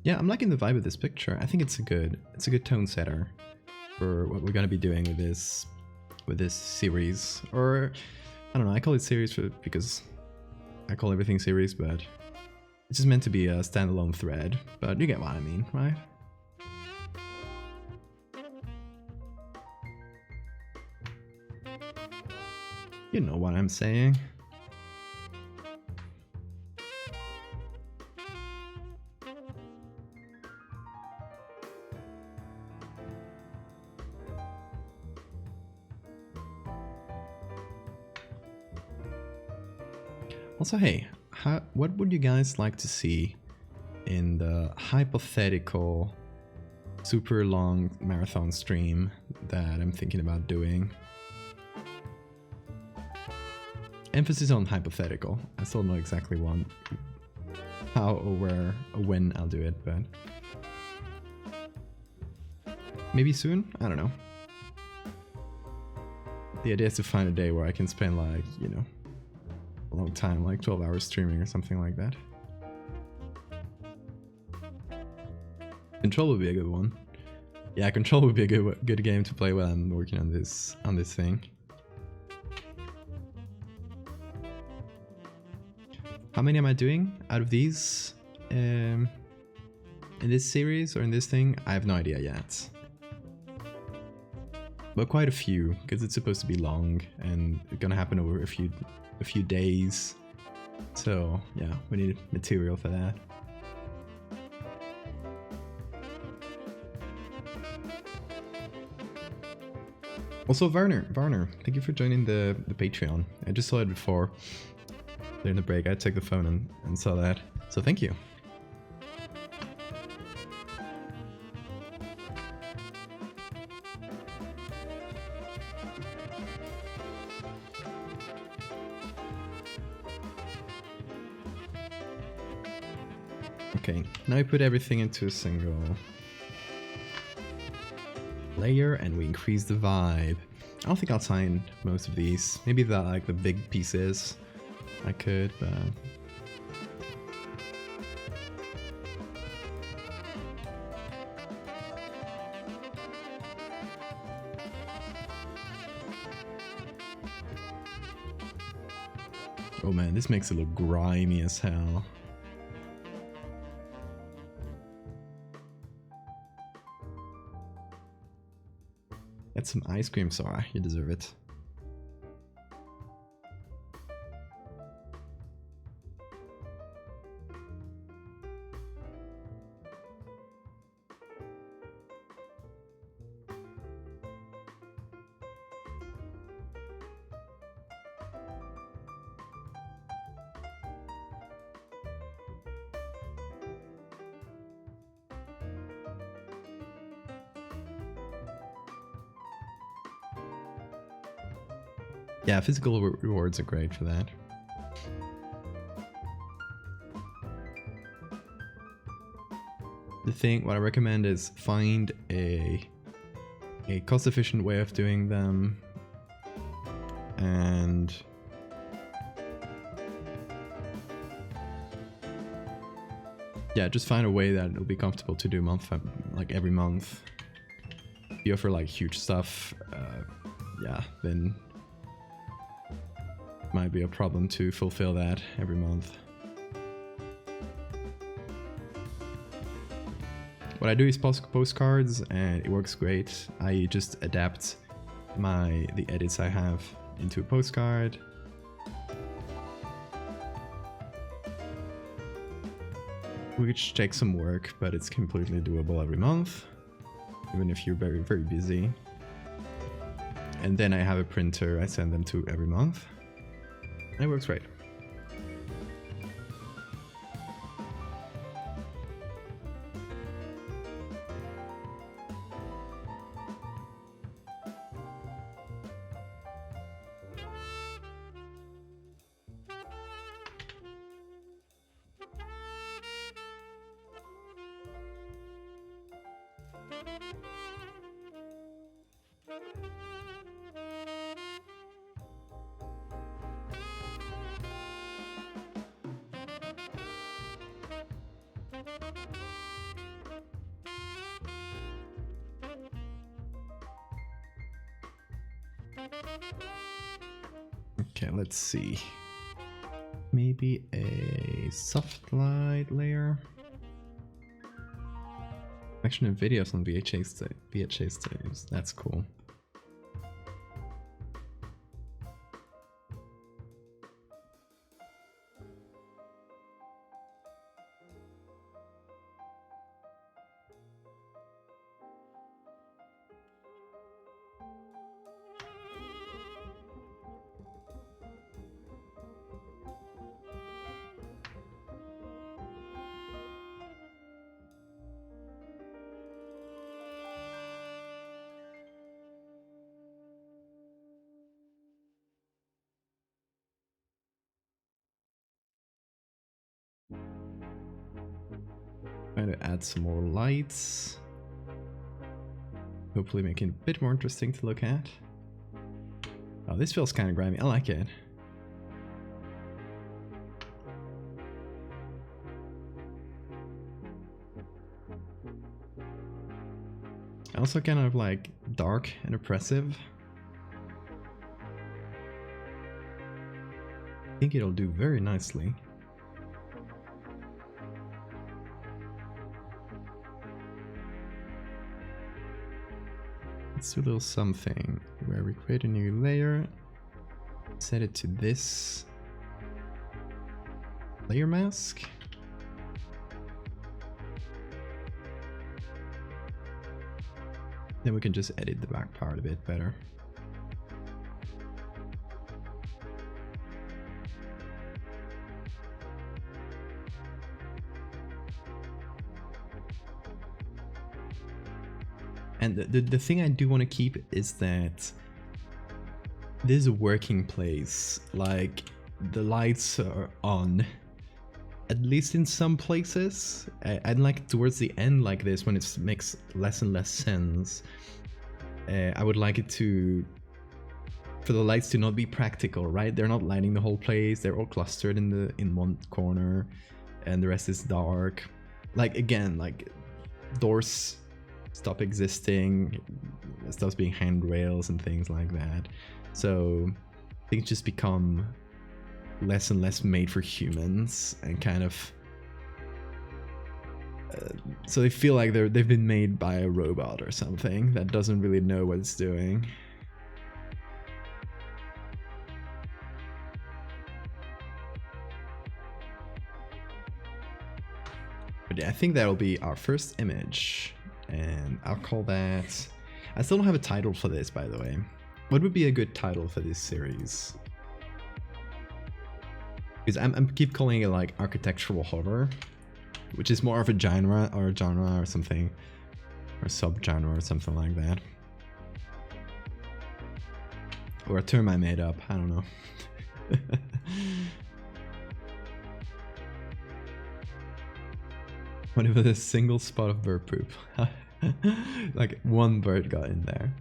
Yeah, I'm liking the vibe of this picture. I think it's a good tone setter for what we're gonna be doing with this series. Or I don't know, I call it series because I call everything series, but it's just meant to be a standalone thread. But you get what I mean, right? You know what I'm saying. Also, hey, what would you guys like to see in the hypothetical super long marathon stream that I'm thinking about doing? Emphasis on hypothetical. I still don't know exactly how or where or when I'll do it, but maybe soon? I don't know. The idea is to find a day where I can spend like, you know, a long time, like 12 hours streaming or something like that. Control would be a good one. Yeah, Control would be a good game to play while I'm working on this thing. How many am I doing out of these in this series or in this thing? I have no idea yet. But quite a few, because it's supposed to be long and it's gonna happen over a few days. So yeah, we need material for that. Also, Varner, thank you for joining the Patreon. I just saw it before. During the break, I took the phone and saw that. So thank you. Okay, now we put everything into a single layer and we increase the vibe. I don't think I'll sign most of these. Maybe the big pieces I could, but oh man, this makes it look grimy as hell. Get some ice cream, Sora. You deserve it. Yeah, physical rewards are great for that. What I recommend is find a a cost-efficient way of doing them, and yeah, just find a way that it'll be comfortable to do like every month. If you offer like huge stuff, yeah, then it might be a problem to fulfill that every month. What I do is postcards, and it works great. I just adapt the edits I have into a postcard. Which takes some work, but it's completely doable every month, even if you're very, very busy. And then I have a printer I send them to every month. And it works great. Okay, let's see. Maybe a soft light layer. Action and videos on VHS tapes. That's cool. Trying to add some more lights. Hopefully making it a bit more interesting to look at. Oh, this feels kind of grimy. I like it. Also kind of like dark and oppressive. I think it'll do very nicely. Let's do a little something where we create a new layer, set it to this layer mask. Then we can just edit the back part a bit better. And the thing I do want to keep is that this is a working place. Like, the lights are on, at least in some places. I'd like towards the end like this, when it makes less and less sense. I would like it for the lights to not be practical, right? They're not lighting the whole place. They're all clustered in one corner, and the rest is dark. Like, again, like doors stop existing, stops being handrails and things like that. So things just become less and less made for humans, and kind of so they feel like they've been made by a robot or something that doesn't really know what it's doing. But yeah, I think that'll be our first image, and I'll call that... I still don't have a title for this, by the way. What would be a good title for this series? Because I'm keep calling it like architectural horror, which is more of a genre or something, or subgenre or something like that, or a term I made up. I don't know. What if it's a single spot of bird poop? Like one bird got in there.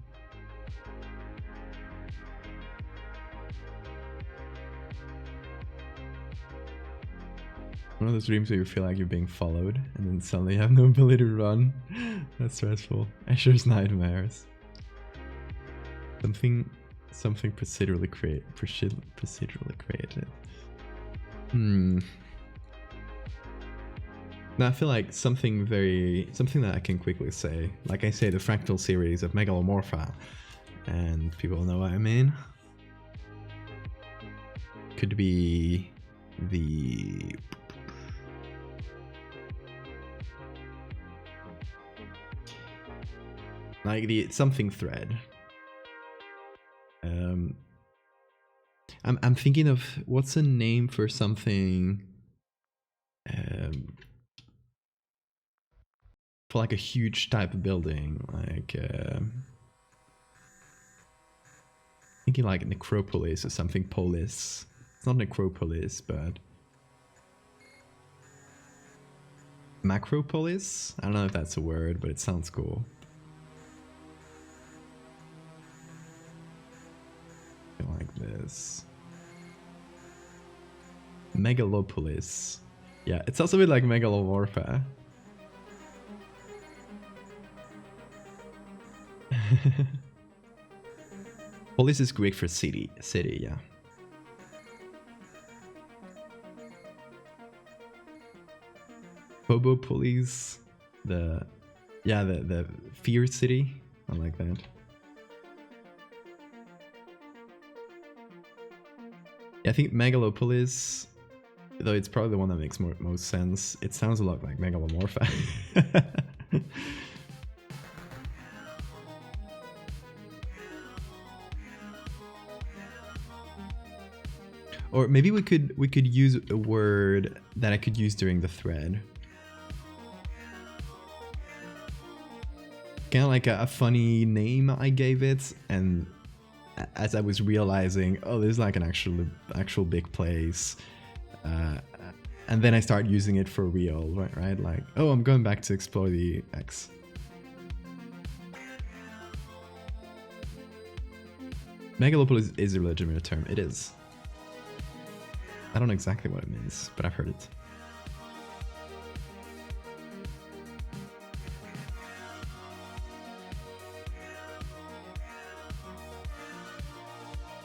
One of those dreams where you feel like you're being followed and then suddenly you have no ability to run. That's stressful. Asher's nightmares. Something procedurally created. Now I feel like something that I can quickly say. Like I say, the fractal series of Megalomorpha, and people know what I mean. Could be the something thread. I'm thinking of what's a name for something for like a huge type of building, like thinking like necropolis or something. Polis. It's not necropolis, but macropolis. I don't know if that's a word, but it sounds cool. Like this. Megalopolis. Yeah, it's also a bit like Megalomorpha. Polis is Greek for city, yeah. Phobopolis, the fear city. I like that. I think Megalopolis, though it's probably the one that makes most sense, it sounds a lot like Megalomorpha. Or maybe we could use a word that I could use during the thread. Kind of like a funny name I gave it, and as I was realizing, oh, there's like an actual big place, and then I start using it for real, right? Like, oh, I'm going back to explore the X. Megalopolis is a legitimate term. It is. I don't know exactly what it means, but I've heard it.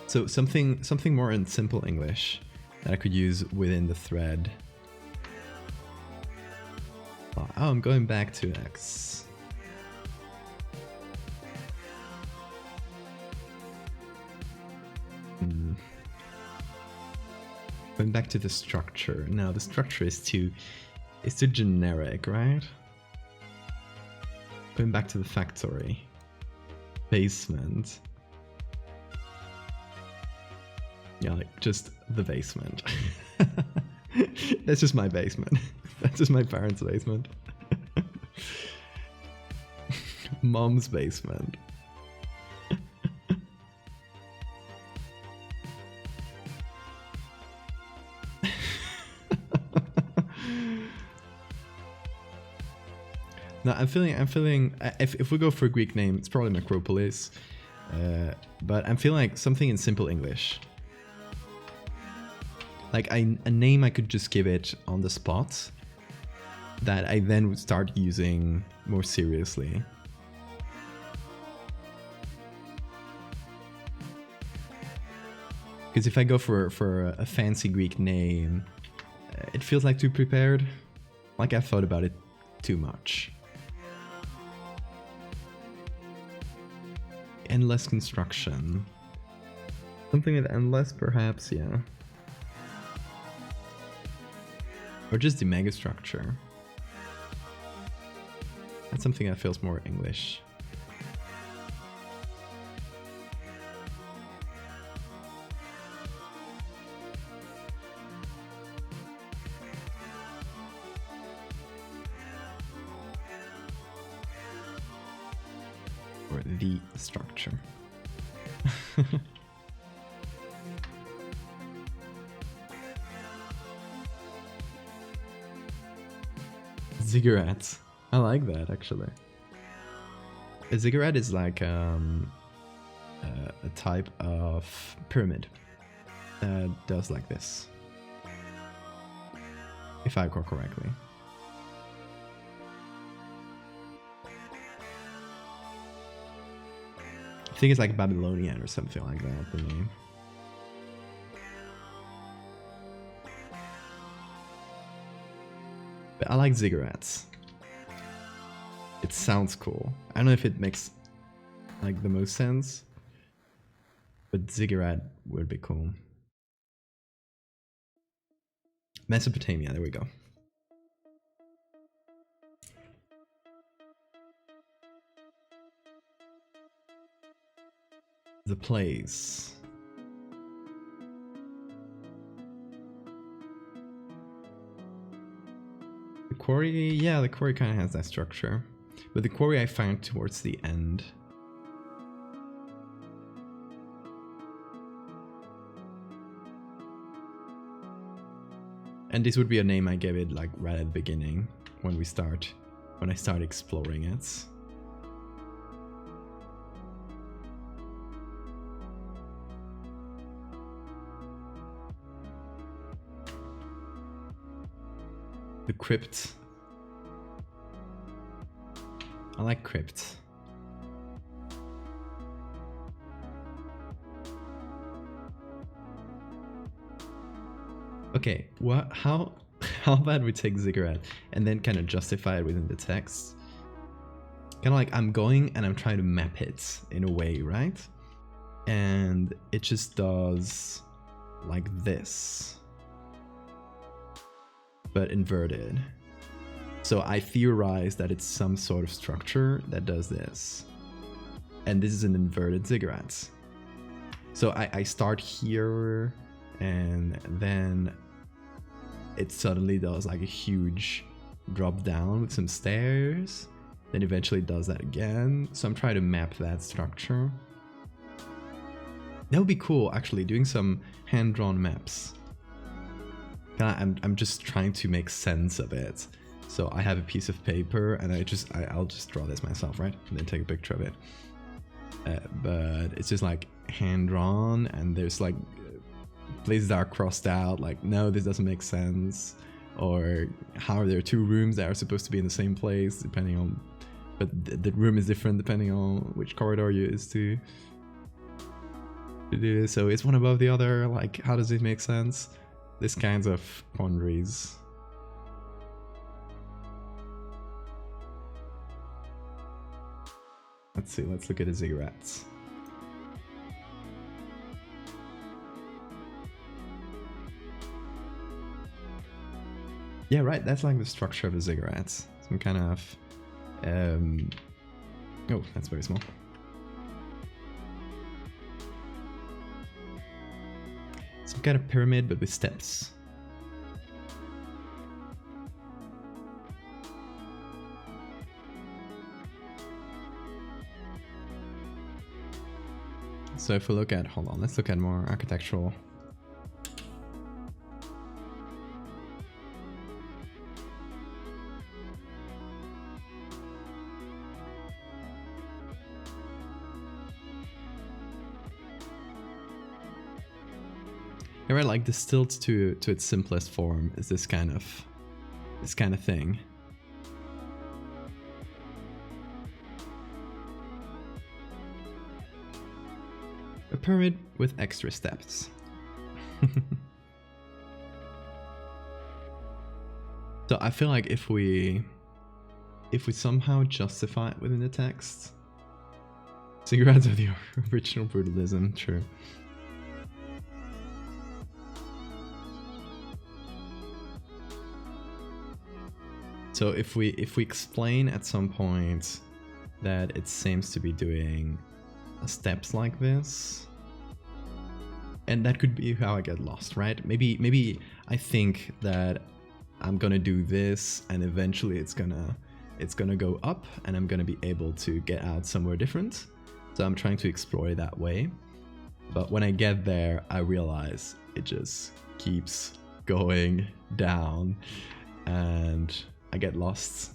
So something more in simple English that I could use within the thread. Oh, I'm going back to X. Going back to the structure. Now the structure is too generic, right? Going back to the factory. Basement. Yeah, like just the basement. That's just my basement. That's just my parents' basement. Mom's basement. No, I'm feeling. If we go for a Greek name, it's probably Necropolis. But I'm feeling like something in simple English. Like a name I could just give it on the spot that I then would start using more seriously. Because if I go for a fancy Greek name, it feels like too prepared. Like I've thought about it too much. Endless construction. Something with endless, perhaps, yeah. Or just the mega structure. That's something that feels more English. Or the structure. Ziggurats. I like that, actually. A ziggurat is like a type of pyramid that does like this, if I recall correctly. I think it's like Babylonian or something like that, the name. But I like ziggurats. It sounds cool. I don't know if it makes like the most sense, but ziggurat would be cool. Mesopotamia, there we go. The place. The quarry, yeah, the quarry kind of has that structure. But the quarry I found towards the end. And this would be a name I gave it like right at the beginning when I start exploring it. The crypt. I like crypt. Okay, how about we take ziggurat and then kind of justify it within the text? Kind of like I'm going and I'm trying to map it in a way, right? And it just does like this, but inverted. So I theorize that it's some sort of structure that does this. And this is an inverted ziggurat. So I start here and then it suddenly does like a huge drop down with some stairs. Then eventually does that again. So I'm trying to map that structure. That would be cool actually, doing some hand-drawn maps. I'm just trying to make sense of it. So I have a piece of paper and I'll just draw this myself, right? And then take a picture of it. But it's just like hand drawn and there's like places that are crossed out, like no, this doesn't make sense. Or how are there two rooms that are supposed to be in the same place depending on, but the room is different depending on which corridor you is to do this. So it's one above the other, like how does it make sense? These kinds of quandaries. Let's see, let's look at the ziggurats. Yeah, right, that's like the structure of the ziggurats. Some kind of... oh, that's very small. Some kind of pyramid, but with steps. So if we look at, hold on, let's look at more architectural. Yeah, right, like distilled to its simplest form is this kind of thing. A pyramid with extra steps. So I feel like if we somehow justify it within the text, ziggurats are the original brutalism, true. So if we explain at some point that it seems to be doing steps like this, and that could be how I get lost, right? Maybe I think that I'm gonna do this and eventually it's gonna go up and I'm gonna be able to get out somewhere different. So I'm trying to explore it that way. But when I get there, I realize it just keeps going down and I get lost.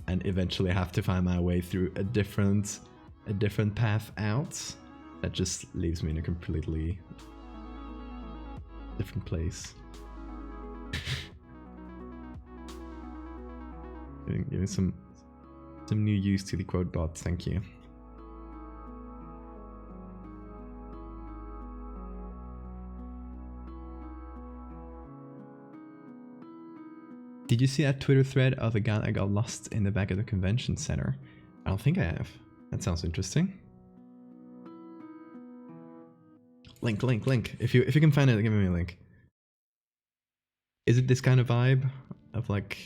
and eventually have to find my way through a different path out, that just leaves me in a completely different place. Giving some new use to the quote bots, thank you. Did you see that Twitter thread of the guy that got lost in the back of the convention center? I don't think I have. That sounds interesting. Link. If you can find it, give me a link. Is it this kind of vibe of like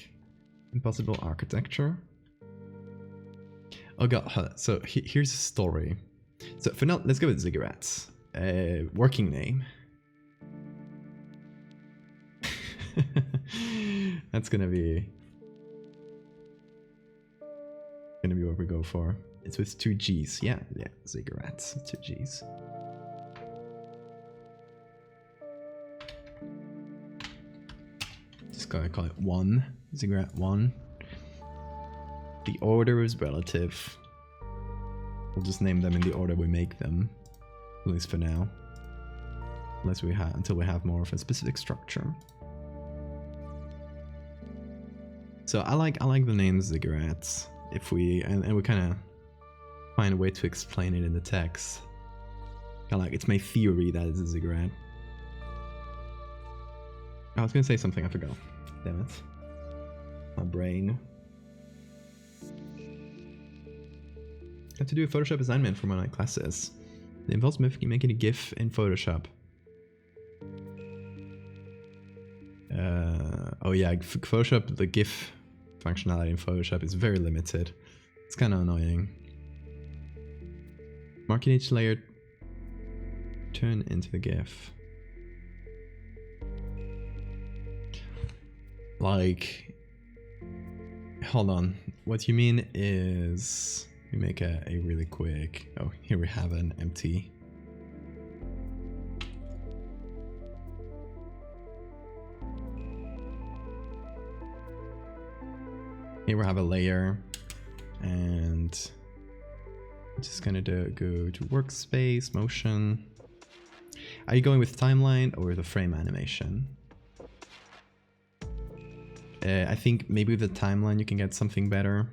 impossible architecture? Oh god, so here's a story. So for now, let's go with ziggurats. Working name. That's gonna be what we go for. It's with 2 G's. Yeah, ziggurats, 2 G's. Just gotta call it 1, ziggurat 1. The order is relative. We'll just name them in the order we make them, at least for now. Until we have more of a specific structure. So I like the name ziggurats. If we and we kind of find a way to explain it in the text. Kind of like, it's my theory that it's a ziggurat. I was gonna say something, I forgot. Damn it. My brain. I have to do a Photoshop assignment for one of my classes. It involves making a GIF in Photoshop. Oh yeah, Photoshop, the GIF functionality in Photoshop is very limited. It's kind of annoying. Marking each layer, turn into the GIF. Like, hold on. What you mean is we make a really quick. Oh, here we have an empty. Here we have a layer, and I'm just gonna go to workspace, motion. Are you going with timeline or the frame animation? I think maybe with the timeline you can get something better.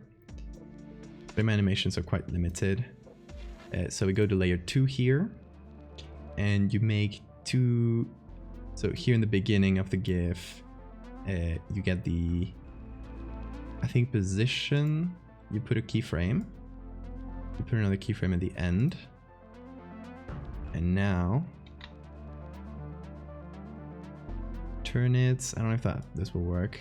Frame animations are quite limited. So we go to layer 2 here, and you make 2. So here in the beginning of the GIF, you get the, I think, position. You put a keyframe. You put another keyframe at the end. And now turn it. I don't know if this will work.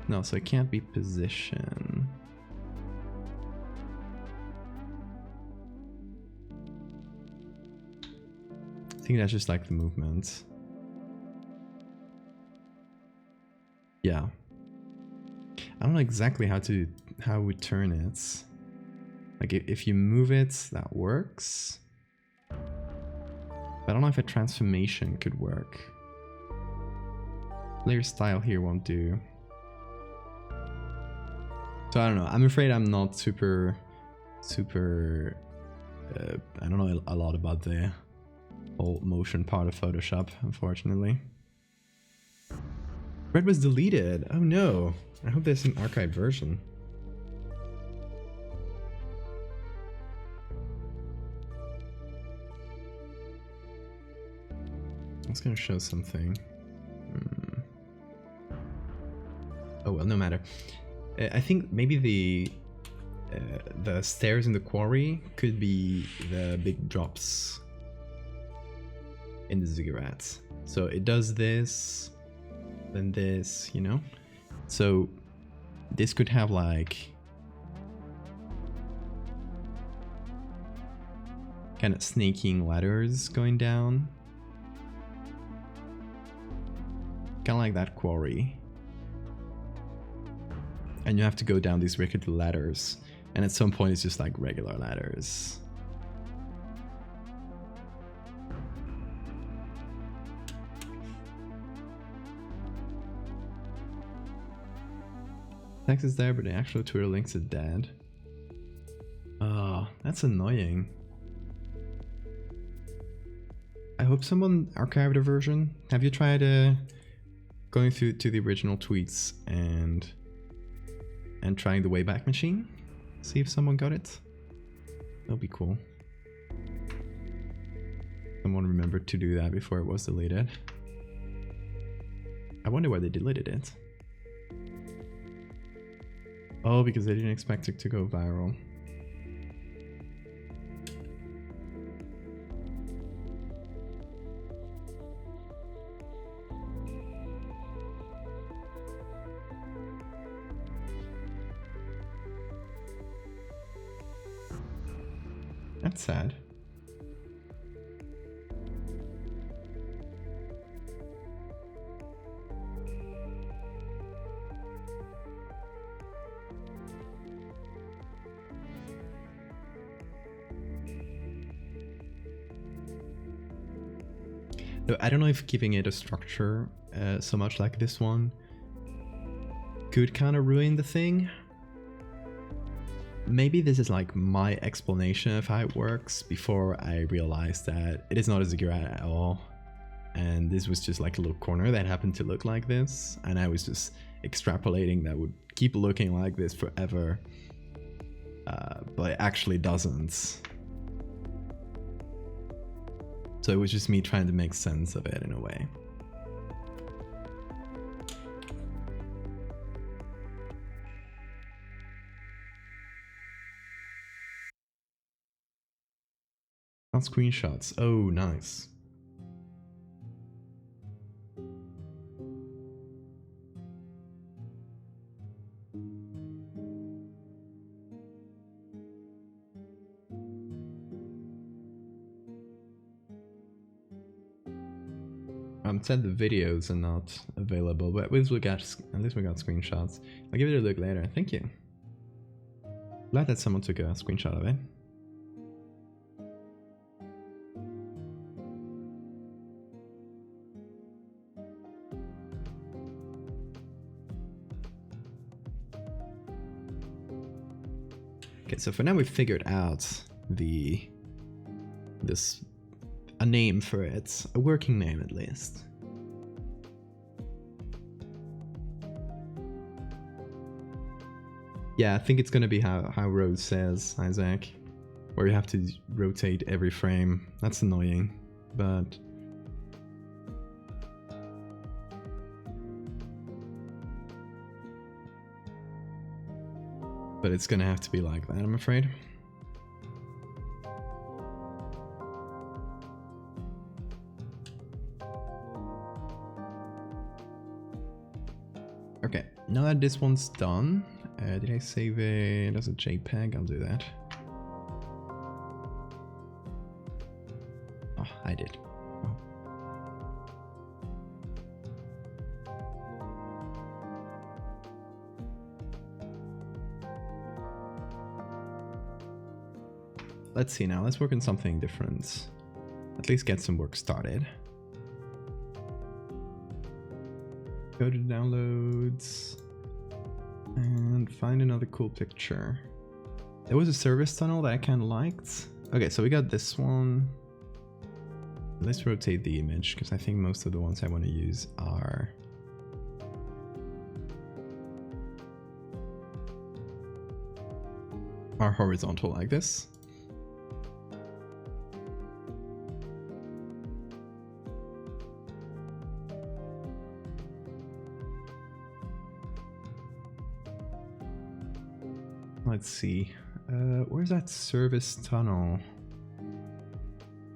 No, so it can't be position. I think that's just like the movement. Yeah. I don't know exactly how we turn it. Like if you move it, that works. But I don't know if a transformation could work. Layer style here won't do. So I don't know. I'm afraid I'm not super. I don't know a lot about the whole motion part of Photoshop, unfortunately. Red was deleted. Oh no. I hope there's an archived version. I was gonna show something. Oh well, no matter. I think maybe the stairs in the quarry could be the big drops in the ziggurats. So it does this, then this, you know? So this could have like kind of snaking ladders going down. Kind of like that quarry. And you have to go down these rickety ladders. And at some point it's just like regular ladders. Text is there, but the actual Twitter links are dead. Oh, that's annoying. I hope someone archived a version. Have you tried going through to the original tweets and trying the Wayback Machine? See if someone got it. That'll be cool. Someone remembered to do that before it was deleted. I wonder why they deleted it. Oh, because they didn't expect it to go viral. That's sad. Though I don't know if giving it a structure so much like this one could kind of ruin the thing. Maybe this is like my explanation of how it works before I realized that it is not a ziggurat at all. And this was just like a little corner that happened to look like this. And I was just extrapolating that would keep looking like this forever. But it actually doesn't. So it was just me trying to make sense of it in a way. Screenshots. Oh, nice. Said the videos are not available, but at least we got screenshots. I'll give it a look later. Thank you. Glad that someone took a screenshot of it. Okay, so for now we've figured out a name for it, a working name at least. Yeah, I think it's gonna be how Rose says, Isaac, where you have to rotate every frame. That's annoying, but it's gonna have to be like that, I'm afraid. Okay, now that this one's done, did I save it as a JPEG? I'll do that. Oh, I did. Oh. Let's see now, let's work on something different. At least get some work started. Go to downloads and find another cool picture. There was a service tunnel that I kind of liked. Okay, so we got this one. Let's rotate the image because I think most of the ones I want to use are horizontal like this. Let's see, where's that service tunnel?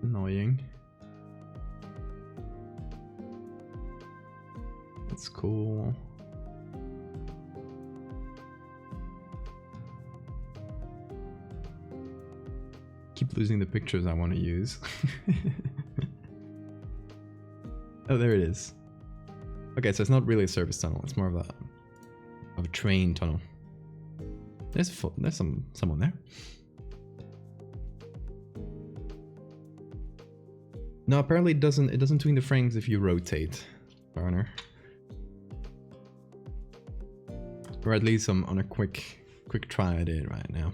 Annoying. That's cool. Keep losing the pictures I want to use. Oh, there it is. Okay, so it's not really a service tunnel, it's more of a train tunnel. There's someone there. No, apparently it doesn't tween the frames if you rotate, Barner. Or at least I'm on a quick try at it right now.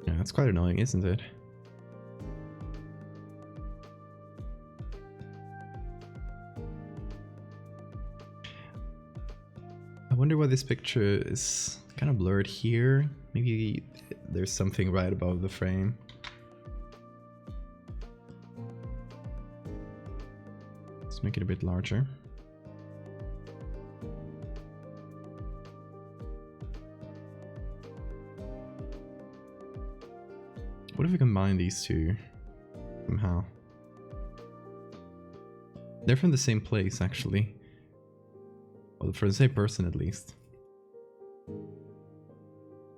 Yeah, that's quite annoying, isn't it? I wonder why this picture is kind of blurred here. Maybe there's something right above the frame. Let's make it a bit larger. What if we combine these two somehow? They're from the same place, actually. Well, for the same person, at least.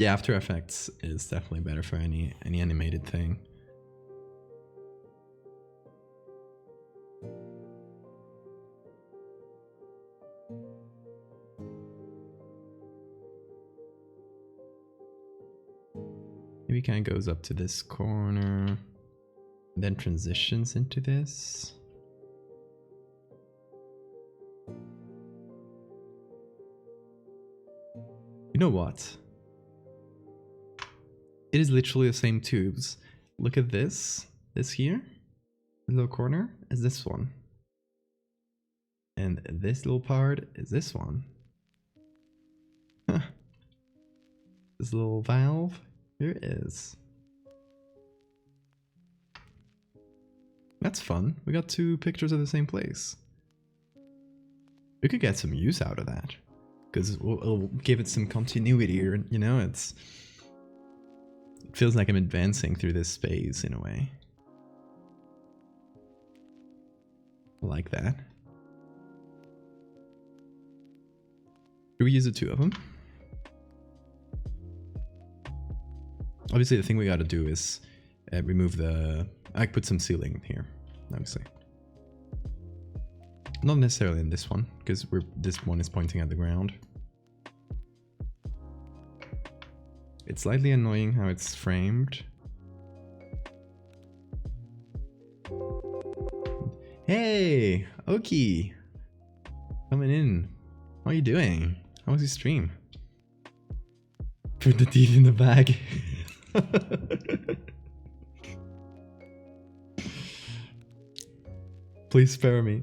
Yeah, After Effects is definitely better for any animated thing. Maybe kind of goes up to this corner, then transitions into this. You know what? It is literally the same tubes. Look at this here, the little corner is this one. And this little part is this one. This little valve, here it is. That's fun. We got two pictures of the same place. We could get some use out of that. Because it'll give it some continuity, or, you know, it feels like I'm advancing through this space in a way. I like that. Do we use the two of them? Obviously, the thing we gotta do is remove the... I put some ceiling here, obviously. Not necessarily in this one, because this one is pointing at the ground. It's slightly annoying how it's framed. Hey, Oki! Coming in. How are you doing? How was your stream? Put the teeth in the bag. Please spare me.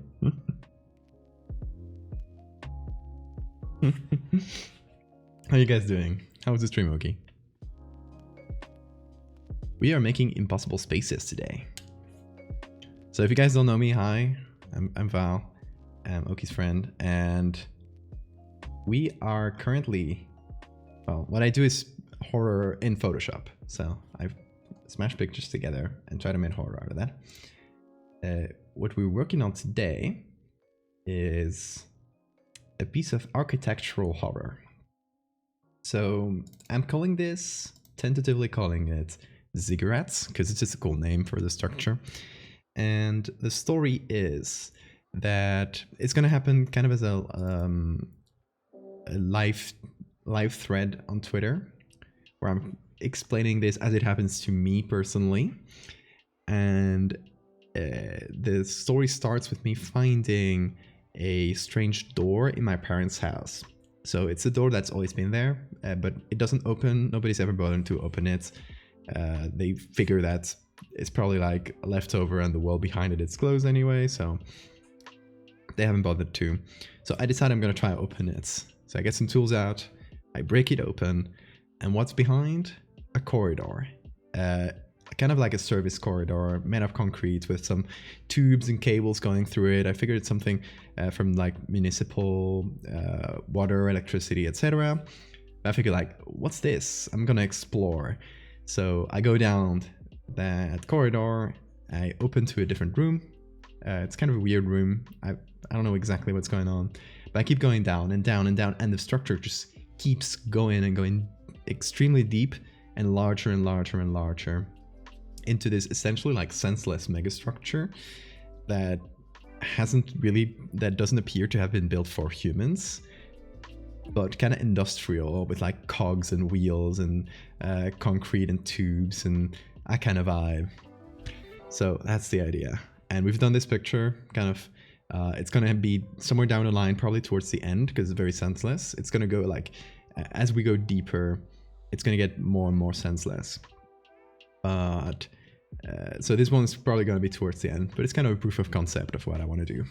How you guys doing? How was the stream, Oki? We are making impossible spaces today. So if you guys don't know me, hi, I'm Val, I'm Oki's friend, and we are currently, well, what I do is horror in Photoshop. So I've smashed pictures together and try to make horror out of that. What we're working on today is a piece of architectural horror. So I'm calling this, tentatively calling it Ziggurats, because it's just a cool name for the structure. And the story is that it's going to happen kind of as a live thread on Twitter, where I'm explaining this as it happens to me personally. And the story starts with me finding a strange door in my parents' house. So it's a door that's always been there, but it doesn't open. Nobody's ever bothered to open it. They figure that it's probably like a leftover and the wall behind it's closed anyway, so they haven't bothered to. So I decide I'm going to try to open it. So I get some tools out, I break it open, and what's behind? A corridor. Kind of like a service corridor made of concrete with some tubes and cables going through it. I figured it's something from like municipal water, electricity, etc. I figured like, what's this? I'm gonna explore. So I go down that corridor, I open to a different room. It's kind of a weird room. I don't know exactly what's going on, but I keep going down and down and down, and the structure just keeps going and going extremely deep and larger and larger and larger into this essentially like senseless megastructure that doesn't appear to have been built for humans. but kind of industrial with like cogs and wheels and concrete and tubes and that kind of vibe. So that's the idea. And we've done this picture kind of, it's going to be somewhere down the line, probably towards the end because it's very senseless. It's going to go like, as we go deeper, it's going to get more and more senseless. But, so this one's probably going to be towards the end, but it's kind of a proof of concept of what I want to do.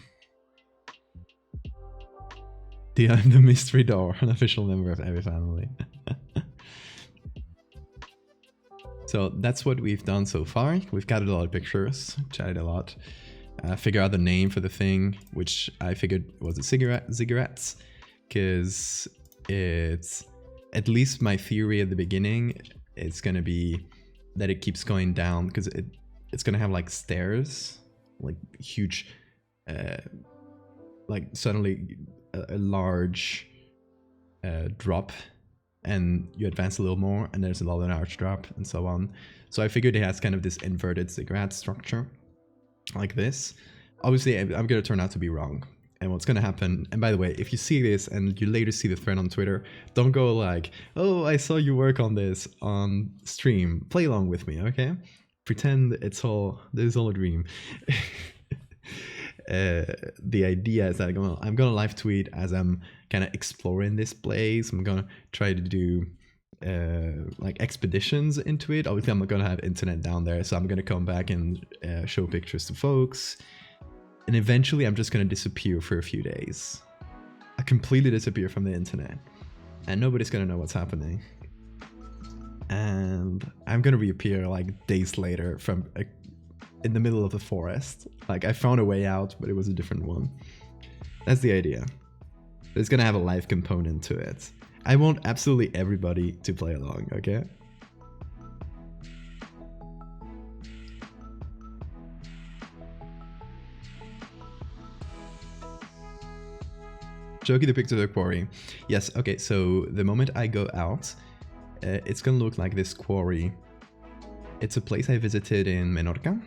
The mystery door, an official member of every family. So that's what we've done so far. We've gathered a lot of pictures, chatted a lot, figured out the name for the thing, which I figured was a cigarettes, because it's, at least my theory at the beginning, it's going to be that it keeps going down, because it's going to have like stairs, like huge, like suddenly a large drop, and you advance a little more and there's a lot of large drop and so on. So I figured it has kind of this inverted ziggurat structure like this. Obviously I'm going to turn out to be wrong, and what's going to happen, and by the way, if you see this and you later see the thread on Twitter, don't go like, oh, I saw you work on this on stream, play along with me, okay? Pretend this is all a dream. The idea is that I'm gonna live tweet as I'm kind of exploring this place. I'm gonna try to do like expeditions into it. Obviously I'm not gonna have internet down there, so I'm gonna come back and show pictures to folks, and eventually I'm just gonna disappear for a few days. I completely disappear from the internet and nobody's gonna know what's happening, and I'm gonna reappear like days later from in the middle of the forest. Like I found a way out, but it was a different one. That's the idea. But it's gonna have a live component to it. I want absolutely everybody to play along, okay? Show you the picture of the quarry. Yes, okay, so the moment I go out, it's gonna look like this quarry. It's a place I visited in Menorca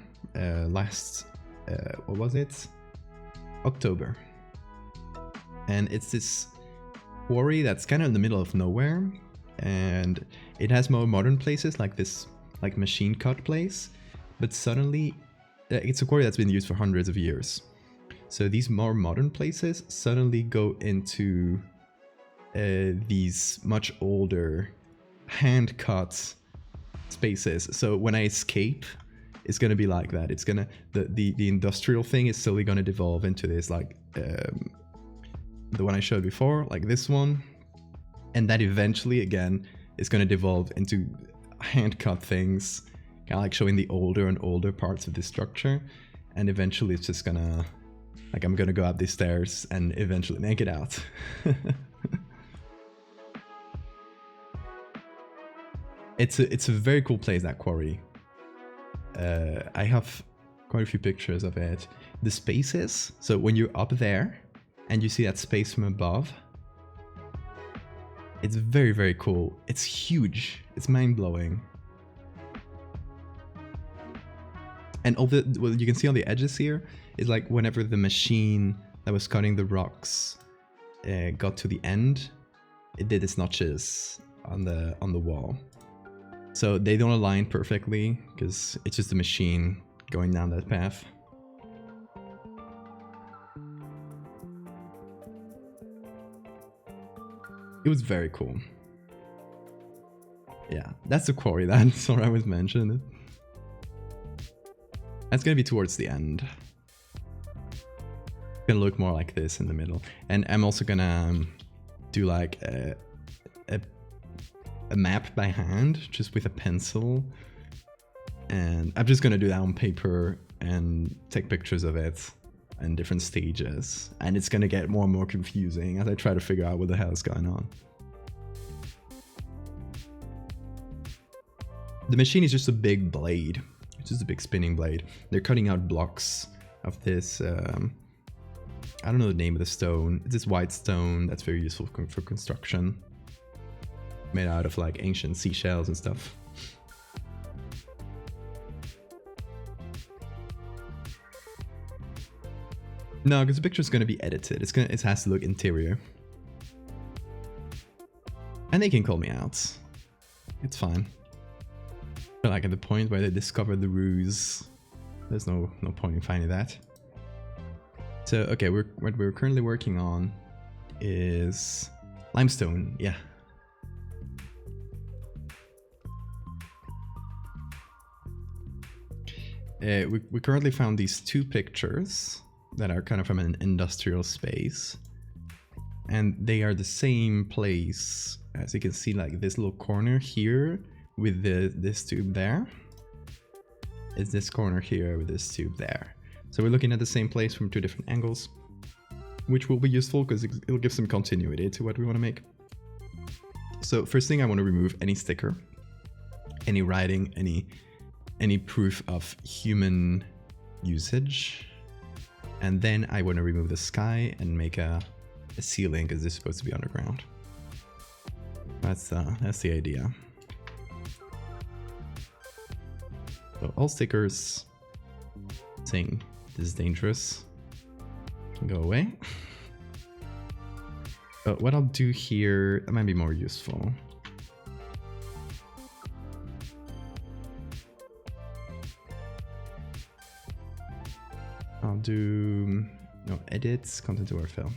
last, what was it? October. And it's this quarry that's kind of in the middle of nowhere, and it has more modern places like this, like machine cut place, but suddenly it's a quarry that's been used for hundreds of years. So these more modern places suddenly go into these much older hand cut spaces. So when I escape, it's gonna be like that. It's gonna, the industrial thing is slowly gonna devolve into this, like the one I showed before, like this one, and that eventually again is gonna devolve into hand cut things, kind of like showing the older and older parts of this structure, and eventually it's just gonna, like, I'm gonna go up these stairs and eventually make it out. It's a very cool place, that quarry. I have quite a few pictures of it. The spaces, so when you're up there and you see that space from above, it's very, very cool. It's huge. It's mind-blowing. And all the, what you can see on the edges here is like whenever the machine that was cutting the rocks got to the end, it did its notches on the wall. So they don't align perfectly because it's just a machine going down that path. It was very cool. Yeah, that's the quarry that Sora was mentioned. That's gonna be towards the end. It's gonna look more like this in the middle. And I'm also gonna do like a map by hand, just with a pencil. And I'm just gonna do that on paper and take pictures of it in different stages. And it's gonna get more and more confusing as I try to figure out what the hell is going on. The machine is just a big blade. It's just a big spinning blade. They're cutting out blocks of this, I don't know the name of the stone. It's this white stone that's very useful for construction. Made out of like ancient seashells and stuff. No, because the picture is going to be edited. It has to look interior. And they can call me out. It's fine. But like at the point where they discover the ruse, there's no point in finding that. So okay, what we're currently working on is limestone. Yeah. We currently found these two pictures that are kind of from an industrial space, and they are the same place. As you can see, like this little corner here with this tube there. It's this corner here with this tube there. So we're looking at the same place from two different angles, which will be useful because it'll give some continuity to what we want to make. So first thing, I want to remove any sticker, any writing, any proof of human usage. And then I want to remove the sky and make a ceiling because it's supposed to be underground. That's the idea. So all stickers saying this is dangerous can go away. But what I'll do here, that might be more useful. I'll do no edits, content to our fill.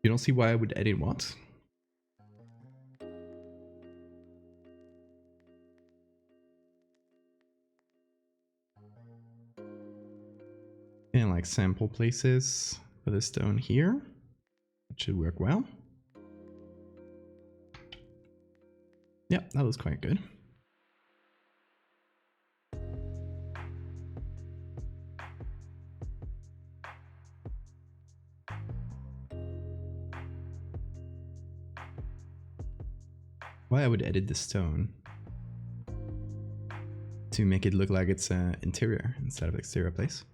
You don't see why I would edit what? And like sample places for the stone here. It should work well. Yep, that was quite good. Why I would edit the stone to make it look like it's an interior instead of exterior place.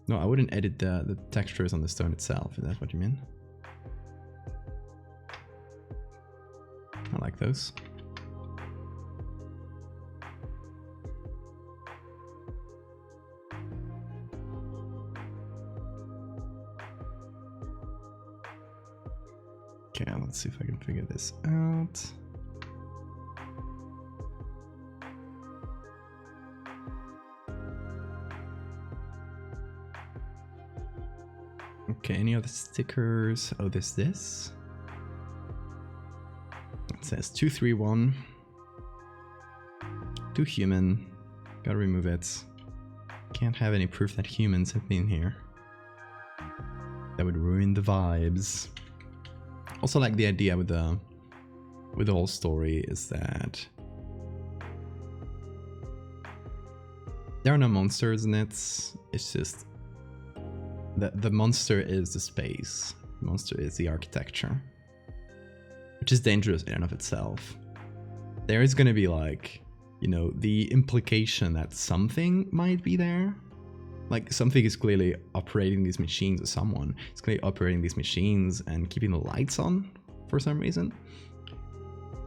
No, I wouldn't edit the textures on the stone itself, if that's what you mean. I like those. Okay, let's see if I can figure this out. Okay, any other stickers? Oh, this. It says 231. Too human. Gotta remove it. Can't have any proof that humans have been here. That would ruin the vibes. Also, like the idea with the whole story is that there are no monsters in it. It's just the monster is the space. The monster is the architecture, which is dangerous in and of itself. There is going to be like, you know, the implication that something might be there. Like something is clearly operating these machines, or someone is clearly operating these machines and keeping the lights on for some reason.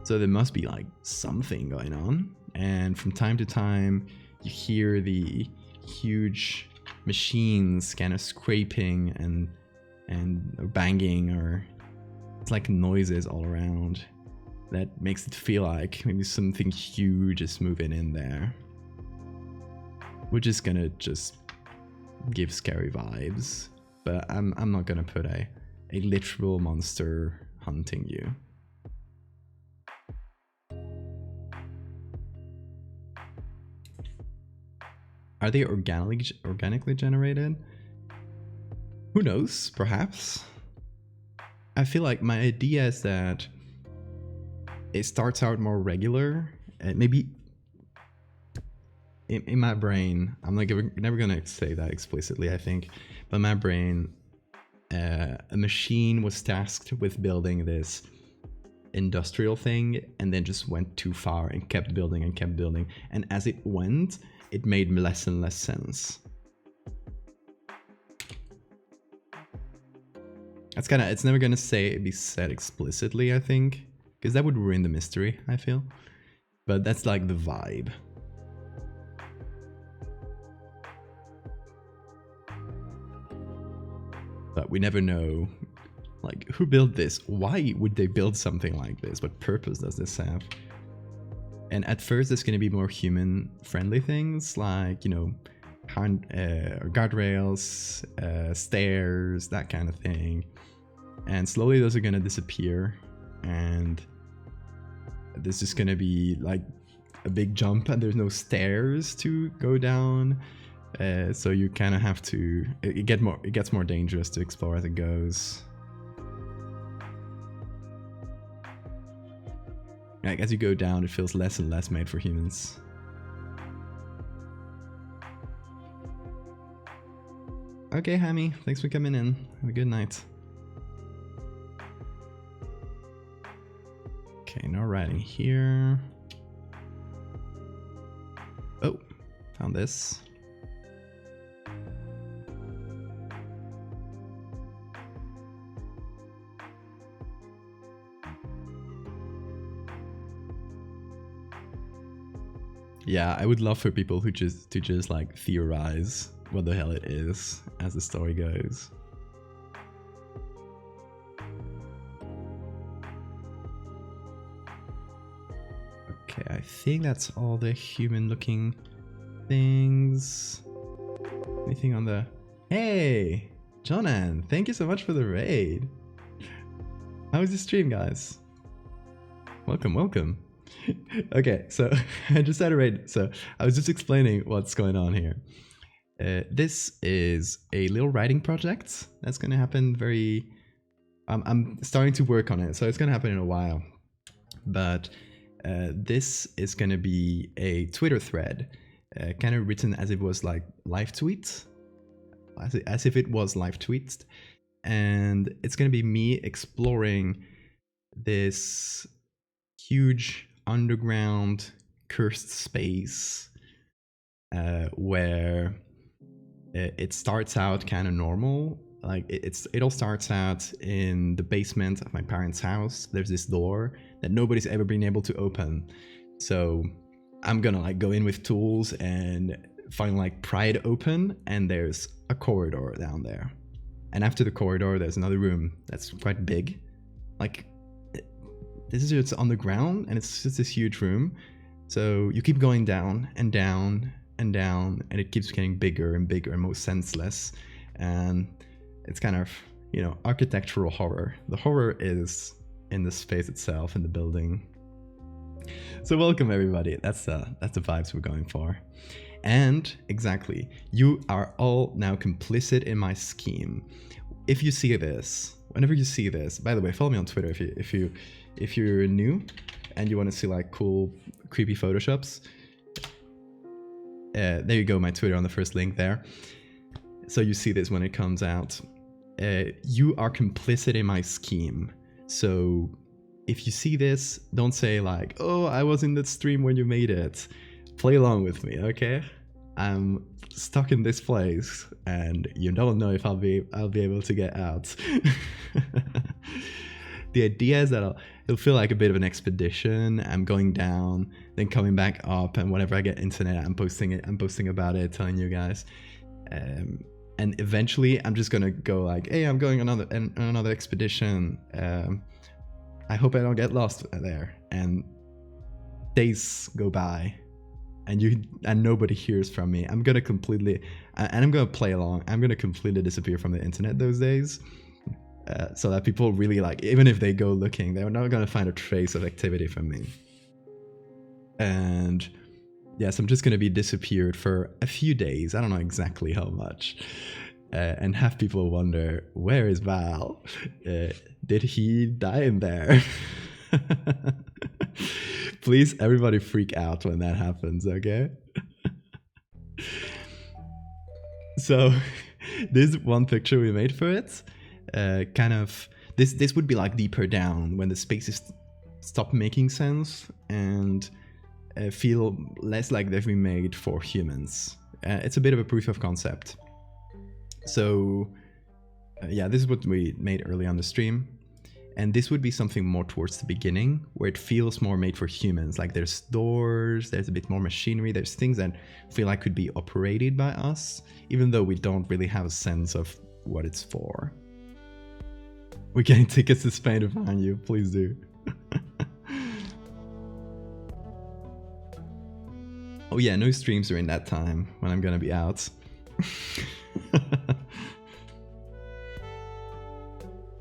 So there must be like something going on. And from time to time, you hear the huge machines kind of scraping and banging, or it's like noises all around. That makes it feel like maybe something huge is moving in there. We're just gonna just give scary vibes, but I'm not gonna put a literal monster hunting you. Are they organically generated? Who knows, perhaps. I feel like my idea is that it starts out more regular, and maybe in my brain, I'm like never gonna say that explicitly, I think, but in my brain, a machine was tasked with building this industrial thing and then just went too far and kept building and kept building. And as it went, it made less and less sense. That's kind of, it's never gonna be said explicitly, I think, because that would ruin the mystery, I feel. But that's like the vibe. But we never know, like, who built this? Why would they build something like this? What purpose does this have? And at first, there's going to be more human-friendly things, like, you know, guardrails, stairs, that kind of thing. And slowly, those are going to disappear. And there's just going to be, like, a big jump, and there's no stairs to go down. So you kind of have to. It gets more dangerous to explore as it goes. Like as you go down, it feels less and less made for humans. Okay, Hammy, thanks for coming in. Have a good night. Okay, no writing here. Oh, found this. Yeah, I would love for people who just like theorize what the hell it is as the story goes. Okay, I think that's all the human-looking things. Anything on the... Hey, Jonan, thank you so much for the raid. How was the stream, guys? Welcome, welcome. Okay, so I just had a raid. So I was just explaining what's going on here. This is a little writing project that's going to happen very... I'm starting to work on it, so it's going to happen in a while. But this is going to be a Twitter thread, kind of written as if it was like live tweets, as if it was live tweets. And it's going to be me exploring this huge underground cursed space where it starts out kind of normal. Like it all starts out in the basement of my parents' house. There's this door that nobody's ever been able to open. So I'm gonna like go in with tools and finally like pry it open, and there's a corridor down there. And after the corridor, there's another room that's quite big. Like this is just on the ground, and it's just this huge room. So you keep going down and down and down, and it keeps getting bigger and bigger and more senseless. And it's kind of, you know, architectural horror. The horror is in the space itself, in the building. So welcome everybody. That's the vibes we're going for. And exactly, you are all now complicit in my scheme. If you see this, whenever you see this, by the way, follow me on Twitter if you're new and you want to see like cool, creepy photoshops. There you go, my Twitter on the first link there. So you see this when it comes out. You are complicit in my scheme. So if you see this, don't say like, oh, I was in that stream when you made it. Play along with me, okay? I'm stuck in this place and you don't know if I'll be able to get out. The idea is that it'll feel like a bit of an expedition. I'm going down, then coming back up, and whenever I get internet, I'm posting about it, telling you guys. And eventually, I'm just gonna go like, "Hey, I'm going on another expedition. I hope I don't get lost there." And days go by, and nobody hears from me. I'm gonna completely, and I'm gonna play along. I'm gonna completely disappear from the internet those days. So that people really like, even if they go looking, they're not gonna find a trace of activity from me. And yes, I'm just gonna be disappeared for a few days. I don't know exactly how much. And have people wonder, where is Val? Did he die in there? Please, everybody freak out when that happens, okay? So, this is one picture we made for it. Kind of, this would be like deeper down when the space is stop making sense and feel less like they've been made for humans. It's a bit of a proof of concept. So yeah, this is what we made early on the stream. And this would be something more towards the beginning, where it feels more made for humans. Like there's doors, there's a bit more machinery, there's things that feel like could be operated by us, even though we don't really have a sense of what it's for. We're getting tickets to Spain to find you, please do. Oh yeah, no streams during that time when I'm gonna be out.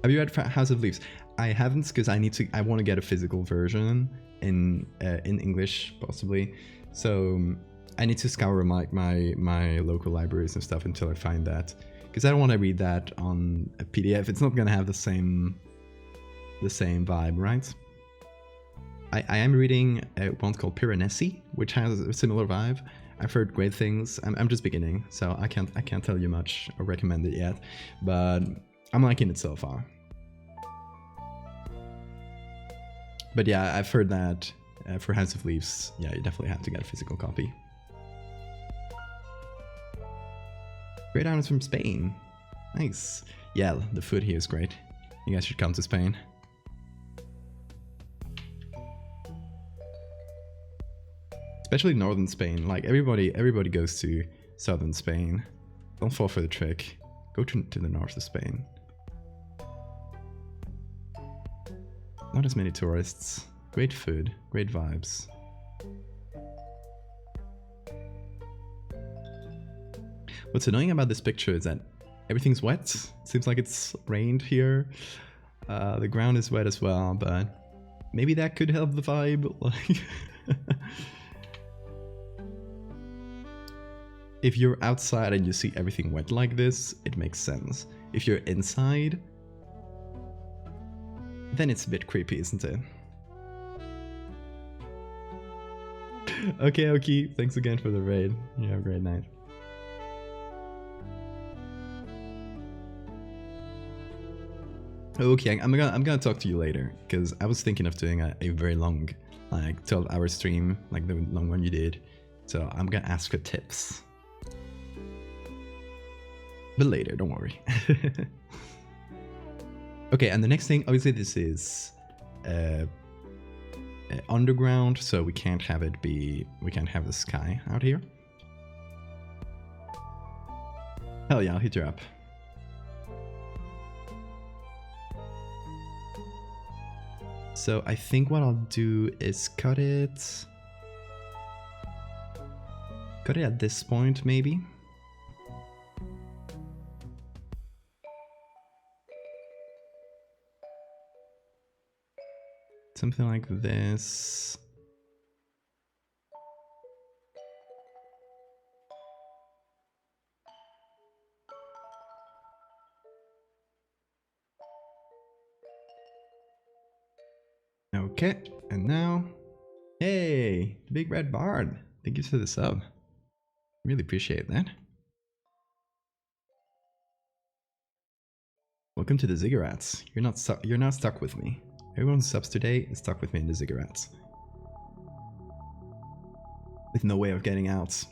Have you read House of Leaves? I haven't, because I want to get a physical version in English possibly. So I need to scour my local libraries and stuff until I find that, because I don't want to read that on a PDF. It's not gonna have the same vibe, right? I am reading one called Piranesi, which has a similar vibe. I've heard great things. I'm just beginning, so I can't tell you much or recommend it yet, but I'm liking it so far. But yeah, I've heard that for House of Leaves, yeah, you definitely have to get a physical copy. Great islands from Spain. Nice. Yeah, the food here is great. You guys should come to Spain. Especially northern Spain. Like everybody goes to southern Spain. Don't fall for the trick. Go to the north of Spain. Not as many tourists. Great food, great vibes. What's annoying about this picture is that everything's wet. It seems like it's rained here. The ground is wet as well, but maybe that could help the vibe. Like, if you're outside and you see everything wet like this, it makes sense. If you're inside, then it's a bit creepy, isn't it? Okay, Oki, thanks again for the raid. You have a great night. Okay, I'm gonna talk to you later, because I was thinking of doing a very long, like 12-hour stream, like the long one you did. So I'm gonna ask for tips. But later, don't worry. Okay, and the next thing, obviously this is underground, so we can't have the sky out here. Hell yeah, I'll hit you up. So I think what I'll do is cut it at this point, maybe. Something like this. Okay, and now, hey, Big Red Bard, thank you for the sub. Really appreciate that. Welcome to the Ziggurats. You're not stuck with me. Everyone who subs today is stuck with me in the Ziggurats. With no way of getting out.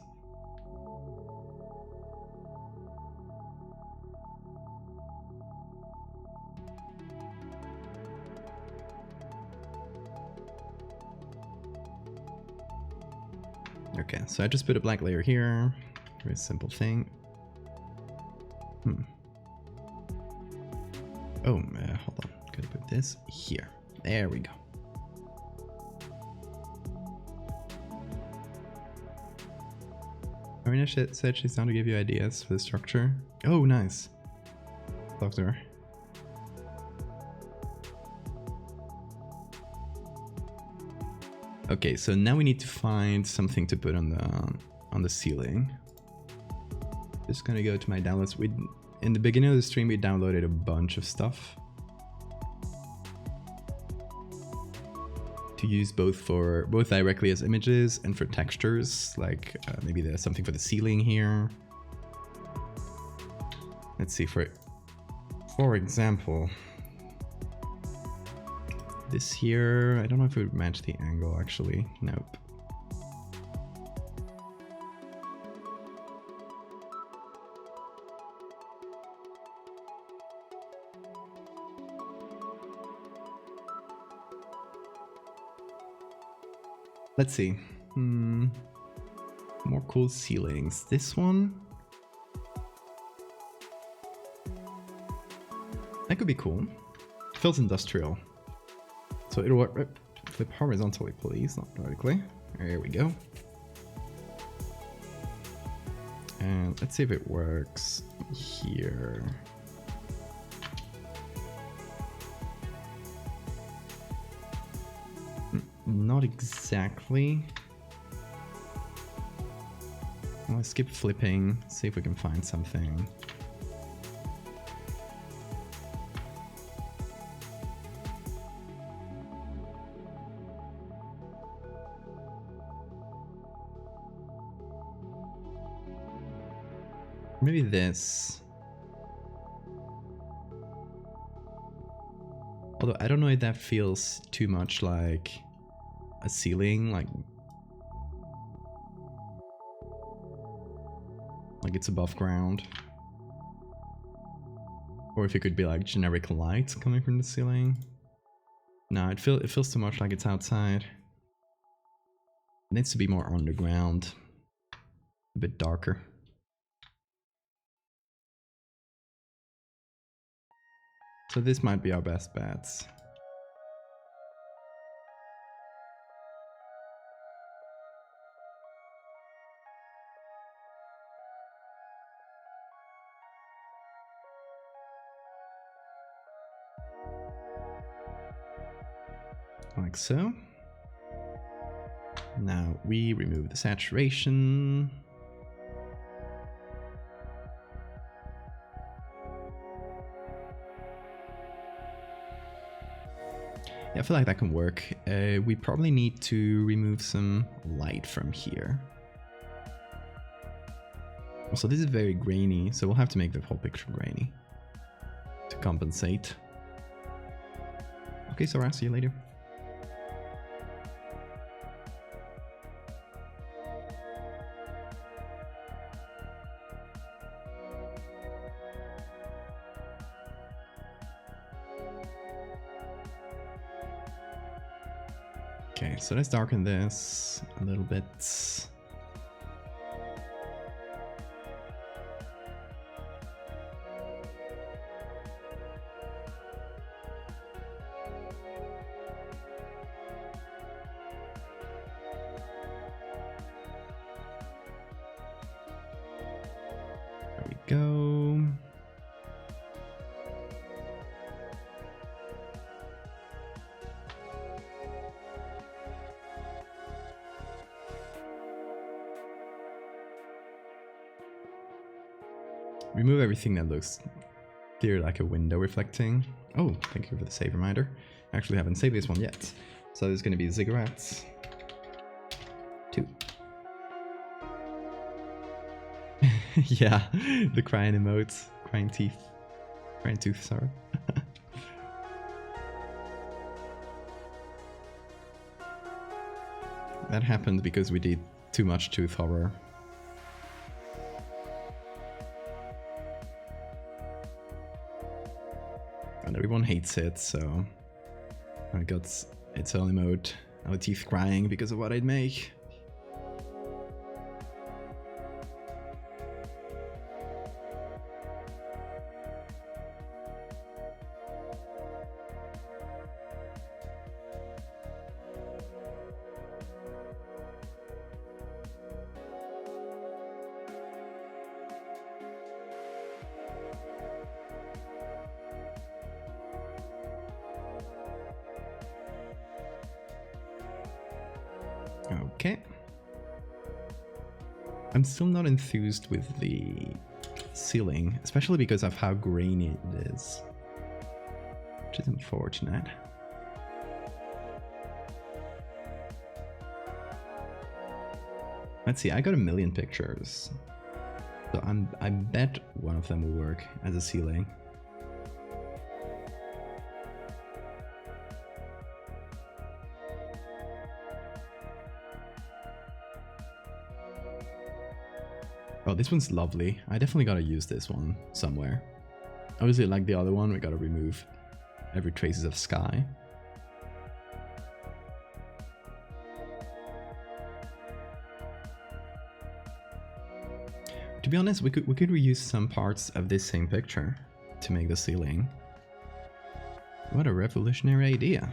Okay, so I just put a black layer here. Very simple thing. Oh, hold on. Gotta put this here. There we go. Marina said she's down to give you ideas for the structure. Oh, nice. Talk to her. Okay, so now we need to find something to put on the ceiling. Just gonna go to my downloads. In the beginning of the stream, we downloaded a bunch of stuff to use both directly as images and for textures. Like maybe there's something for the ceiling here. Let's see, for example, this here. I don't know if it would match the angle actually. Nope. Let's see. More cool ceilings. This one? That could be cool. Feels industrial. So it'll work. Flip horizontally, please, not vertically. There we go. And let's see if it works here. Not exactly. Let's skip flipping, see if we can find something. Maybe this. Although I don't know if that feels too much like a ceiling, like it's above ground. Or if it could be like generic lights coming from the ceiling. No, it feels too much like it's outside. It needs to be more underground. A bit darker. So this might be our best bets. Like so. Now we remove the saturation. Yeah, I feel like that can work. We probably need to remove some light from here. Also, this is very grainy, so we'll have to make the whole picture grainy to compensate. Okay, so I'll see you later. Okay, so let's darken this a little bit. There we go. Remove everything that looks clear like a window reflecting. Oh, thank you for the save reminder. I actually haven't saved this one yet. So there's going to be cigarettes. 2. Yeah, the crying emotes. Crying teeth. Crying tooth, sorry. That happened because we did too much tooth horror. And everyone hates it, so I got its own emote. Our teeth crying because of what I'd make. Okay. I'm still not enthused with the ceiling, especially because of how grainy it is, which is unfortunate. Let's see, I got 1,000,000 pictures, so I bet one of them will work as a ceiling. Oh, this one's lovely. I definitely gotta use this one somewhere. Obviously, like the other one, we gotta remove every traces of sky. To be honest, we could reuse some parts of this same picture to make the ceiling. What a revolutionary idea.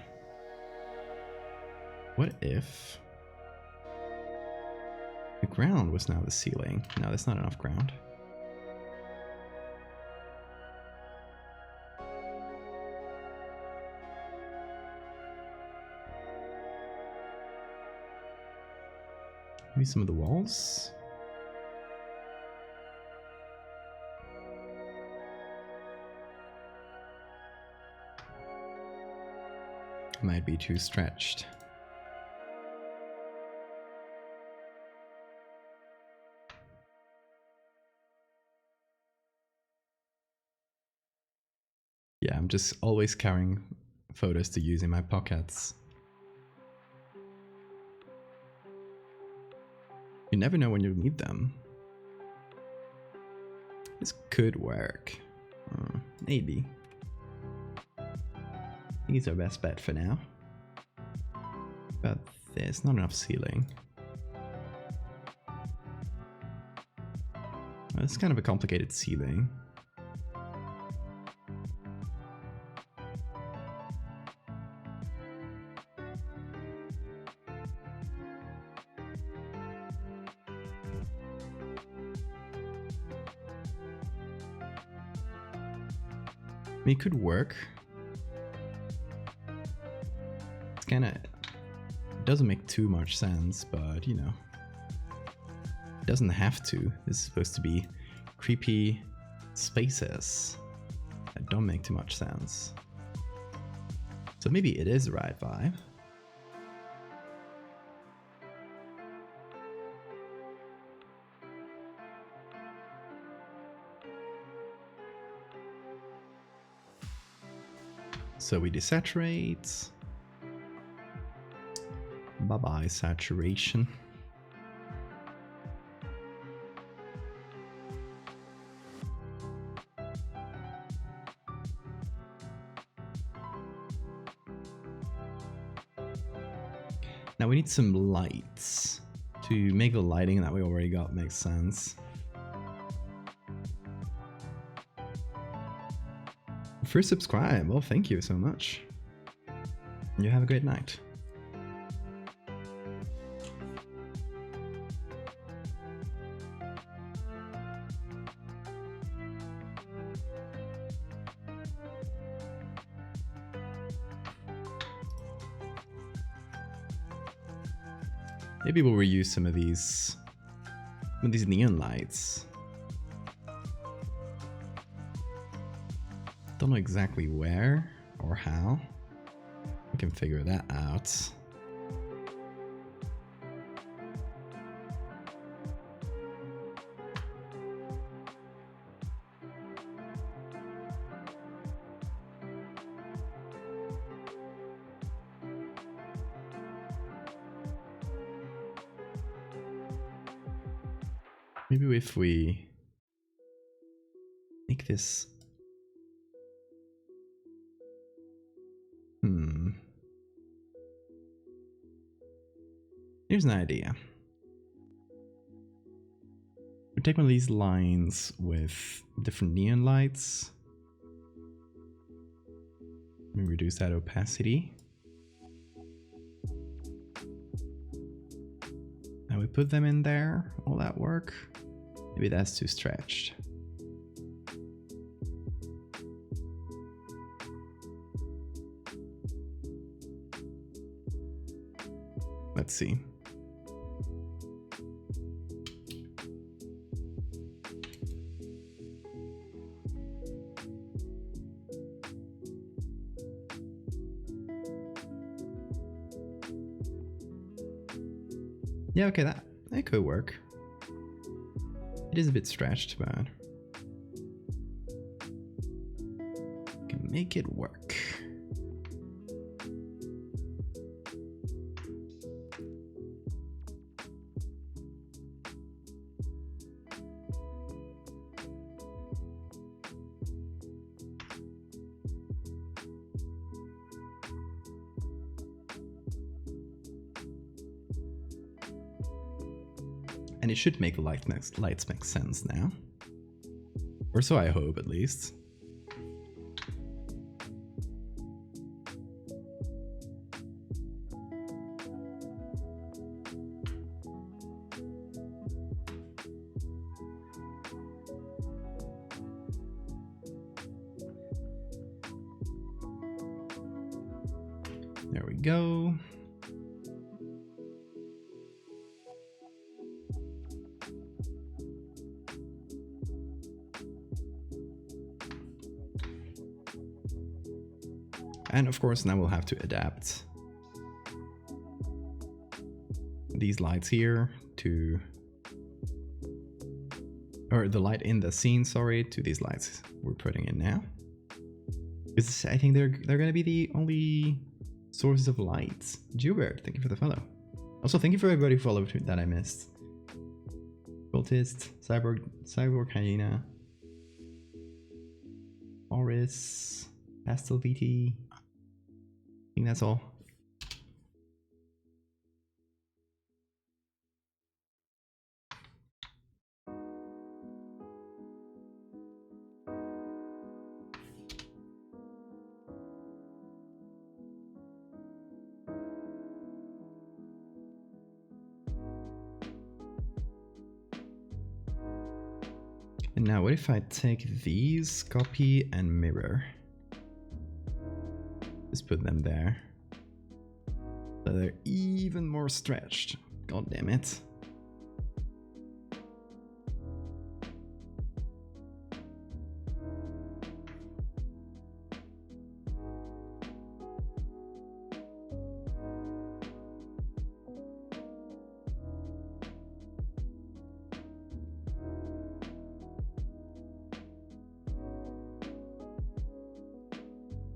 What if the ground was now the ceiling? No, that's not enough ground. Maybe some of the walls? Might be too stretched. Yeah, I'm just always carrying photos to use in my pockets. You never know when you'll need them. This could work. Maybe. I think it's our best bet for now. But there's not enough ceiling. Well, it's kind of a complicated ceiling. I mean, it could work. It's kinda... It doesn't make too much sense, but you know. It doesn't have to. This is supposed to be creepy spaces that don't make too much sense. So maybe it is the right vibe. So we desaturate. Bye-bye, saturation. Now we need some lights to make the lighting that we already got make sense. First subscribe, well thank you so much. You have a great night. Maybe we'll reuse some of these neon lights. Don't know exactly where or how. We can figure that out. Maybe if we make this... Here's an idea. We take one of these lines with different neon lights. Let me reduce that opacity. Now we put them in there. Will that work? Maybe that's too stretched. Let's see. Yeah, okay, that could work. It is a bit stretched, but we can make it work. And it should make lights make sense now. Or so I hope, at least. There we go. And of course, now we'll have to adapt these lights here to, or the light in the scene, sorry, to these lights we're putting in now. Because I think they're gonna be the only sources of light. Jubert, thank you for the follow. Also, thank you for everybody who followed that I missed. Cultist, Cyborg Hyena, Oris, Pastel VT. I think that's all. And now what if I take these, copy and mirror? Just put them there. So they're even more stretched. God damn it.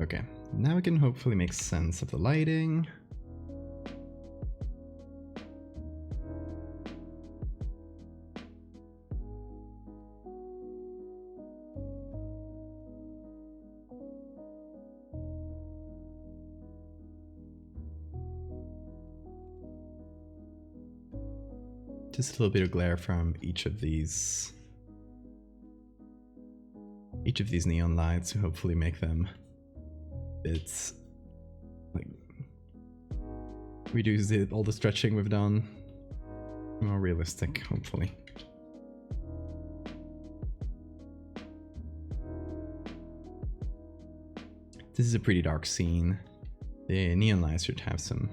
Okay, now we can hopefully make sense of the lighting. Just a little bit of glare from each of these neon lights to hopefully make them it's like reduce all the stretching we've done, more realistic, hopefully. This is a pretty dark scene. The neon lights should have some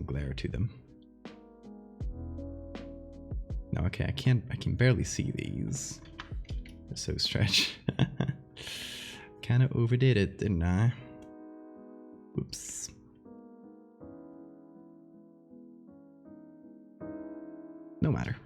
glare to them. No, okay, I can barely see these. They're so stretched. Kind of overdid it, didn't I? Oops. No matter.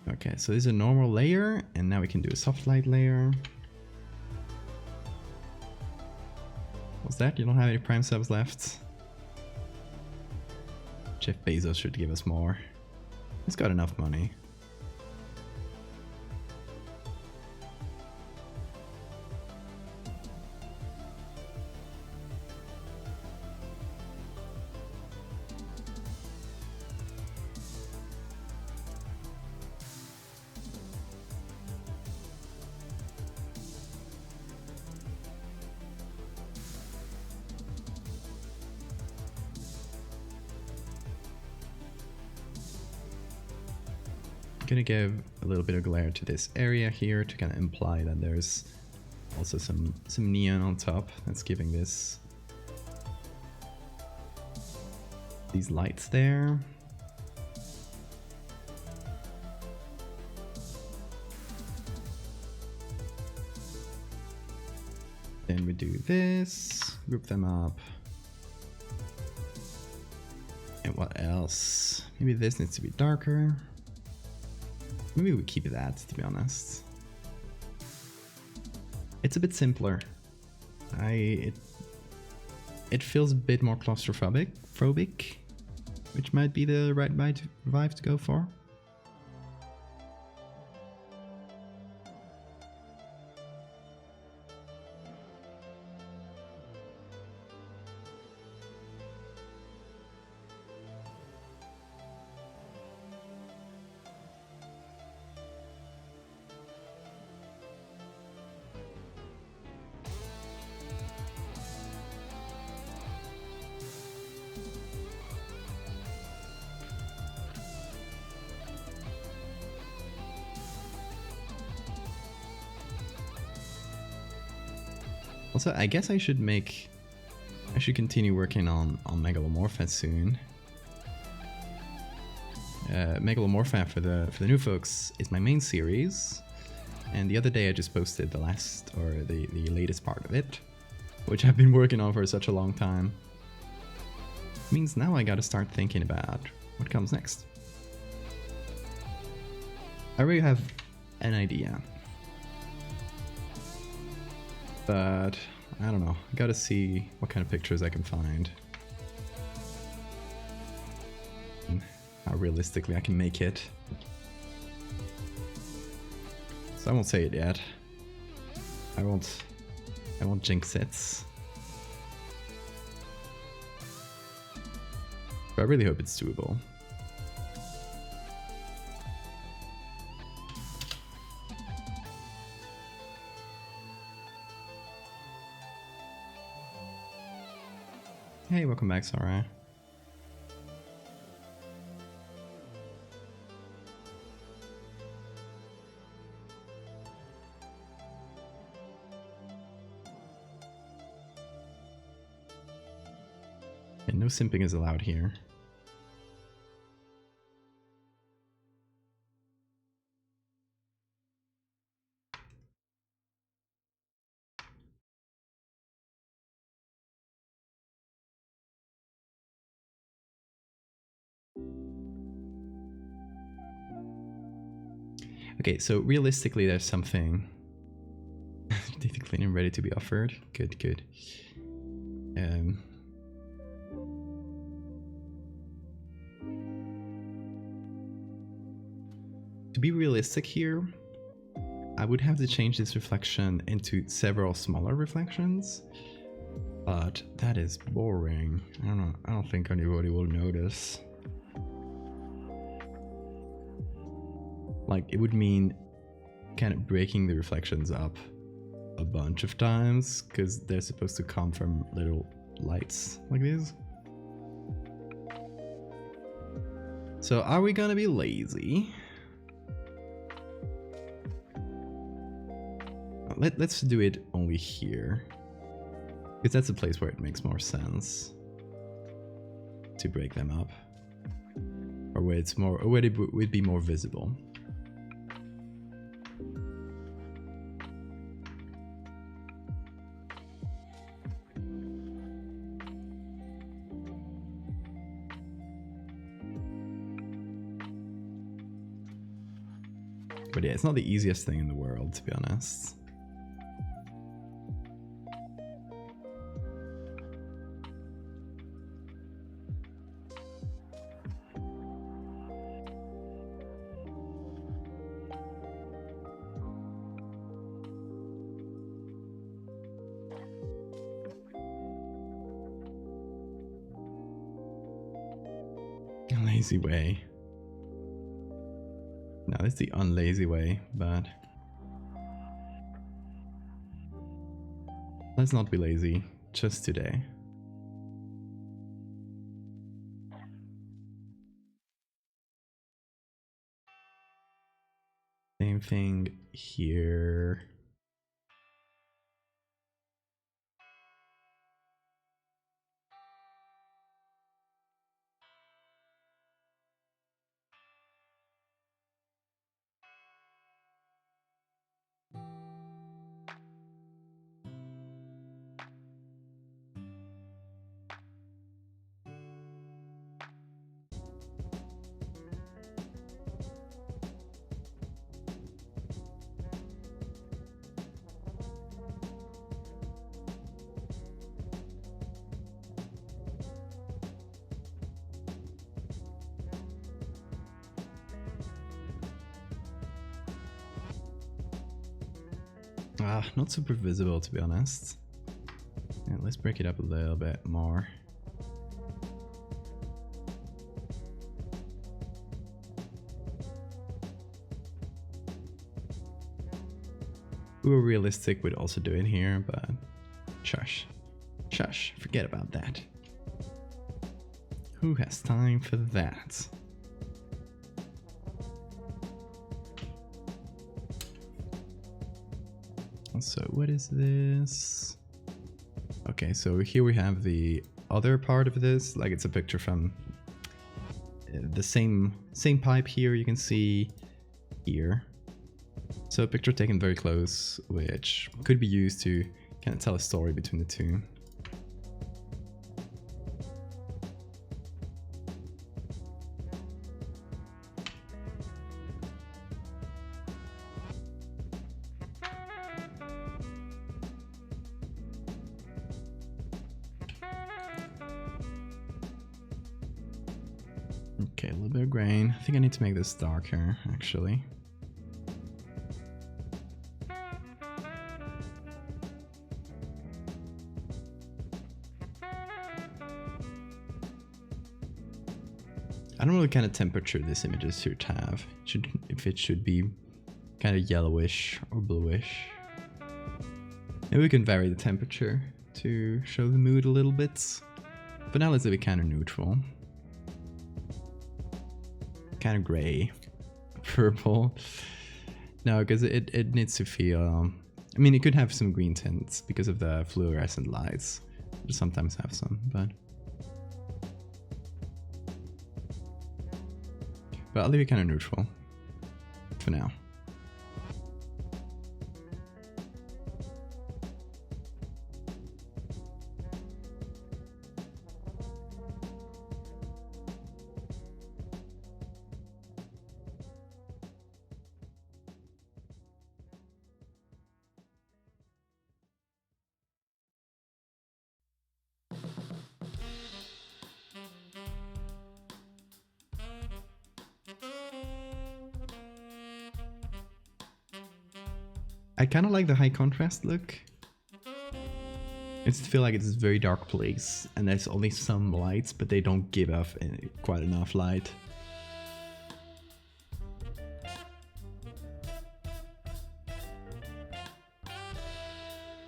Okay, so this is a normal layer, and now we can do a soft light layer. What's that? You don't have any Prime subs left? Jeff Bezos should give us more. He's got enough money. I'm gonna give a little bit of glare to this area here to kind of imply that there's also some neon on top that's giving this these lights there. Then we do this, group them up. And what else? Maybe this needs to be darker. Maybe we keep that, to be honest. It's a bit simpler. It feels a bit more claustrophobic, which might be the right vibe to go for. Also, I guess I should continue working on Megalomorpha soon. Megalomorpha for the new folks is my main series, and the other day I just posted the latest part of it, which I've been working on for such a long time. It means now I gotta start thinking about what comes next. I already have an idea, but I don't know. I gotta see what kind of pictures I can find. And how realistically I can make it. So I won't say it yet. I won't jinx it. But I really hope it's doable. Hey, welcome back, Sarah. And no simping is allowed here. Okay, so realistically, there's something. Data cleaning ready to be offered. Good, good. To be realistic here, I would have to change this reflection into several smaller reflections, but that is boring. I don't know. I don't think anybody will notice. Like, it would mean kind of breaking the reflections up a bunch of times, because they're supposed to come from little lights like this. So are we gonna be lazy? Let's do it only here, because that's a place where it makes more sense to break them up, or where it's more, or where it would be more visible. But yeah, it's not the easiest thing in the world, to be honest. A lazy way. No, that's the unlazy way, but let's not be lazy just today. Same thing here. Not super visible, to be honest. Yeah, let's break it up a little bit more. We were realistic, we'd also do it here, but shush. Shush, forget about that. Who has time for that? So what is this? Okay, so here we have the other part of this, like it's a picture from the same pipe here you can see here. So a picture taken very close, which could be used to kind of tell a story between the two. Okay, a little bit of grain. I think I need to make this darker, actually. I don't know what kind of temperature this image should have. If it should be kind of yellowish or bluish. Maybe we can vary the temperature to show the mood a little bit. But now let's leave it kind of neutral. Kind of gray. Purple. No, because it needs to feel... I mean, it could have some green tints because of the fluorescent lights. It'll sometimes have some, but I'll leave it kind of neutral for now. I kind of like the high contrast look. I just feel like it's a very dark place and there's only some lights, but they don't give off quite enough light.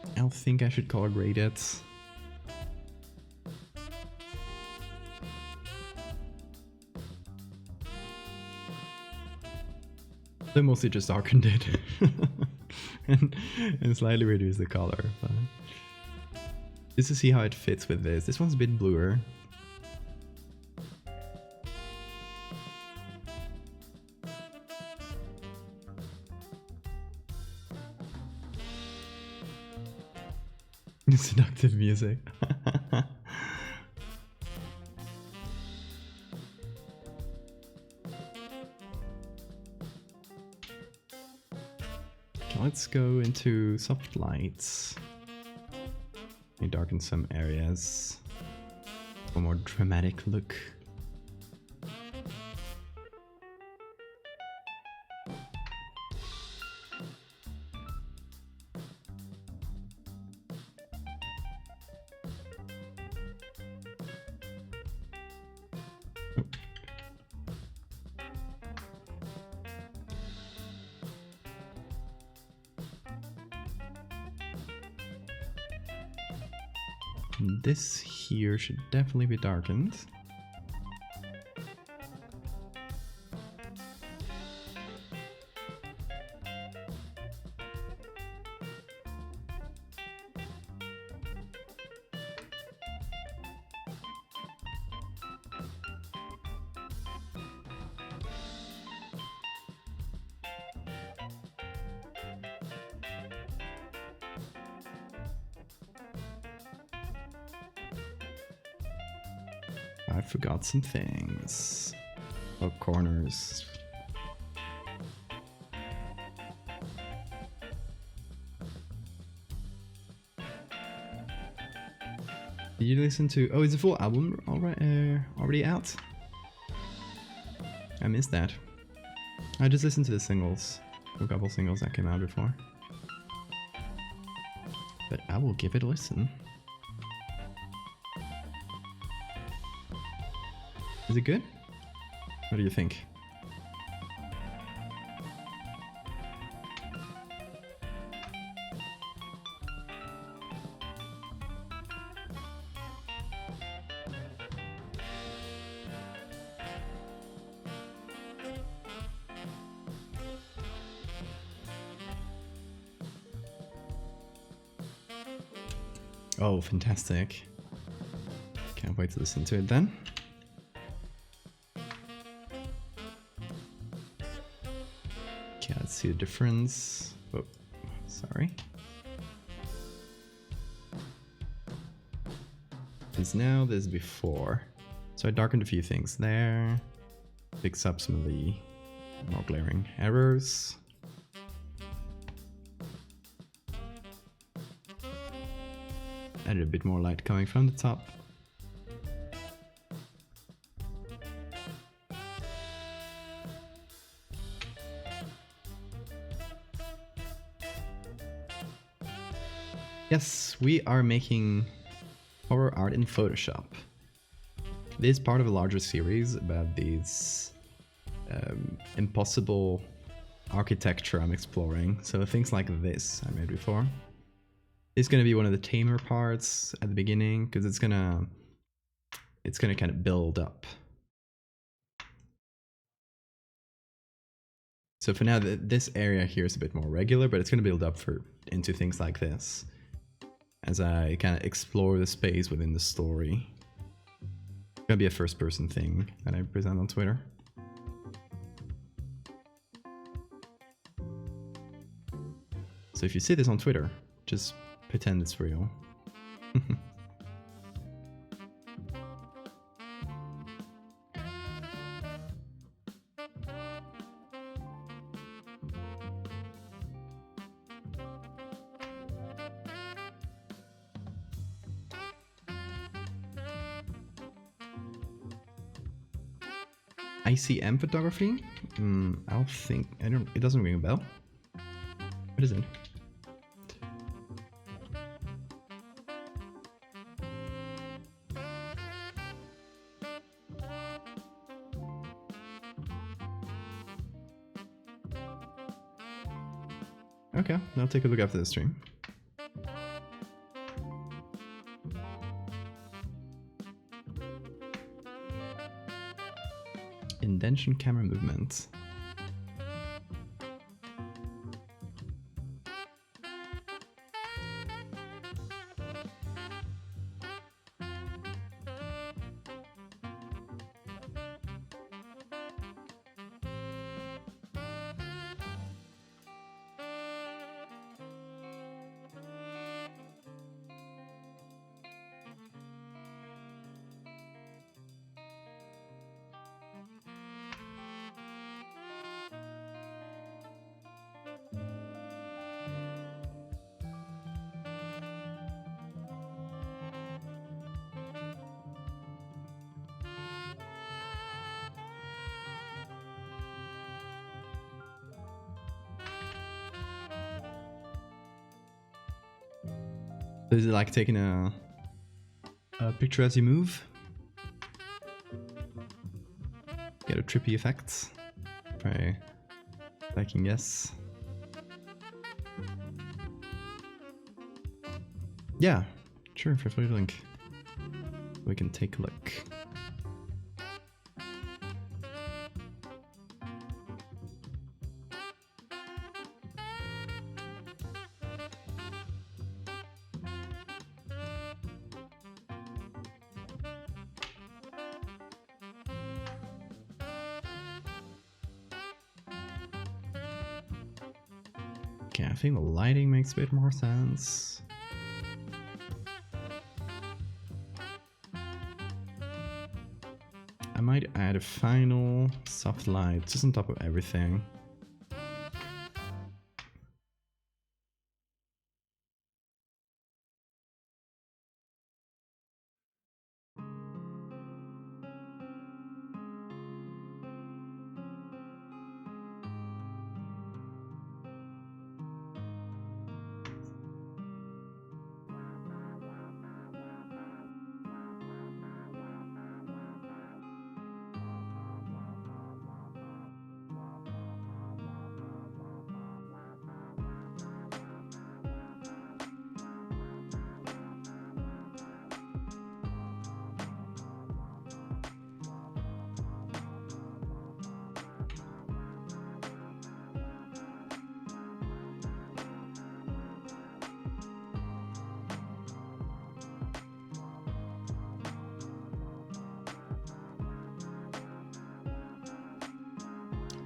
I don't think I should color grade it. They mostly just darkened it. and slightly reduce the color. But just to see how it fits with this. This one's a bit bluer. Seductive music. Let's go into soft lights. Let me darken some areas for a more dramatic look. This here should definitely be darkened. I forgot some things. Oh, corners. Did you listen to... Oh, is the full album already out? I missed that. I just listened to the singles. A couple singles that came out before. but I will give it a listen. Is it good? What do you think? Oh, fantastic. Can't wait to listen to it then. Okay, let's see the difference. Oh, sorry. This now, this before. So I darkened a few things there. Fix up some of the more glaring errors. Added a bit more light coming from the top. Yes, we are making horror art in Photoshop. This is part of a larger series about these impossible architecture I'm exploring. So things like this I made before. It's gonna be one of the tamer parts at the beginning because it's gonna kind of build up. So for now, this area here is a bit more regular, but it's gonna build up into things like this as I kind of explore the space within the story. It's gonna be a first-person thing that I present on Twitter. So if you see this on Twitter, just pretend it's real. ICM photography? It doesn't ring a bell. What is it? Okay, I'll take a look after the stream. Indention camera movement. Is it like taking a picture as you move? Get a trippy effect. If I can guess. Yeah, sure, feel free to link. We can take a look. Okay, I think the lighting makes a bit more sense. I might add a final soft light just on top of everything.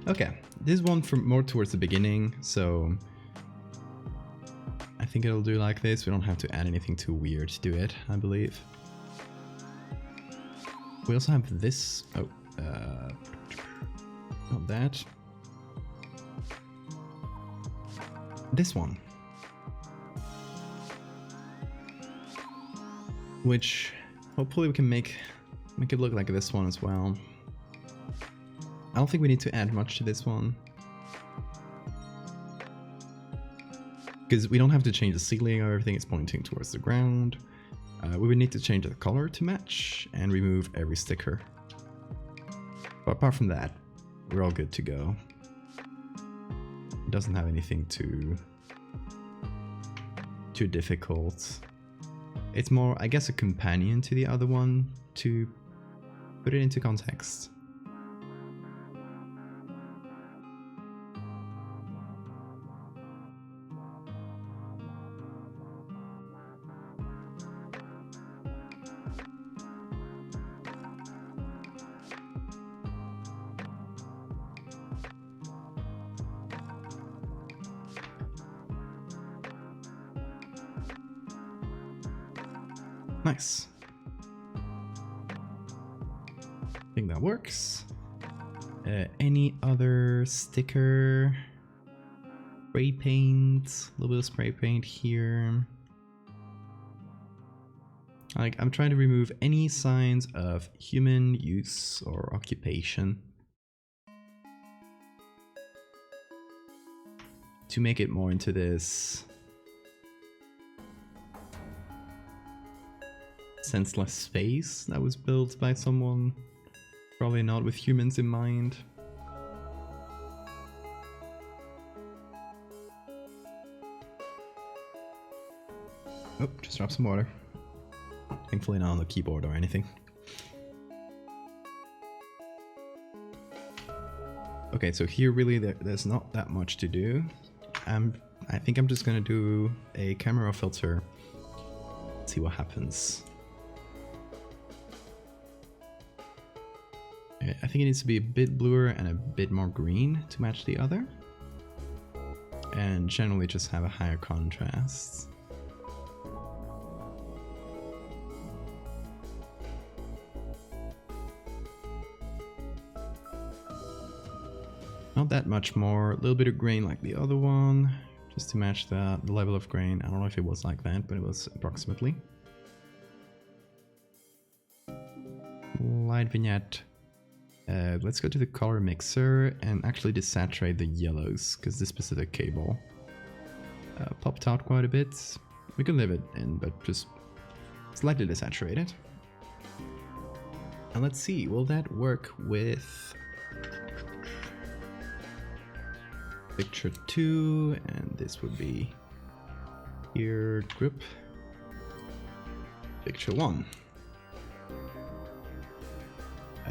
Okay, this one from more towards the beginning, so I think it'll do like this. We don't have to add anything too weird to it, I believe. We also have this. Oh, not that. This one. Which hopefully we can make it look like this one as well. I don't think we need to add much to this one. Because we don't have to change the ceiling or everything, it's pointing towards the ground. We would need to change the color to match and remove every sticker. But apart from that, we're all good to go. It doesn't have anything too difficult. It's more, I guess, a companion to the other one to put it into context. Nice. I think that works. Any other sticker? Spray paint, a little bit of spray paint here. Like, I'm trying to remove any signs of human use or occupation to make it more into this senseless space that was built by someone, probably not with humans in mind. Oh, just dropped some water. Thankfully not on the keyboard or anything. Okay, so here really there's not that much to do. I think I'm just gonna do a camera filter, see what happens. I think it needs to be a bit bluer and a bit more green to match the other. And generally just have a higher contrast. Not that much more, a little bit of grain like the other one, just to match the level of grain. I don't know if it was like that, but it was approximately. Light vignette. Let's go to the color mixer and actually desaturate the yellows, because this specific cable popped out quite a bit. We can leave it in, but just slightly desaturate it. And let's see, will that work with picture 2? And this would be here, group, picture 1.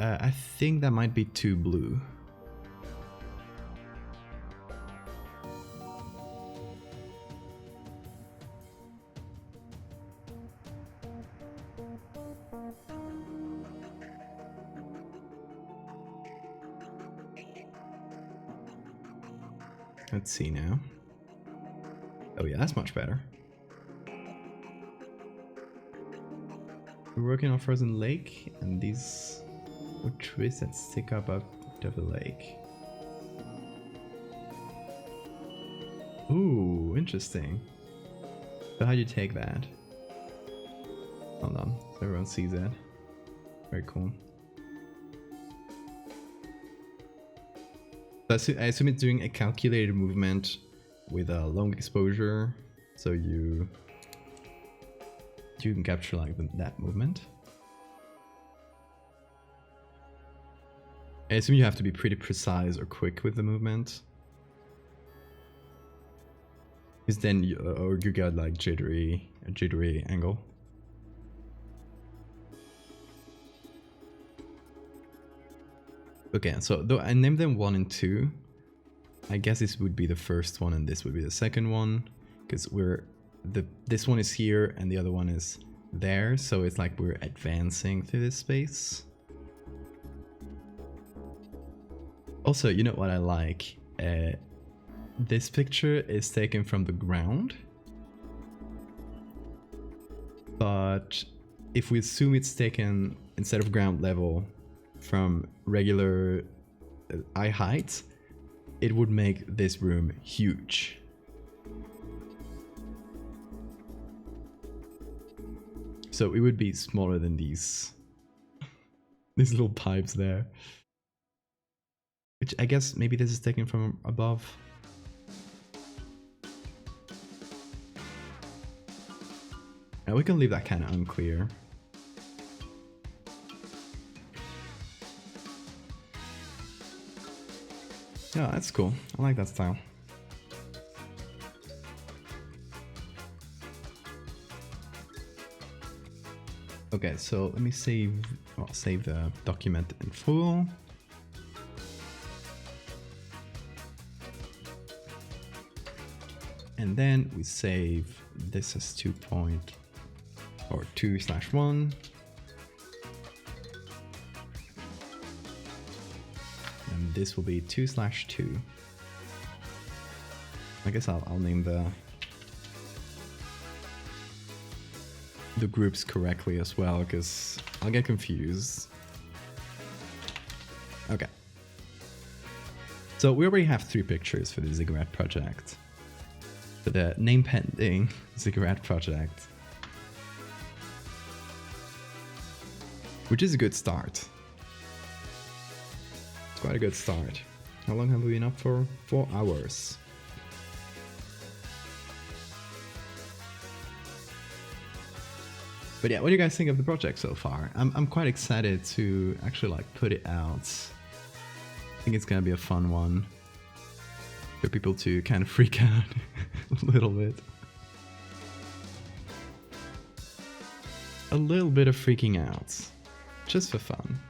I think that might be too blue. Let's see now. Oh yeah, that's much better. We're working on frozen lake, and these are trees that stick up out of the lake. Ooh, interesting. So how do you take that? Hold on, so everyone sees it. Very cool. So I assume it's doing a calculated movement with a long exposure, so you can capture like that movement. I assume you have to be pretty precise or quick with the movement, because then you got like a jittery angle. Okay, so though I named them 1 and 2, I guess this would be the first one and this would be the second one, because this one is here and the other one is there, so it's like we're advancing through this space. Also, you know what I like? This picture is taken from the ground. But if we assume it's taken, instead of ground level, from regular eye height, it would make this room huge. So it would be smaller than these little pipes there. Which I guess maybe this is taken from above. Now we can leave that kind of unclear. Yeah, that's cool. I like that style. Okay, so let me save the document in full. And then we save this as 2.1. And this will be 2/2. I guess I'll name the groups correctly as well, because I'll get confused. Okay. So we already have 3 pictures for the ziggurat project. For the name pending ziggurat project. Which is a good start. It's quite a good start. How long have we been up for? 4 hours. But yeah, what do you guys think of the project so far? I'm quite excited to actually like put it out. I think it's gonna be a fun one for people to kind of freak out a little bit. A little bit of freaking out, just for fun.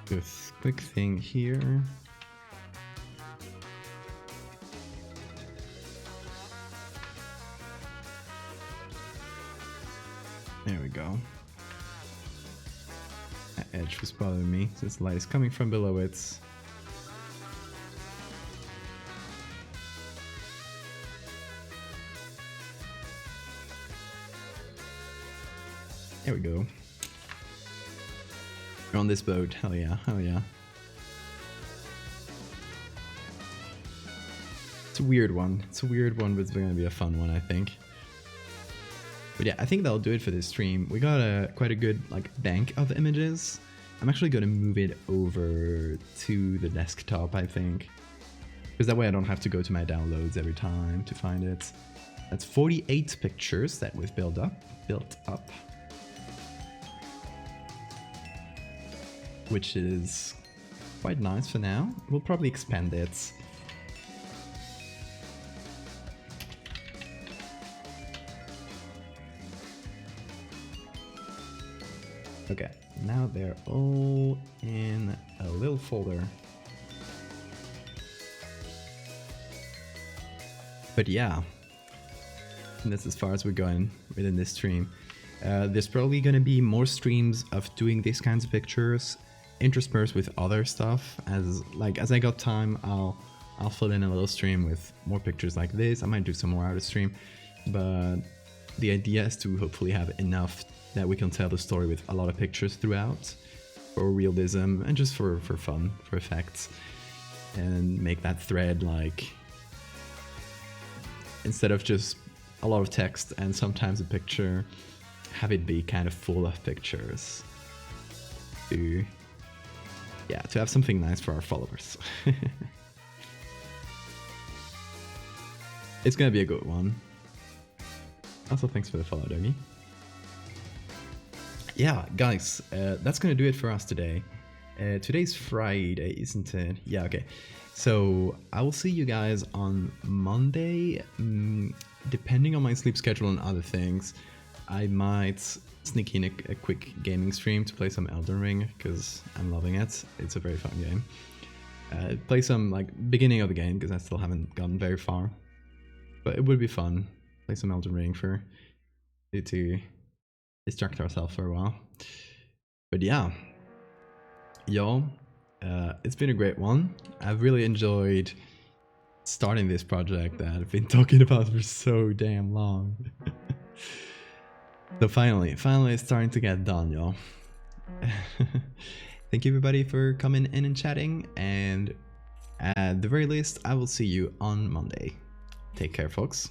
This quick thing here. There we go. That edge was bothering me since the light is coming from below it. There we go. We're on this boat. Hell yeah, hell yeah. It's a weird one. It's a weird one, but it's gonna be a fun one, I think. But yeah, I think that'll do it for this stream. We got quite a good like bank of images. I'm actually going to move it over to the desktop, I think. Because that way I don't have to go to my downloads every time to find it. That's 48 pictures that we've built up. Which is quite nice for now. We'll probably expand it. Okay, now they're all in a little folder. But yeah, that's as far as we're going within this stream. There's probably going to be more streams of doing these kinds of pictures, interspersed with other stuff. As I got time, I'll fill in a little stream with more pictures like this. I might do some more out of stream, but the idea is to hopefully have enough that we can tell the story with a lot of pictures throughout, for realism and just for fun, for effects, and make that thread like, instead of just a lot of text and sometimes a picture, have it be kind of full of pictures to have something nice for our followers. It's gonna be a good one. Also, thanks for the follow, Dougie. Yeah, guys, that's gonna do it for us today. Today's Friday, isn't it? Yeah, okay. So I will see you guys on Monday. Depending on my sleep schedule and other things, I might sneak in a quick gaming stream to play some Elden Ring, because I'm loving it. It's a very fun game. Play some like beginning of the game, because I still haven't gotten very far. But it would be fun. Play some Elden Ring for to distract ourselves for a while. But yeah, y'all, it's been a great one. I've really enjoyed starting this project that I've been talking about for so damn long. So finally it's starting to get done, y'all. Thank you everybody for coming in and chatting, and at the very least, I will see you on Monday. Take care, folks.